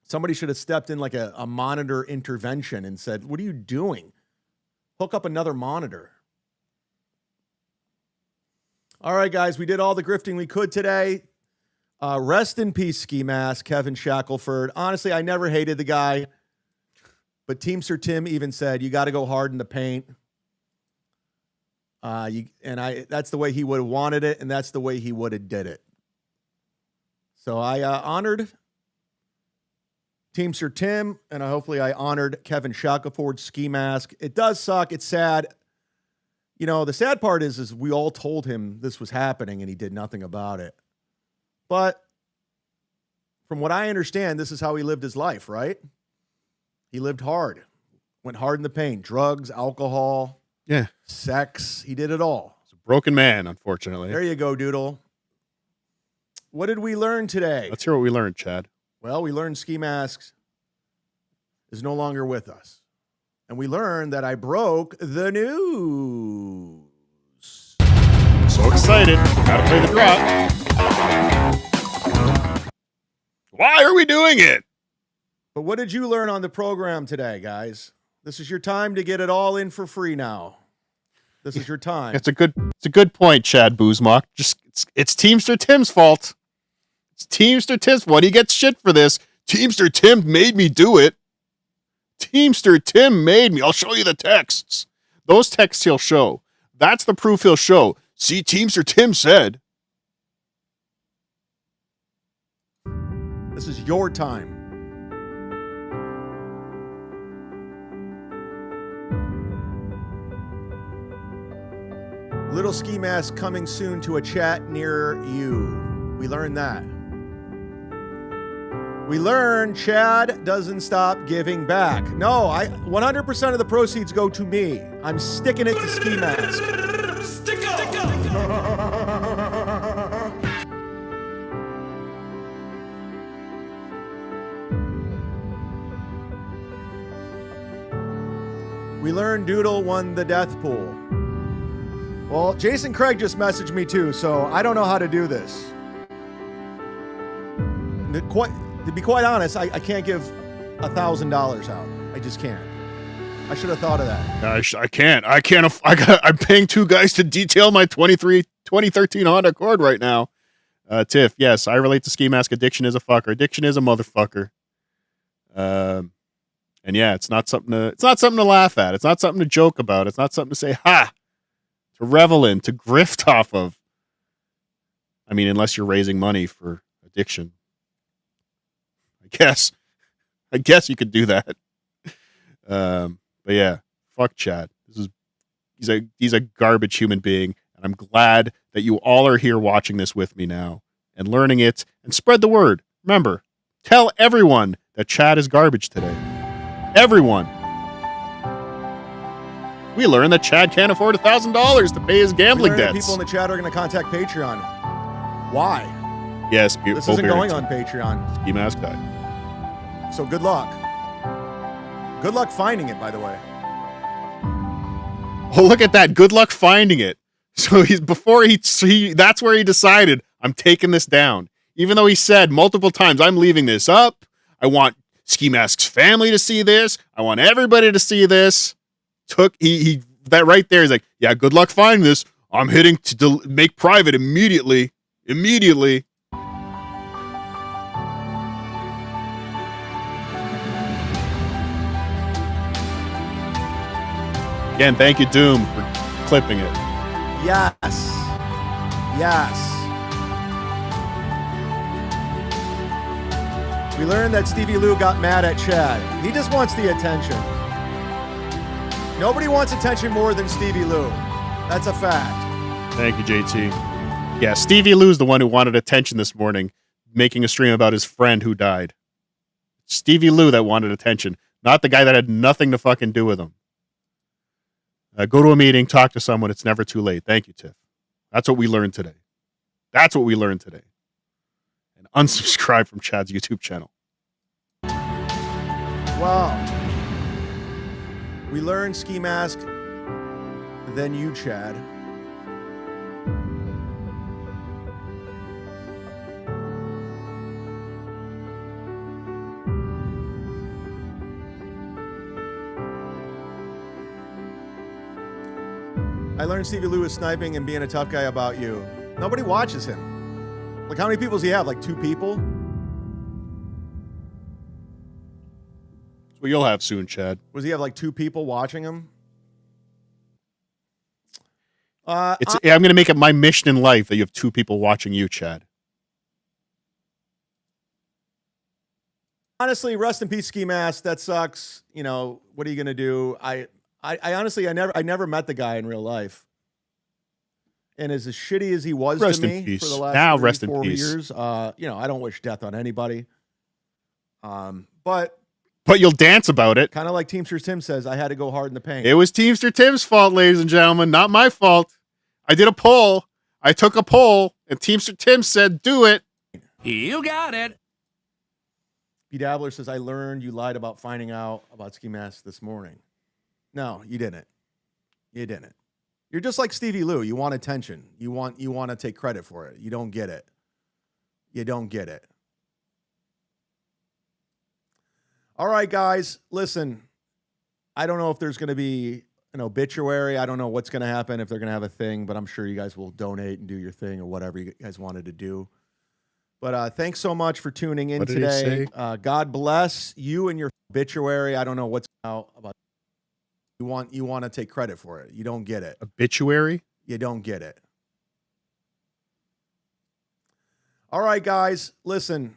Somebody should have stepped in like a monitor intervention and said, what are you doing? Hook up another monitor. All right, guys, we did all the grifting we could today. Rest in peace, Ski Mask, Kevin Shackelford. Honestly, I never hated the guy, but Teamster Tim even said, you got to go hard in the paint. That's the way he would have wanted it, and that's the way he would have did it. So I honored Teamster Tim, and hopefully I honored Kevin Shackelford, Ski Mask. It does suck. It's sad. You know, the sad part is we all told him this was happening, and he did nothing about it. But from what I understand, this is how he lived his life, right? He lived hard, went hard in the paint, drugs, alcohol. Yeah. Sex. He did it all. It's a broken man, unfortunately. There you go, Doodle. What did we learn today? Let's hear what we learned, Chad. Well, we learned Ski Masks is no longer with us. And we learned that I broke the news. So excited. Gotta play the drop. Why are we doing it? But what did you learn on the program today, guys? This is your time to get it all in for free now. This is your time. It's a good point, Chad Zumock. Just it's Teamster Tim's fault. It's Teamster Tim's fault. He gets shit for this. Teamster Tim made me do it. Teamster Tim made me. I'll show you the texts. Those texts he'll show. That's the proof he'll show. See, Teamster Tim said. This is your time. Little Ski Mask coming soon to a chat near you. We learned that. We learned Chad doesn't stop giving back. No, 100% of the proceeds go to me. I'm sticking it to Ski Mask. Stick up! We learned Doodle won the death pool. Well, Jason Craig just messaged me too, so I don't know how to do this. To be quite honest, I can't give $1,000 out. I just can't. I should have thought of that. I can't. I'm paying 2 guys to detail my 2013 Honda Accord right now. Tiff, yes, I relate to Ski Mask. Addiction is a fucker. Addiction is a motherfucker. And yeah, it's not something to laugh at. It's not something to joke about. It's not something to say, ha, to revel in, to grift off of. I mean, unless you're raising money for addiction. I guess you could do that. But yeah, fuck Chad. He's a garbage human being, and I'm glad that you all are here watching this with me now and learning it and spread the word. Remember, tell everyone that Chad is garbage today. Everyone. We learned that Chad can't afford $1,000 to pay his gambling We learned that debts. people in the chat are going to contact Patreon. Why? Yes, This isn't going on Patreon. Ski Mask died. So good luck. Good luck finding it, by the way. Oh, look at that. Good luck finding it. So that's where he decided, I'm taking this down. Even though he said multiple times, I'm leaving this up. I want Ski Mask's family to see this. I want everybody to see this. He that right there is like, yeah, good luck finding this. I'm hitting to make private immediately. Immediately. Again, thank you, Doom, for clipping it. Yes. Yes. We learned that Stevie Lou got mad at Chad. He just wants the attention. Nobody wants attention more than Stevie Lou. That's a fact. Thank you, JT. Yeah, Stevie Lou's the one who wanted attention this morning, making a stream about his friend who died. Stevie Lou that wanted attention, not the guy that had nothing to fucking do with him. Go to a meeting, talk to someone. It's never too late. Thank you, Tiff. That's what we learned today. That's what we learned today. And unsubscribe from Chad's YouTube channel. Wow. We learned Ski Mask, then you, Chad. I learned Stevie Lou is sniping and being a tough guy about you. Nobody watches him. Like, how many people does he have? Like 2 people? That's what you'll have soon, Chad. Does he have like 2 people watching him? I'm going to make it my mission in life that you have 2 people watching you, Chad. Honestly, rest in peace, Ski Mask. That sucks. You know, what are you going to do? I honestly, I never met the guy in real life. And as shitty as he was rest to in me peace. for the last Now 3, rest in 4 peace. years, you know, I don't wish death on anybody. But you'll dance about it. Kind of like Teamster Tim says, I had to go hard in the paint. It was Teamster Tim's fault, ladies and gentlemen, not my fault. I did a poll. I took a poll, and Teamster Tim said, do it. You got it. B. Dabbler says, I learned you lied about finding out about Ski Mask this morning. No, you didn't. You didn't. You're just like Stevie Lou. You want attention. You want to take credit for it. You don't get it. You don't get it. All right, guys, listen. I don't know if there's going to be an obituary. I don't know what's going to happen, if they're going to have a thing, but I'm sure you guys will donate and do your thing or whatever you guys wanted to do. But thanks so much for tuning in today. God bless you and your obituary. I don't know what's out about. You want to take credit for it. You don't get it. Obituary? You don't get it. All right, guys, listen.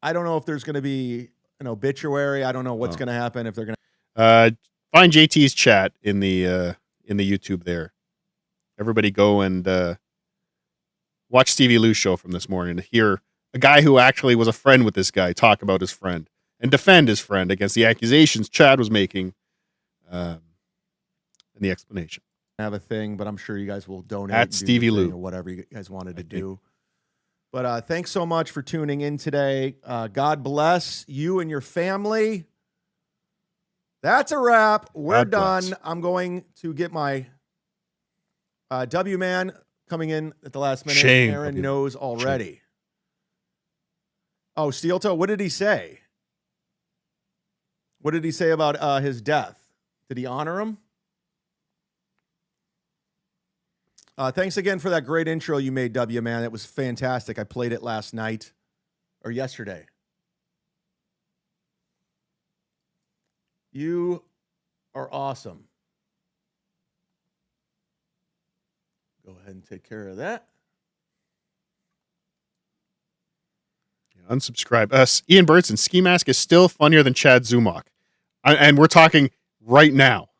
I don't know if there's going to be an obituary. I don't know what's going to happen, if they're going to find JT's chat in the YouTube there. Everybody go and watch Stevie Lou's show from this morning to hear a guy who actually was a friend with this guy talk about his friend and defend his friend against the accusations Chad was making. And the explanation. I have a thing, but I'm sure you guys will donate at Stevie Lou or whatever you guys wanted to do. But thanks so much for tuning in today. God bless you and your family. That's a wrap. We're done. I'm going to get my W Man coming in at the last minute. Shame. Aaron knows already. Shame. Oh, Steel Toe, what did he say? What did he say about his death? Did he honor him? Thanks again for that great intro you made, W Man. It was fantastic. I played it last night or yesterday. You are awesome. Go ahead and take care of that. Unsubscribe. Ian Burtson, Ski Mask is still funnier than Chad Zumock. And we're talking right now.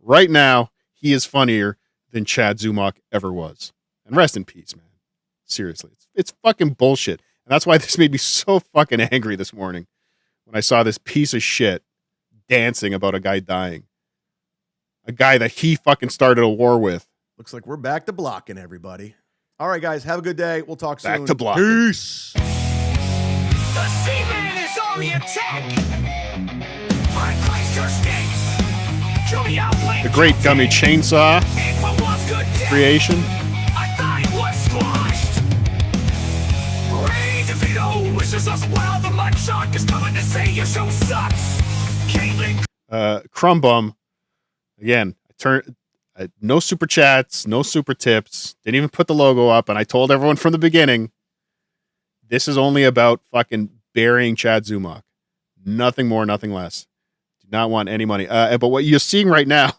Right now, he is funnier than Chad Zumock ever was. And rest in peace, man. Seriously. It's fucking bullshit. And that's why this made me so fucking angry this morning when I saw this piece of shit dancing about a guy dying. A guy that he fucking started a war with. Looks like we're back to blocking, everybody. All right, guys. Have a good day. We'll talk soon. Back to blocking. Peace. The Seaman is on the attack. The great gummy chainsaw creation. I thought it was squashed. Ray DeVito wishes us well. The mud shark is coming to say your show sucks. Caitlin. Crumbum Again, no super chats, no super tips. Didn't even put the logo up, and I told everyone from the beginning, this is only about fucking burying Chad Zumock. Nothing more, nothing less. Do not want any money. But what you're seeing right now,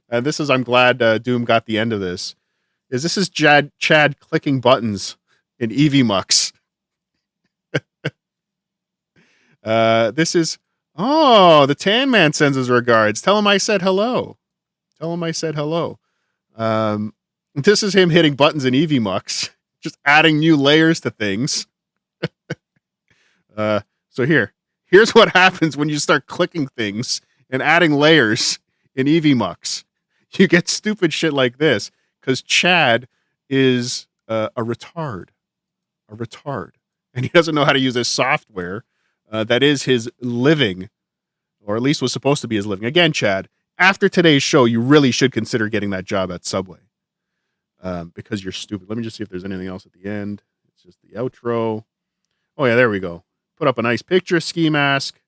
and this is, I'm glad Doom got the end of this, is Chad clicking buttons in EV Mucks. This is, the Tan Man sends his regards. Tell him I said hello. This is him hitting buttons in EV Mucks, just adding new layers to things. So here's what happens when you start clicking things and adding layers in EV Mucks. You get stupid shit like this because Chad is a retard, and he doesn't know how to use this software that is his living, or at least was supposed to be his living. Again, Chad, after today's show, you really should consider getting that job at Subway because you're stupid. Let me just see if there's anything else at the end. It's just the outro. Oh yeah, there we go. Put up a nice picture of Ski Mask.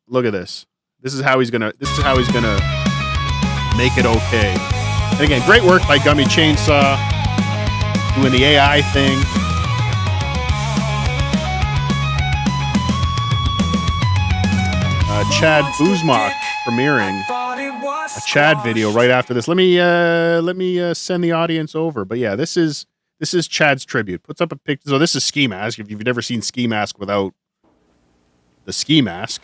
Look at this. This is how he's gonna make it okay. And again, great work by Gummy Chainsaw doing the AI thing. Chad Zumock premiering a Chad video right after this. Let me send the audience over. But yeah, this is Chad's tribute. Puts up a picture. So this is Ski Mask. If you've never seen Ski Mask without the ski mask.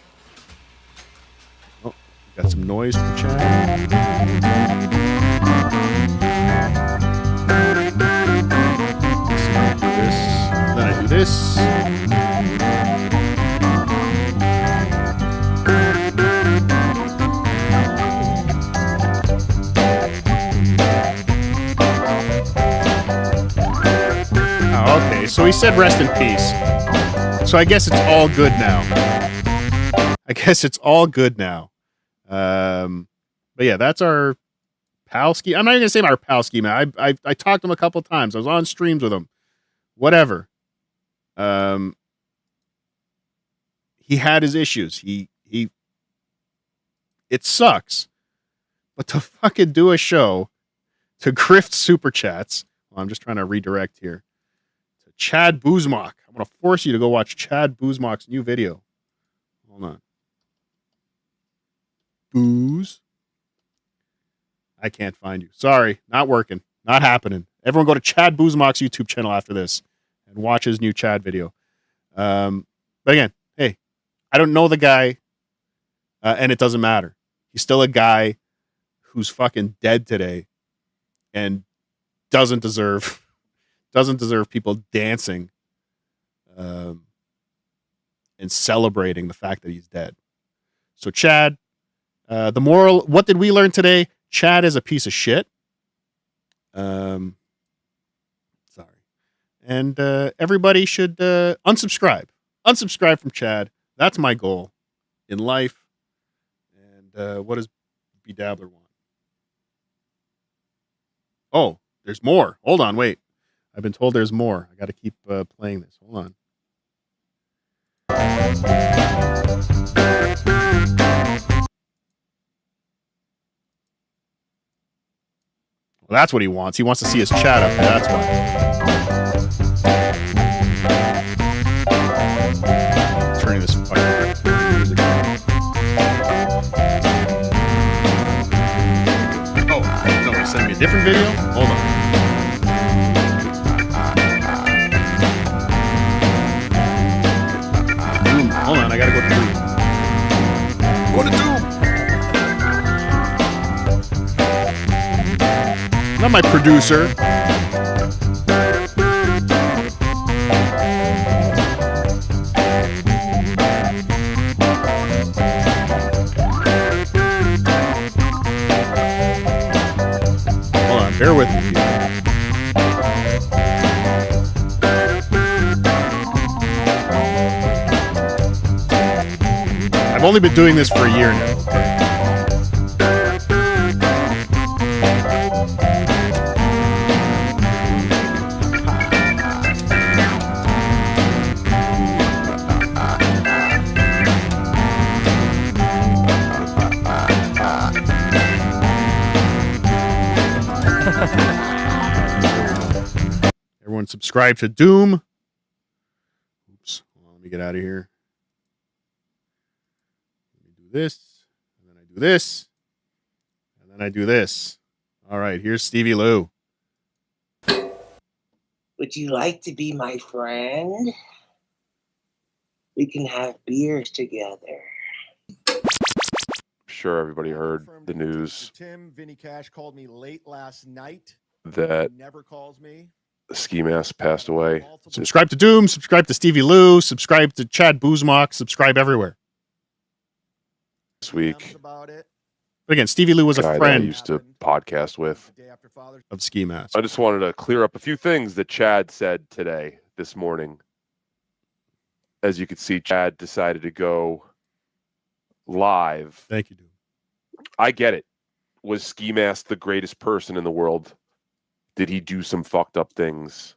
Oh, got some noise from Chad. Then I do this. Okay, so he said rest in peace. So I guess it's all good now. But yeah, that's our pal ski. I'm not even gonna say our pal ski man. I talked to him a couple of times. I was on streams with him. Whatever. He had his issues. It sucks. But to fucking do a show to grift super chats. Well, I'm just trying to redirect here. Chad Zumock. I'm going to force you to go watch Chad Zumock's new video. Hold on. Booze. I can't find you. Sorry. Not working. Not happening. Everyone go to Chad Zumock's YouTube channel after this and watch his new Chad video. But again, hey, I don't know the guy, and it doesn't matter. He's still a guy who's fucking dead today and doesn't deserve people dancing and celebrating the fact that he's dead. So Chad, the moral, what did we learn today? Chad is a piece of shit. Sorry. And everybody should unsubscribe. Unsubscribe from Chad. That's my goal in life. And what does B Dabbler want? Oh, there's more. Hold on, wait. I've been told there's more. I got to keep playing this. Hold on. Well, that's what he wants. He wants to see his chat up there. That's why. Turning this fucking music on. Oh, no, he's sending me a different video? Hold on. Hold on, I gotta go to Doom. Go to Doom! Not my producer. Hold on, bear with me. I've only been doing this for a year now. Everyone subscribe to Doom. Oops. Hold on, let me get out of here. Let me do this. And then I do this. And then I do this. All right, here's Stevie Lou. Would you like to be my friend? We can have beers together. Sure, everybody heard the news Tim, Vinny Cash called me late last night. that He never calls me. Ski Mask passed away. Subscribe to Doom. Subscribe to Stevie Lou. Subscribe to Chad Zumock. Subscribe everywhere. This week. About it. But again, Stevie Lou was Guy a that I friend used to podcast with. of Ski Mask. I just wanted to clear up a few things that Chad said today, this morning. As you can see, Chad decided to go live. Thank you, dude. I get it. Was Ski Mask the greatest person in the world? Did he do some fucked up things?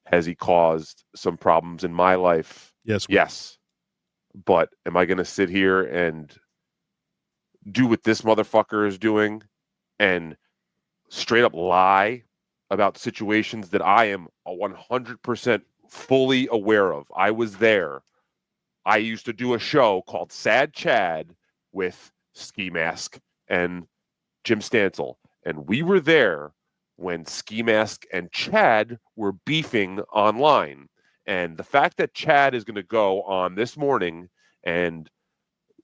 Has he caused some problems in my life? Yes. Yes. But am I going to sit here and do what this motherfucker is doing and straight up lie about situations that I am 100% fully aware of? I was there. I used to do a show called Sad Chad with Ski Mask and Jim Stansel. And we were there when Ski Mask and Chad were beefing online. And the fact that Chad is going to go on this morning and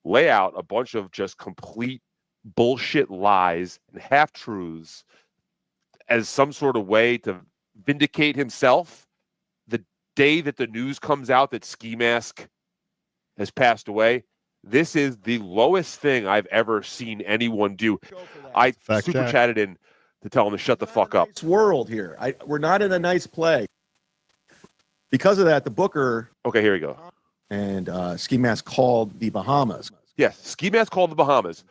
lay out a bunch of just complete bullshit lies and half-truths as some sort of way to vindicate himself the day that the news comes out that Ski Mask has passed away, this is the lowest thing I've ever seen anyone do. I super chatted in to tell him to shut the fuck up. It's world here. We're not in a nice play. Because of that, the Booker. Okay, here we go. And Ski Mask called the Bahamas. Yes, Ski Mask called the Bahamas.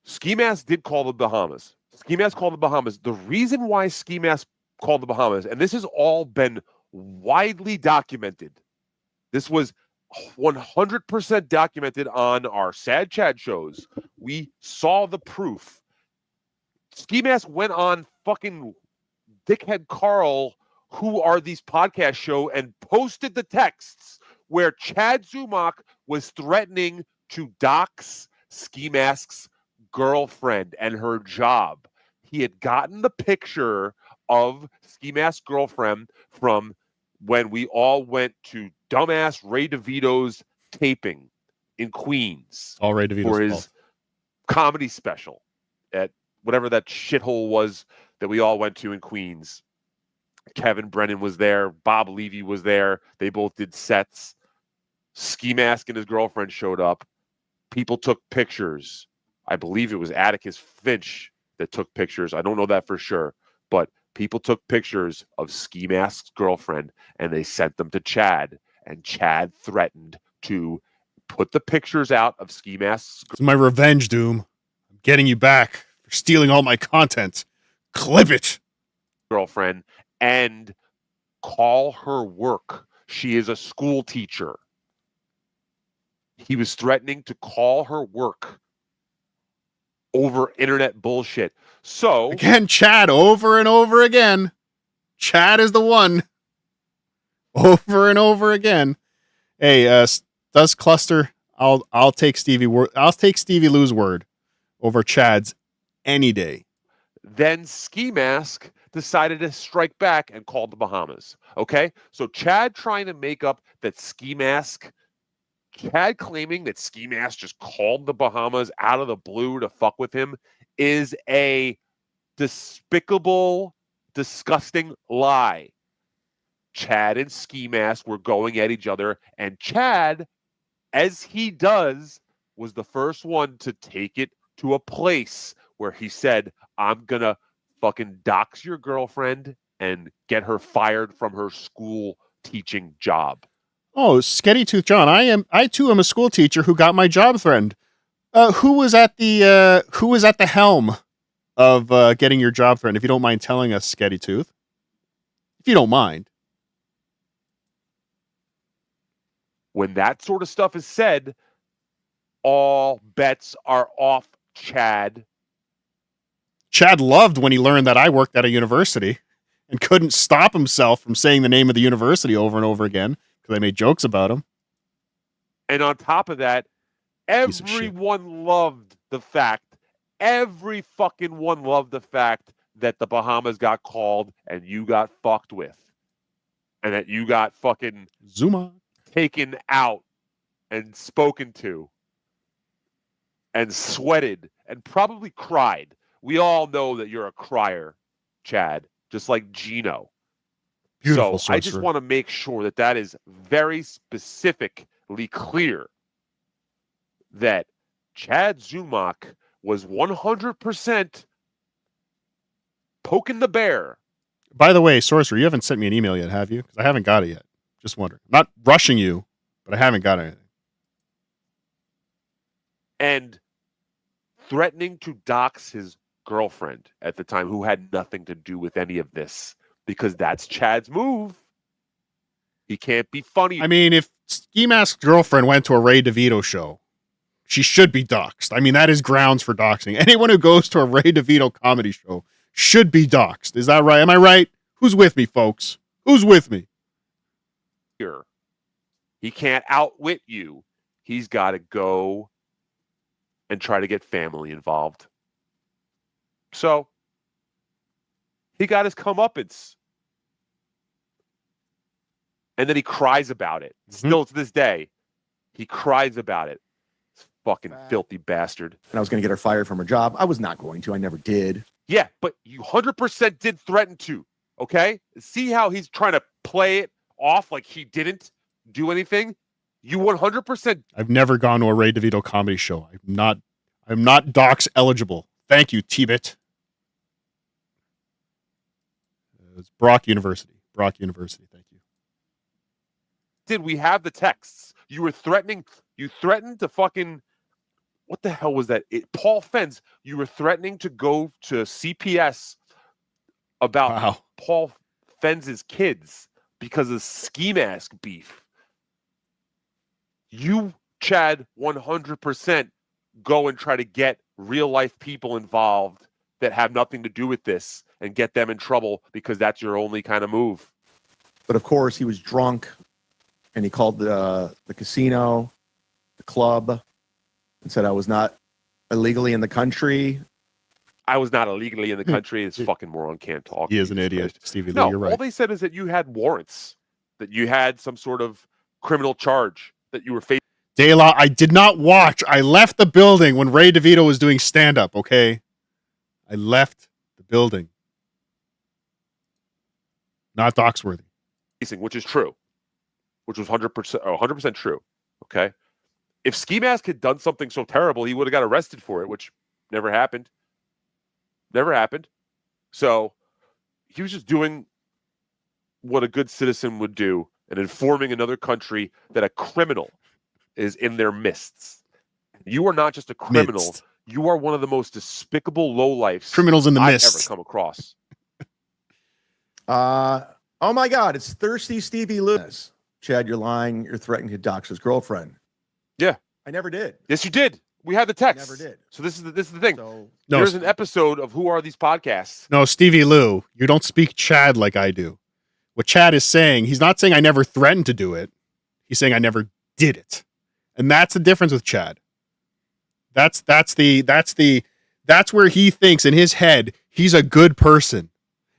Ski Mask did call the Bahamas. Ski Mask called the Bahamas. The reason why Ski Mask called the Bahamas, and this has all been widely documented. This was 100% documented on our Sad Chad shows. We saw the proof. Ski Mask went on fucking Dickhead Carl, Who Are These Podcast show, and posted the texts where Chad Zumock was threatening to dox Ski Mask's girlfriend and her job. He had gotten the picture of Ski Mask's girlfriend from when we all went to dumbass Ray DeVito's taping in Queens. All Ray DeVito's for his fault. comedy special at whatever that shithole was that we all went to in Queens. Kevin Brennan was there. Bob Levy was there. They both did sets. Ski Mask and his girlfriend showed up. People took pictures. I believe it was Atticus Finch that took pictures. I don't know that for sure, but people took pictures of Ski Mask's girlfriend and they sent them to Chad, and Chad threatened to put the pictures out of Ski Mask's. It's my revenge, Doom. I'm getting you back for stealing all my content. Clip it. Girlfriend and call her work. She is a school teacher. He was threatening to call her work over internet bullshit. So again, Chad, over and over again. Chad is the one. Over and over again. Hey, does Cluster? I'll take Stevie Lou's word over Chad's any day. Then Ski Mask decided to strike back and called the Bahamas. Okay, so Chad trying to make up that Ski Mask. Chad claiming that Ski Mask just called the Bahamas out of the blue to fuck with him is a despicable, disgusting lie. Chad and Ski Mask were going at each other, and Chad, as he does, was the first one to take it to a place where he said, I'm gonna fucking dox your girlfriend and get her fired from her school teaching job. Oh, Sketty Tooth John, I too am a school teacher who got my job threatened. Who was at the helm of getting your job threatened? If you don't mind telling us, Sketty Tooth. If you don't mind. When that sort of stuff is said, all bets are off, Chad. Chad loved when he learned that I worked at a university and couldn't stop himself from saying the name of the university over and over again because I made jokes about him. And on top of that, everyone loved the fact, every fucking one loved the fact that the Bahamas got called and you got fucked with. And that you got fucking Zumock taken out and spoken to and sweated and probably cried. We all know that you're a crier, Chad, just like Gino. Beautiful so I just sorcerer. want to make sure that that is very specifically clear that Chad Zumock was 100% poking the bear. By the way, Sorcerer, you haven't sent me an email yet, have you? Because I haven't got it yet. Just wondering. I'm not rushing you, but I haven't got anything. And threatening to dox his girlfriend at the time, who had nothing to do with any of this, because that's Chad's move. He can't be funny. I mean, if Ski Mask's girlfriend went to a Ray DeVito show, she should be doxxed. I mean, that is grounds for doxing. Anyone who goes to a Ray DeVito comedy show should be doxxed. Is that right? Am I right? Who's with me, folks? Who's with me? Here, he can't outwit you. He's got to go and try to get family involved. So he got his comeuppance. And then he cries about it. Still to this day, he cries about it. This fucking filthy bastard. And I was going to get her fired from her job. I was not going to. I never did. Yeah, but you 100% did threaten to. Okay? See how he's trying to play it off like he didn't do anything? You 100%. I've never gone to a Ray DeVito comedy show. I'm not dox eligible. Thank you, T-Bit. It's Brock University. Brock University. Thank you. Did we have the texts? You were threatening. You threatened to fucking. What the hell was that? Paul Fenz. You were threatening to go to CPS about Paul Fenz's kids because of ski mask beef. You, Chad, 100% go and try to get real life people involved that have nothing to do with this and get them in trouble because that's your only kind of move. But of course, he was drunk, and he called the casino, the club, and said I was not illegally in the country. I was not illegally in the country. This fucking moron can't talk. He is an idiot, Stevie Lee. No, You're right. all they said is that you had warrants, that you had some sort of criminal charge, that you were facing. De La, I did not watch. I left the building when Ray DeVito was doing stand-up, okay? I left the building. Not doxworthy. Which is true. Which was 100% true. Okay? If Ski Mask had done something so terrible, he would have got arrested for it, which never happened. Never happened. So he was just doing what a good citizen would do and informing another country that a criminal is in their midst. You are not just a criminal. You are one of the most despicable lowlifes criminals in the I've midst ever come across. Oh my God, it's Thirsty Stevie Lewis. Chad, you're lying. You're threatening to dox his girlfriend. Yeah. I never did. Yes, you did. We had the text. Never did. So this is the thing. So, there's an episode of Who Are These Podcasts? No, Stevie Lou, you don't speak Chad like I do. What Chad is saying, he's not saying I never threatened to do it. He's saying I never did it. And that's the difference with Chad. That's where he thinks in his head he's a good person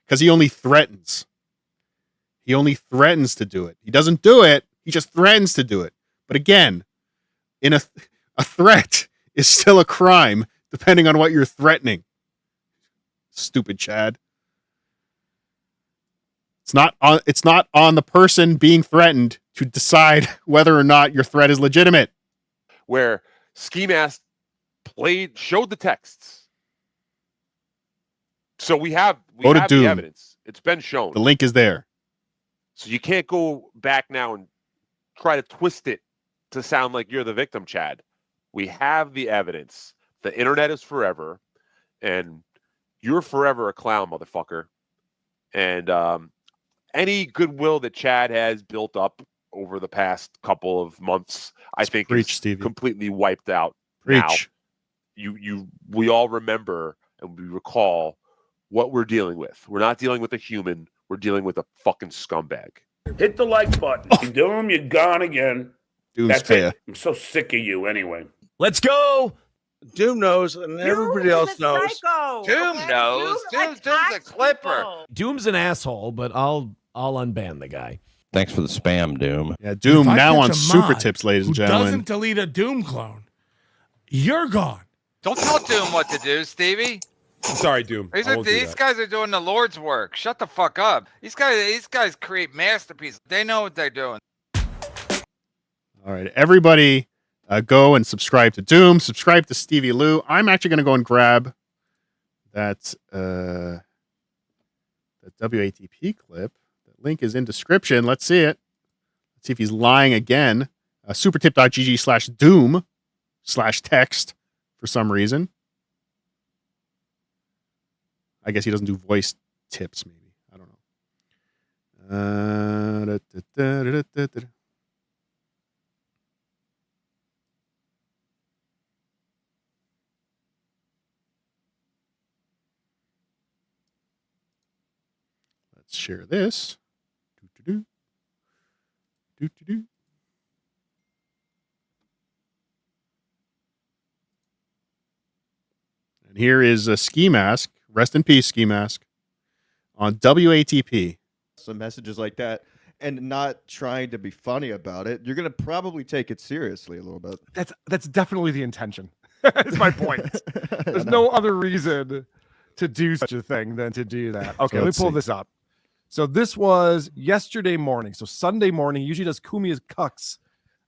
because he only threatens. He only threatens to do it. He doesn't do it. He just threatens to do it. But again, in a threat is still a crime depending on what you're threatening. Stupid Chad. It's not on the person being threatened to decide whether or not your threat is legitimate. Where Ski Mask showed the texts. So we have the evidence. It's been shown. The link is there. So you can't go back now and try to twist it to sound like you're the victim, Chad. We have the evidence. The internet is forever, and you're forever a clown, motherfucker. And any goodwill that Chad has built up over the past couple of months, I think is completely wiped out now. We all remember, and we recall what we're dealing with. We're not dealing with a human. We're dealing with a fucking scumbag. Hit the like button. Doom, you're gone again. Doom's That's fair. it. I'm so sick of you anyway. Let's go. Doom knows, and everybody else knows. Doom knows. Doom's a clipper. Doom's an asshole, but I'll unban the guy. Thanks for the spam, Doom. Yeah, Doom If I now catch on a Super mod Tips, ladies and who gentlemen. doesn't delete a Doom clone, you're gone. Don't tell Doom what to do, Stevie. I'm sorry, Doom. These guys are doing the Lord's work. Shut the fuck up. These guys create masterpieces. They know what they're doing. All right, everybody, go and subscribe to Doom. Subscribe to Stevie Lou. I'm actually going to go and grab that WATP clip. The link is in description. Let's see it. Let's see if he's lying again. Supertip.gg/Doom/text for some reason. I guess he doesn't do voice tips, maybe. I don't know. Let's share this. Do-do-do. And here is a Ski Mask. Rest in peace, Ski Mask. On WATP. Some messages like that and not trying to be funny about it, you're going to probably take it seriously a little bit. That's definitely the intention. That's my point. There's no other reason to do such a thing than to do that. Okay, let me pull this up. So this was yesterday morning. So Sunday morning, he usually does Kumia's Cucks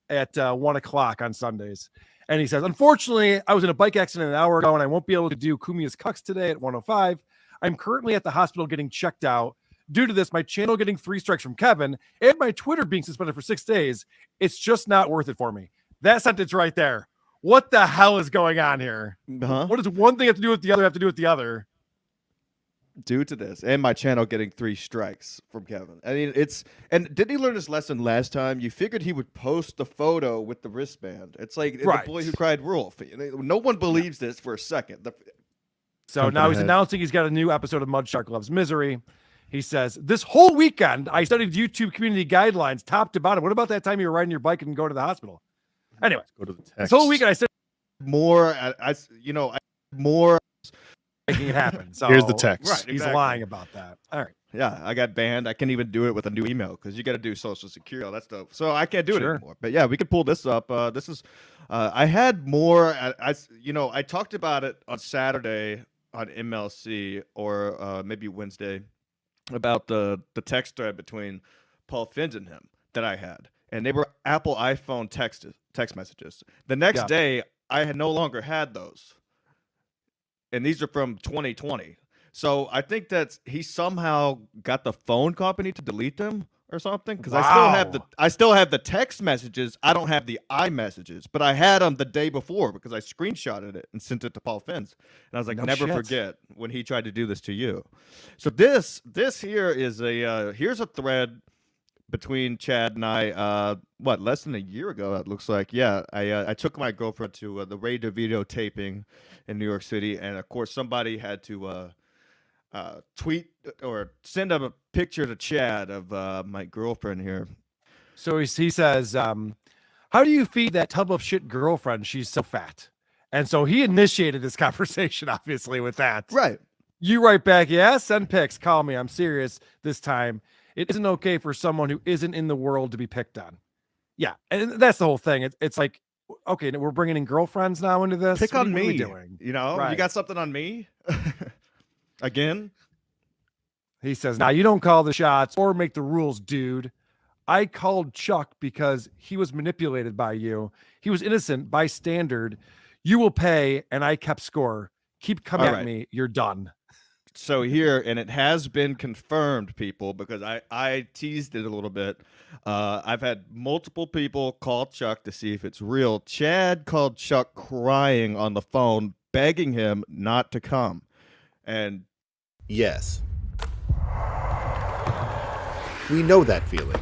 at 1 o'clock on Sundays. And he says, unfortunately, I was in a bike accident an hour ago and I won't be able to do Kumia's Cucks today at 1:05. I'm currently at the hospital getting checked out. Due to this, my channel getting 3 strikes from Kevin and my Twitter being suspended for 6 days. It's just not worth it for me. That sentence right there. What the hell is going on here? What does one thing have to do with the other have to do with the other? Due to this, and my channel getting 3 strikes from Kevin. I mean, and didn't he learn this lesson last time? You figured he would post the photo with the wristband. It's like the boy who cried wolf. No one believes this for a second. So now he's announcing he's got a new episode of Mud Shark Loves Misery. He says, this whole weekend, I studied YouTube community guidelines top to bottom. What about that time you were riding your bike and go to the hospital? Anyway, let's go to the text. This whole weekend, I said more making it happen. So here's the text. Right, he's lying about that. All right. Yeah, I got banned. I can't even do it with a new email because you got to do Social Security. That's dope. So I can't do it anymore. But yeah, we could pull this up. This is, I had more. I talked about it on Saturday on MLC or maybe Wednesday about the text thread between Paul Finns and him that I had, and they were Apple iPhone text messages. The next day, I had no longer had those, and these are from 2020. So I think that he somehow got the phone company to delete them or something, because I still have the text messages. I don't have the iMessages, but I had them the day before because I screenshotted it and sent it to Paul Finns, and I was like, never forget when he tried to do this to you. So this here is here's a thread between Chad and I. Less than a year ago it looks like. Yeah, I took my girlfriend to the Ray DeVito taping in New York City, and of course somebody had to tweet or send up a picture to Chad of my girlfriend here. So he says, how do you feed that tub of shit girlfriend? She's so fat. And so he initiated this conversation, obviously, with that. Right. You write back, yeah, send pics. Call me. I'm serious this time. It isn't okay for someone who isn't in the world to be picked on. Yeah. And that's the whole thing. It's like, okay, we're bringing in girlfriends now into this. Pick on me. What are we doing? You know, Right. You got something on me? Again? He says, now you don't call the shots or make the rules, dude. I called Chuck because he was manipulated by you. He was innocent by standard. You will pay, and I kept score. Keep coming at me. You're done. So here, and it has been confirmed, people, because I teased it a little bit. I've had multiple people call Chuck to see if it's real. Chad called Chuck crying on the phone, begging him not to come. And yes, we know that feeling.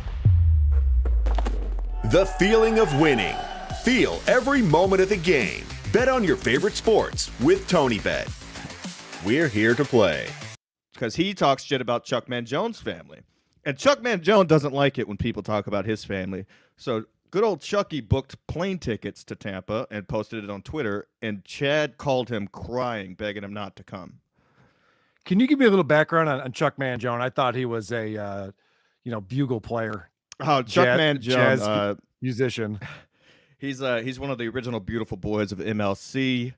The feeling of winning. Feel every moment of the game. Bet on your favorite sports with TonyBet. We're here to play. Because he talks shit about Chuck Mangione family. And Chuck Mangione doesn't like it when people talk about his family. So good old Chucky booked plane tickets to Tampa and posted it on Twitter. And Chad called him crying, begging him not to come. Can you give me a little background on Chuck Mangione? I thought he was a, bugle player. Oh, Chuck Mangione, jazz musician. He's one of the original beautiful boys of MLC.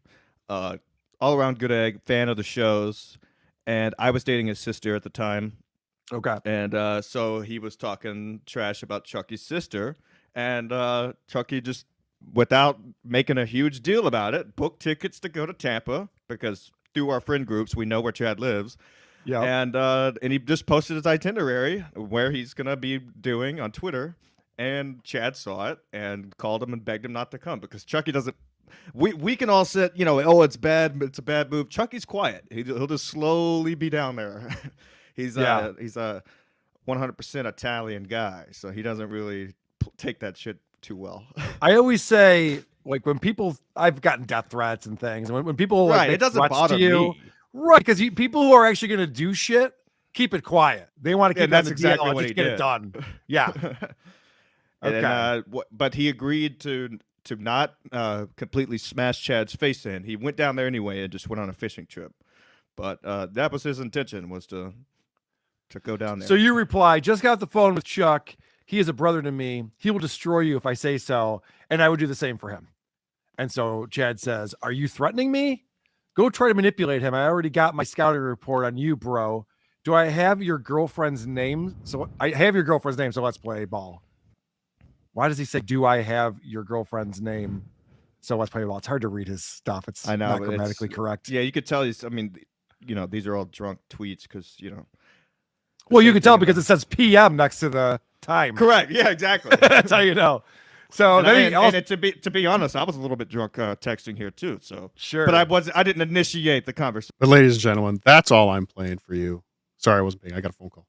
All around good egg, fan of the shows. And I was dating his sister at the time. Okay. And so he was talking trash about Chucky's sister. And Chucky just, without making a huge deal about it, booked tickets to go to Tampa because through our friend groups, we know where Chad lives. Yeah. And he just posted his itinerary where he's going to be doing on Twitter. And Chad saw it and called him and begged him not to come because Chucky doesn't. We can all sit, oh, it's bad. It's a bad move. Chucky's quiet. He'll just slowly be down there. He's a 100% Italian guy, so he doesn't really take that shit too well. I always say, like, when people, I've gotten death threats and things, and when people like, right, it doesn't bother me, right? Because people who are actually going to do shit keep it quiet. They want to keep that's the exactly deal what and he just get did. it done. Yeah. Okay. Okay. But he agreed to not completely smash Chad's face in. He went down there anyway and just went on a fishing trip. But that was his intention, was to go down there. So you reply, just got off the phone with Chuck. He is a brother to me. He will destroy you if I say so. And I would do the same for him. And so Chad says, are you threatening me? Go try to manipulate him. I already got my scouting report on you, bro. Do I have your girlfriend's name? So I have your girlfriend's name. So let's play ball. Why does he say, do I have your girlfriend's name? So let's play ball. It's hard to read his stuff. It's I know, not but grammatically correct. Yeah, you could tell these are all drunk tweets because, Well, you can tell because it says PM next to the time. Correct. Yeah, exactly. That's how you know. So to be honest, I was a little bit drunk texting here too. So sure, but I didn't initiate the conversation. But ladies and gentlemen, that's all I'm playing for you. Sorry, I wasn't paying. I got a phone call.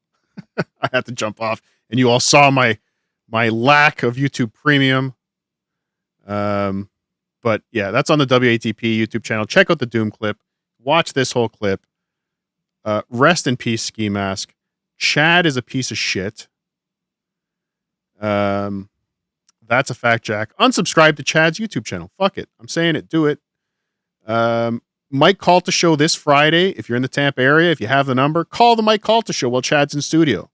I had to jump off, and you all saw my lack of YouTube Premium. But yeah, that's on the WATP YouTube channel. Check out the Doom clip. Watch this whole clip. Rest in peace, Ski Mask. Chad is a piece of shit. That's a fact, Jack. Unsubscribe to Chad's YouTube channel. Fuck it. I'm saying it. Do it. Mike Calta Show this Friday. If you're in the Tampa area, if you have the number, call the Mike Calta Show while Chad's in studio.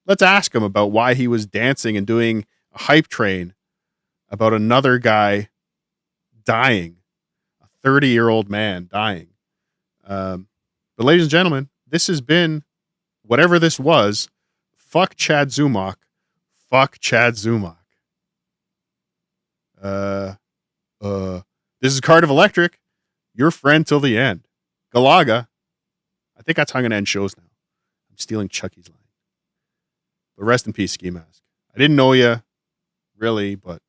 Let's ask him about why he was dancing and doing a hype train about another guy dying, a 30-year-old man dying. But ladies and gentlemen, this has been, whatever this was, fuck Chad Zumock. Fuck Chad Zumock. This is Cardiff Electric, your friend till the end. Galaga. I think that's how I'm going to end shows now. I'm stealing Chucky's line. But rest in peace, Ski Mask. I didn't know you, really, but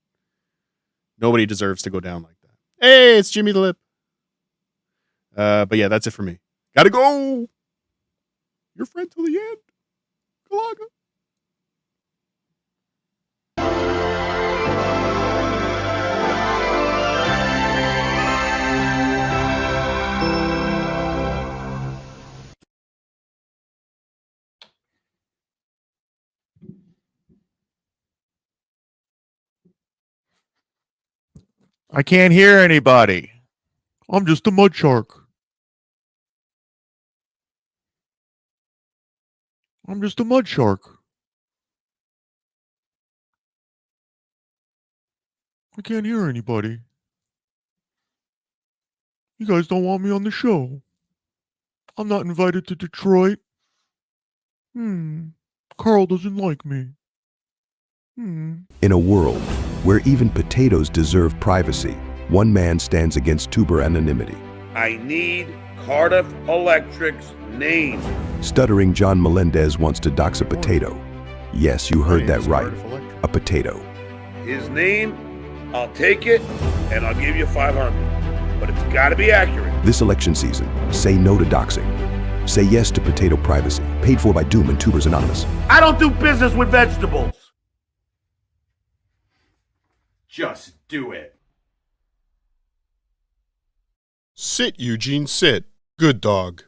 nobody deserves to go down like that. Hey, it's Jimmy the Lip. But yeah, that's it for me. Gotta go. Your friend till the end. Galaga. I can't hear anybody. I'm just a mud shark. I'm just a mud shark. I can't hear anybody. You guys don't want me on the show. I'm not invited to Detroit. Carl doesn't like me. In a world where even potatoes deserve privacy, one man stands against tuber anonymity. I need Cardiff Electric's name. Stuttering John Melendez wants to dox a potato. Yes, you heard that right. A potato. His name, I'll take it, and I'll give you 500. But it's got to be accurate. This election season, say no to doxing. Say yes to potato privacy. Paid for by Doom and Tubers Anonymous. I don't do business with vegetables. Just do it. Sit, Eugene, sit. Good dog.